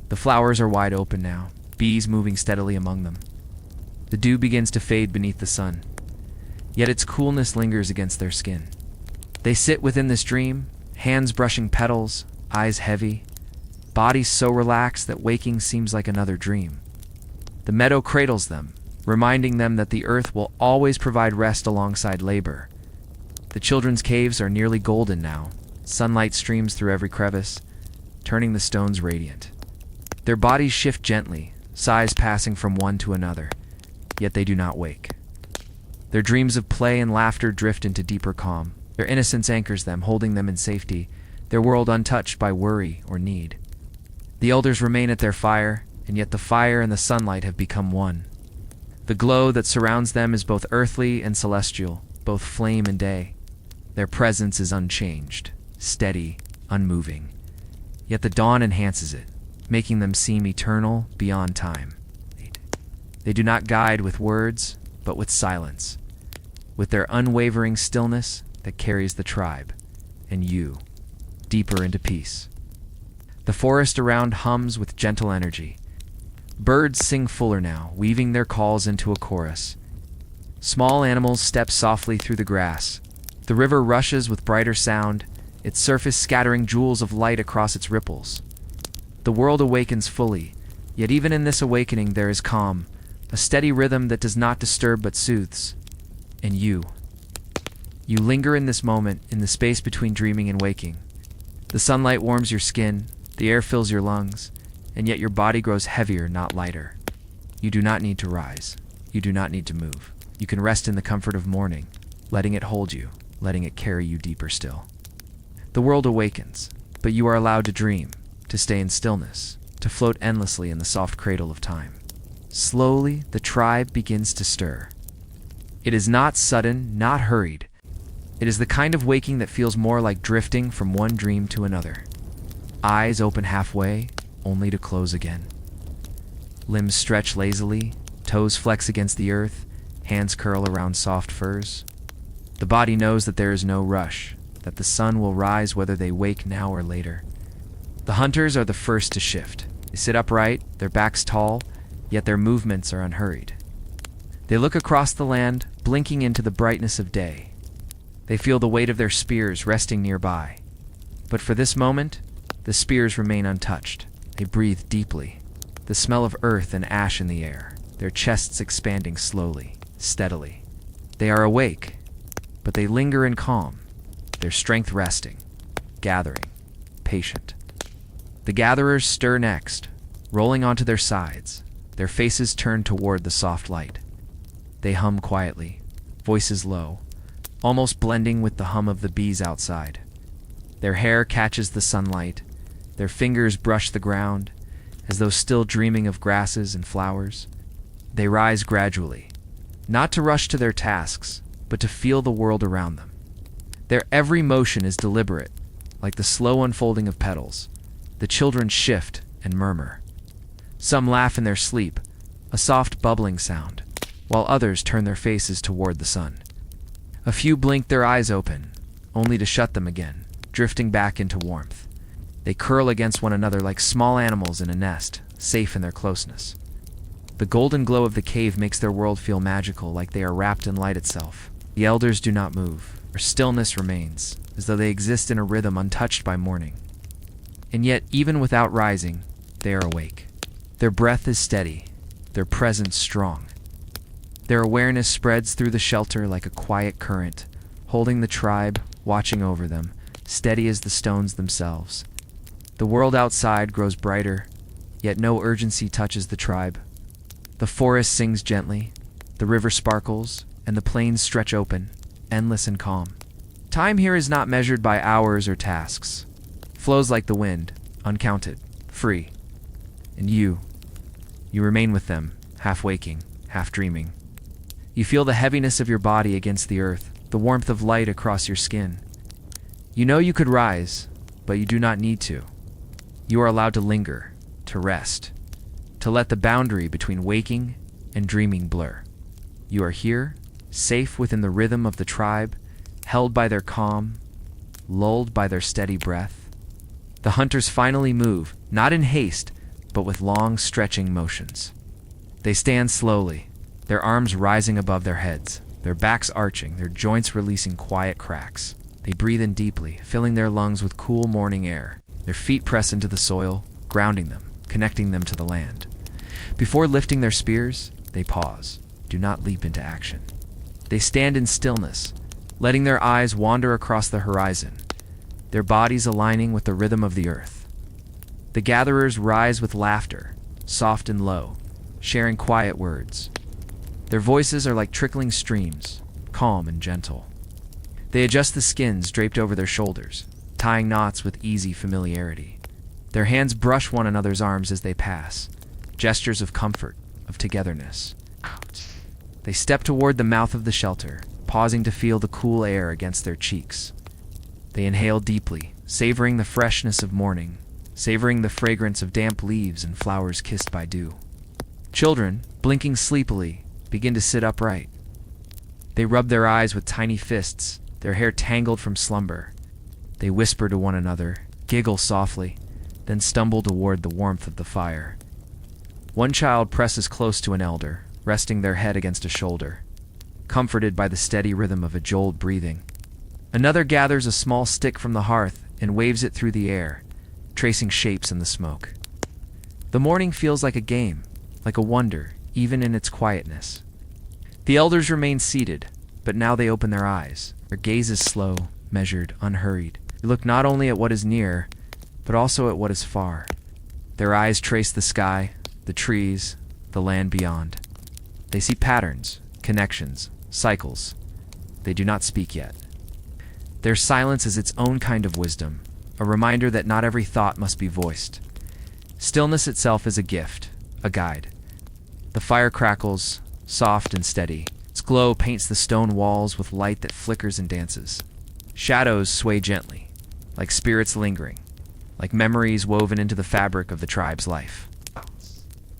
The flowers are wide open now, bees moving steadily among them. The dew begins to fade beneath the sun, yet its coolness lingers against their skin. They sit within this dream, hands brushing petals, eyes heavy, bodies so relaxed that waking seems like another dream. The meadow cradles them, reminding them that the earth will always provide rest alongside labor. The children's caves are nearly golden now. Sunlight streams through every crevice, turning the stones radiant. Their bodies shift gently, sighs passing from one to another, yet they do not wake. Their dreams of play and laughter drift into deeper calm. Their innocence anchors them, holding them in safety, their world untouched by worry or need. The elders remain at their fire, and yet the fire and the sunlight have become one. The glow that surrounds them is both earthly and celestial, both flame and day. Their presence is unchanged, steady, unmoving. Yet the dawn enhances it, making them seem eternal beyond time. They do not guide with words, but with silence, with their unwavering stillness that carries the tribe, and you, deeper into peace. The forest around hums with gentle energy. Birds sing fuller now, weaving their calls into a chorus. Small animals step softly through the grass. The river rushes with brighter sound, its surface scattering jewels of light across its ripples. The world awakens fully, yet even in this awakening there is calm, a steady rhythm that does not disturb but soothes. And you linger in this moment, in the space between dreaming and waking. The sunlight warms your skin, the air fills your lungs, and yet your body grows heavier, not lighter. You do not need to rise. You do not need to move. You can rest in the comfort of morning, letting it hold you, letting it carry you deeper still. The world awakens, but you are allowed to dream, to stay in stillness, to float endlessly in the soft cradle of time. Slowly, the tribe begins to stir. It is not sudden, not hurried. It is the kind of waking that feels more like drifting from one dream to another. Eyes open halfway, only to close again. Limbs stretch lazily, toes flex against the earth, hands curl around soft furs. The body knows that there is no rush, that the sun will rise whether they wake now or later. The hunters are the first to shift. They sit upright, their backs tall, yet their movements are unhurried. They look across the land, blinking into the brightness of day. They feel the weight of their spears resting nearby. But for this moment, the spears remain untouched. They breathe deeply, the smell of earth and ash in the air, their chests expanding slowly, steadily. They are awake, but they linger in calm, their strength resting, gathering, patient. The gatherers stir next, rolling onto their sides, their faces turned toward the soft light. They hum quietly, voices low, almost blending with the hum of the bees outside. Their hair catches the sunlight, their fingers brush the ground, as though still dreaming of grasses and flowers. They rise gradually, not to rush to their tasks, but to feel the world around them. Their every motion is deliberate, like the slow unfolding of petals. The children shift and murmur. Some laugh in their sleep, a soft bubbling sound, while others turn their faces toward the sun. A few blink their eyes open, only to shut them again, drifting back into warmth. They curl against one another like small animals in a nest, safe in their closeness. The golden glow of the cave makes their world feel magical, like they are wrapped in light itself. The elders do not move, or stillness remains, as though they exist in a rhythm untouched by morning. And yet, even without rising, they are awake. Their breath is steady, their presence strong. Their awareness spreads through the shelter like a quiet current, holding the tribe, watching over them, steady as the stones themselves. The world outside grows brighter, yet no urgency touches the tribe. The forest sings gently, the river sparkles, and the plains stretch open, endless and calm. Time here is not measured by hours or tasks. Flows like the wind, uncounted, free. And you remain with them, half waking, half dreaming. You feel the heaviness of your body against the earth, the warmth of light across your skin. You know you could rise, but you do not need to. You are allowed to linger, to rest, to let the boundary between waking and dreaming blur. You are here, safe within the rhythm of the tribe, held by their calm, lulled by their steady breath. The hunters finally move, not in haste, but with long, stretching motions. They stand slowly, their arms rising above their heads, their backs arching, their joints releasing quiet cracks. They breathe in deeply, filling their lungs with cool morning air. Their feet press into the soil, grounding them, connecting them to the land. Before lifting their spears, they pause, do not leap into action. They stand in stillness, letting their eyes wander across the horizon, their bodies aligning with the rhythm of the earth. The gatherers rise with laughter, soft and low, sharing quiet words. Their voices are like trickling streams, calm and gentle. They adjust the skins draped over their shoulders, tying knots with easy familiarity. Their hands brush one another's arms as they pass, gestures of comfort, of togetherness. They step toward the mouth of the shelter, pausing to feel the cool air against their cheeks. They inhale deeply, savoring the freshness of morning, savoring the fragrance of damp leaves and flowers kissed by dew. Children, blinking sleepily, begin to sit upright. They rub their eyes with tiny fists, their hair tangled from slumber. They whisper to one another, giggle softly, then stumble toward the warmth of the fire. One child presses close to an elder, resting their head against a shoulder, comforted by the steady rhythm of a jolt breathing. Another gathers a small stick from the hearth and waves it through the air, tracing shapes in the smoke. The morning feels like a game, like a wonder, even in its quietness. The elders remain seated, but now they open their eyes. Their gaze is slow, measured, unhurried. They look not only at what is near, but also at what is far. Their eyes trace the sky, the trees, the land beyond. They see patterns, connections, cycles. They do not speak yet. Their silence is its own kind of wisdom, a reminder that not every thought must be voiced. Stillness itself is a gift, a guide. The fire crackles, soft and steady. Its glow paints the stone walls with light that flickers and dances. Shadows sway gently, like spirits lingering, like memories woven into the fabric of the tribe's life.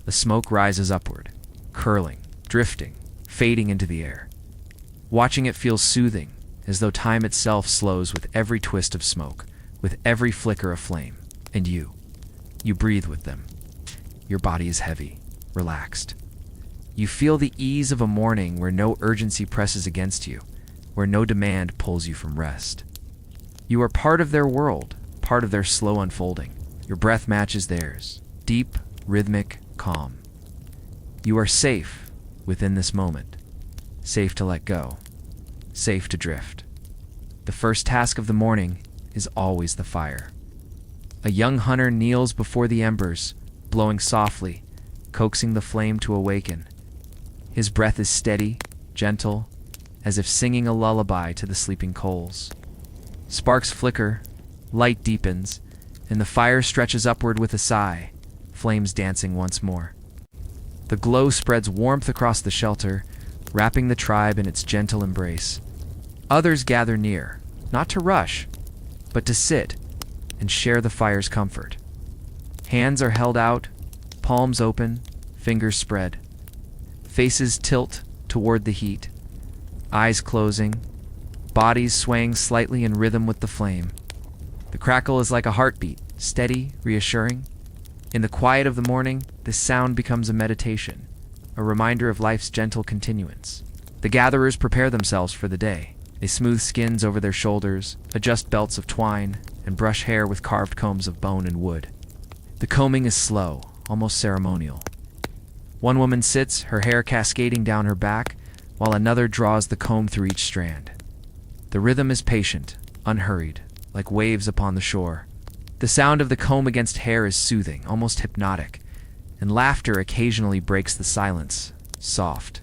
The smoke rises upward, curling, drifting, fading into the air. Watching it feels soothing, as though time itself slows with every twist of smoke, with every flicker of flame. And you breathe with them. Your body is heavy, relaxed. You feel the ease of a morning where no urgency presses against you, where no demand pulls you from rest. You are part of their world, part of their slow unfolding. Your breath matches theirs, deep, rhythmic, calm. You are safe within this moment, safe to let go, safe to drift. The first task of the morning is always the fire. A young hunter kneels before the embers, blowing softly, coaxing the flame to awaken. His breath is steady, gentle, as if singing a lullaby to the sleeping coals. Sparks flicker, light deepens, and the fire stretches upward with a sigh, flames dancing once more. The glow spreads warmth across the shelter, wrapping the tribe in its gentle embrace. Others gather near, not to rush, but to sit and share the fire's comfort. Hands are held out, palms open, fingers spread. Faces tilt toward the heat, eyes closing, bodies swaying slightly in rhythm with the flame. The crackle is like a heartbeat, steady, reassuring. In the quiet of the morning, this sound becomes a meditation, a reminder of life's gentle continuance. The gatherers prepare themselves for the day. They smooth skins over their shoulders, adjust belts of twine, and brush hair with carved combs of bone and wood. The combing is slow, almost ceremonial. One woman sits, her hair cascading down her back, while another draws the comb through each strand. The rhythm is patient, unhurried, like waves upon the shore. The sound of the comb against hair is soothing, almost hypnotic, and laughter occasionally breaks the silence, soft,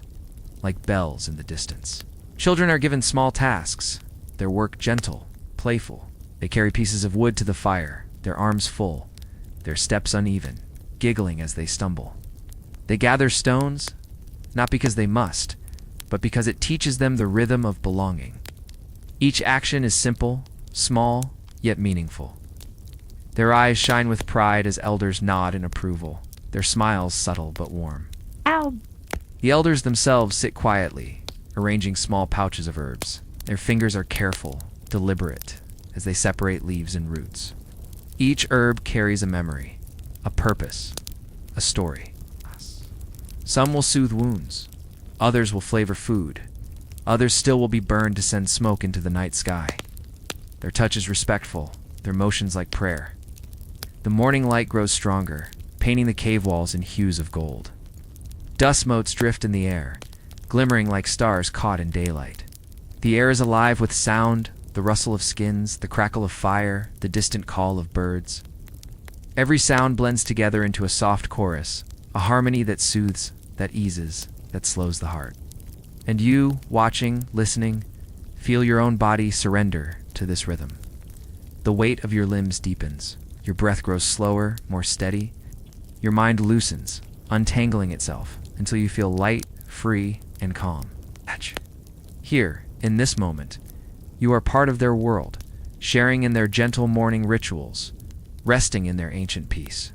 like bells in the distance. Children are given small tasks, their work gentle, playful. They carry pieces of wood to the fire, their arms full, their steps uneven, giggling as they stumble. They gather stones, not because they must, but because it teaches them the rhythm of belonging. Each action is simple, small, yet meaningful. Their eyes shine with pride as elders nod in approval, their smiles subtle but warm. Ow! The elders themselves sit quietly, arranging small pouches of herbs. Their fingers are careful, deliberate, as they separate leaves and roots. Each herb carries a memory, a purpose, a story. Some will soothe wounds, others will flavor food, others still will be burned to send smoke into the night sky. Their touch is respectful, their motions like prayer. The morning light grows stronger, painting the cave walls in hues of gold. Dust motes drift in the air, glimmering like stars caught in daylight. The air is alive with sound, the rustle of skins, the crackle of fire, the distant call of birds. Every sound blends together into a soft chorus, a harmony that soothes, that eases, that slows the heart. And you, watching, listening, feel your own body surrender to this rhythm. The weight of your limbs deepens. Your breath grows slower, more steady. Your mind loosens, untangling itself until you feel light, free, and calm. Here, in this moment, you are part of their world, sharing in their gentle morning rituals, resting in their ancient peace.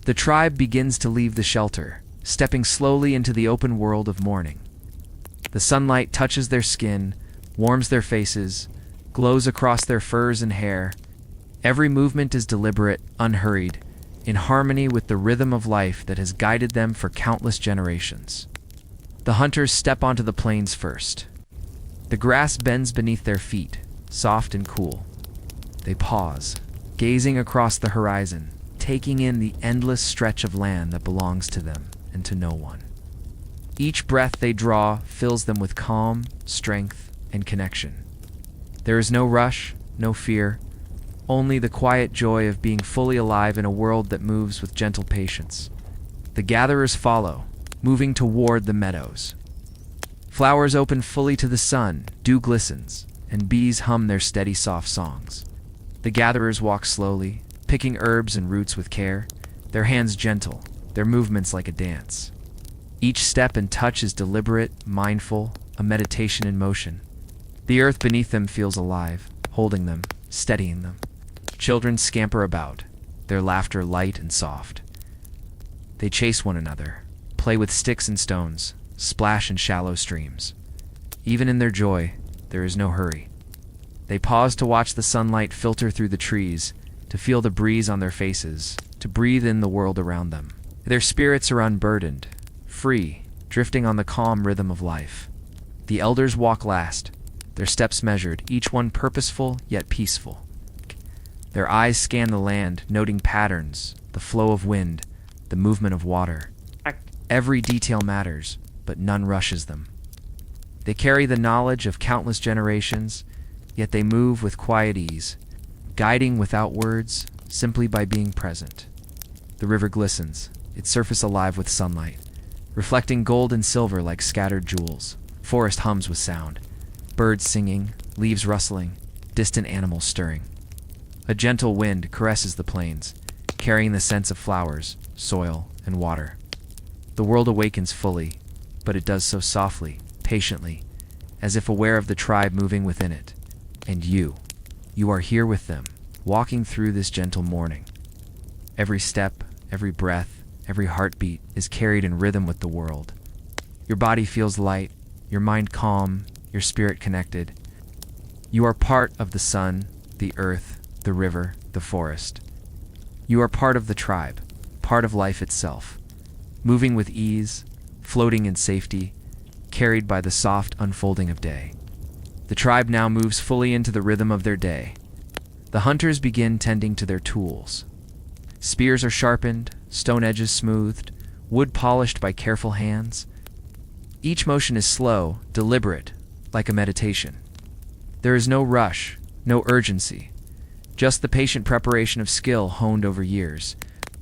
The tribe begins to leave the shelter, stepping slowly into the open world of morning. The sunlight touches their skin, warms their faces, glows across their furs and hair. Every movement is deliberate, unhurried, in harmony with the rhythm of life that has guided them for countless generations. The hunters step onto the plains first. The grass bends beneath their feet, soft and cool. They pause, gazing across the horizon, taking in the endless stretch of land that belongs to them and to no one. Each breath they draw fills them with calm, strength, and connection. There is no rush, no fear, only the quiet joy of being fully alive in a world that moves with gentle patience. The gatherers follow, moving toward the meadows. Flowers open fully to the sun, dew glistens, and bees hum their steady, soft songs. The gatherers walk slowly, picking herbs and roots with care, their hands gentle, their movements like a dance. Each step and touch is deliberate, mindful, a meditation in motion. The earth beneath them feels alive, holding them, steadying them. Children scamper about, their laughter light and soft. They chase one another, play with sticks and stones, splash in shallow streams. Even in their joy, there is no hurry. They pause to watch the sunlight filter through the trees, to feel the breeze on their faces, to breathe in the world around them. Their spirits are unburdened, free, drifting on the calm rhythm of life. The elders walk last, their steps measured, each one purposeful yet peaceful. Their eyes scan the land, noting patterns, the flow of wind, the movement of water. Every detail matters, but none rushes them. They carry the knowledge of countless generations, yet they move with quiet ease, guiding without words, simply by being present. The river glistens, its surface alive with sunlight, reflecting gold and silver like scattered jewels. Forest hums with sound, birds singing, leaves rustling, distant animals stirring. A gentle wind caresses the plains, carrying the scents of flowers, soil, and water. The world awakens fully, but it does so softly, patiently, as if aware of the tribe moving within it. And you are here with them, walking through this gentle morning. Every step, every breath, every heartbeat is carried in rhythm with the world. Your body feels light, your mind calm, your spirit connected. You are part of the sun, the earth, the river, the forest. You are part of the tribe, part of life itself, moving with ease, floating in safety, carried by the soft unfolding of day. The tribe now moves fully into the rhythm of their day. The hunters begin tending to their tools. Spears are sharpened, stone edges smoothed, wood polished by careful hands. Each motion is slow, deliberate, like a meditation. There is no rush, no urgency, just the patient preparation of skill honed over years,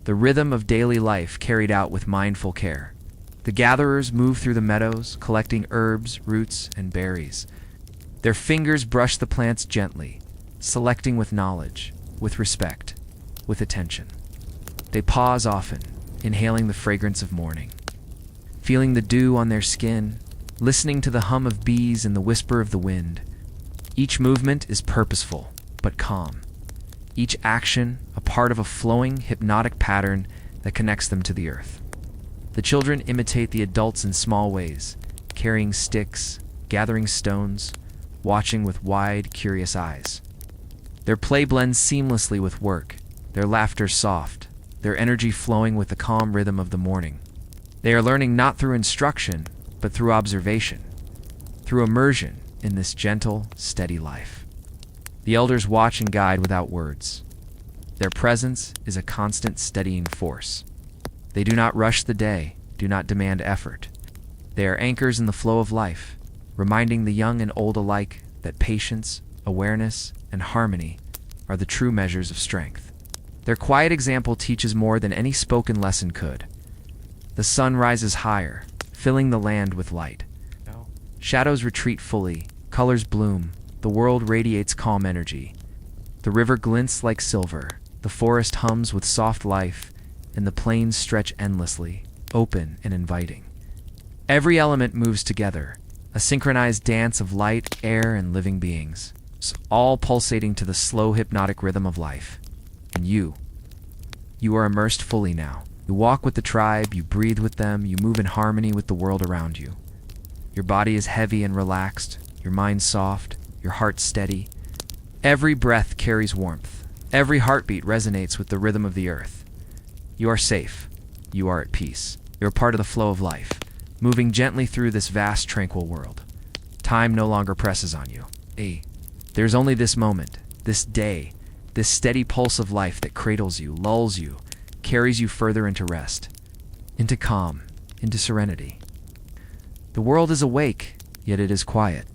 the rhythm of daily life carried out with mindful care. The gatherers move through the meadows, collecting herbs, roots, and berries. Their fingers brush the plants gently, selecting with knowledge, with respect, with attention. They pause often, inhaling the fragrance of morning, feeling the dew on their skin, listening to the hum of bees and the whisper of the wind. Each movement is purposeful, but calm. Each action, a part of a flowing, hypnotic pattern that connects them to the earth. The children imitate the adults in small ways, carrying sticks, gathering stones, watching with wide, curious eyes. Their play blends seamlessly with work, their laughter soft, their energy flowing with the calm rhythm of the morning. They are learning not through instruction, but through observation, through immersion in this gentle, steady life. The elders watch and guide without words. Their presence is a constant, steadying force. They do not rush the day, do not demand effort. They are anchors in the flow of life, reminding the young and old alike that patience, awareness, and harmony are the true measures of strength. Their quiet example teaches more than any spoken lesson could. The sun rises higher, filling the land with light. Shadows retreat fully, colors bloom, the world radiates calm energy. The river glints like silver, the forest hums with soft life, and the plains stretch endlessly, open and inviting. Every element moves together, a synchronized dance of light, air, and living beings, all pulsating to the slow, hypnotic rhythm of life. And you are immersed fully now. You walk with the tribe, you breathe with them, you move in harmony with the world around you. Your body is heavy and relaxed, your mind soft, your heart steady. Every breath carries warmth. Every heartbeat resonates with the rhythm of the earth. You are safe. You are at peace. You are part of the flow of life, moving gently through this vast, tranquil world. Time no longer presses on you. There's only this moment, this day, this steady pulse of life that cradles you, lulls you, carries you further into rest, into calm, into serenity. The world is awake, yet it is quiet.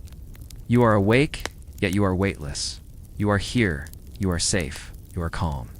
You are awake, yet you are weightless. You are here, You are safe. You are calm.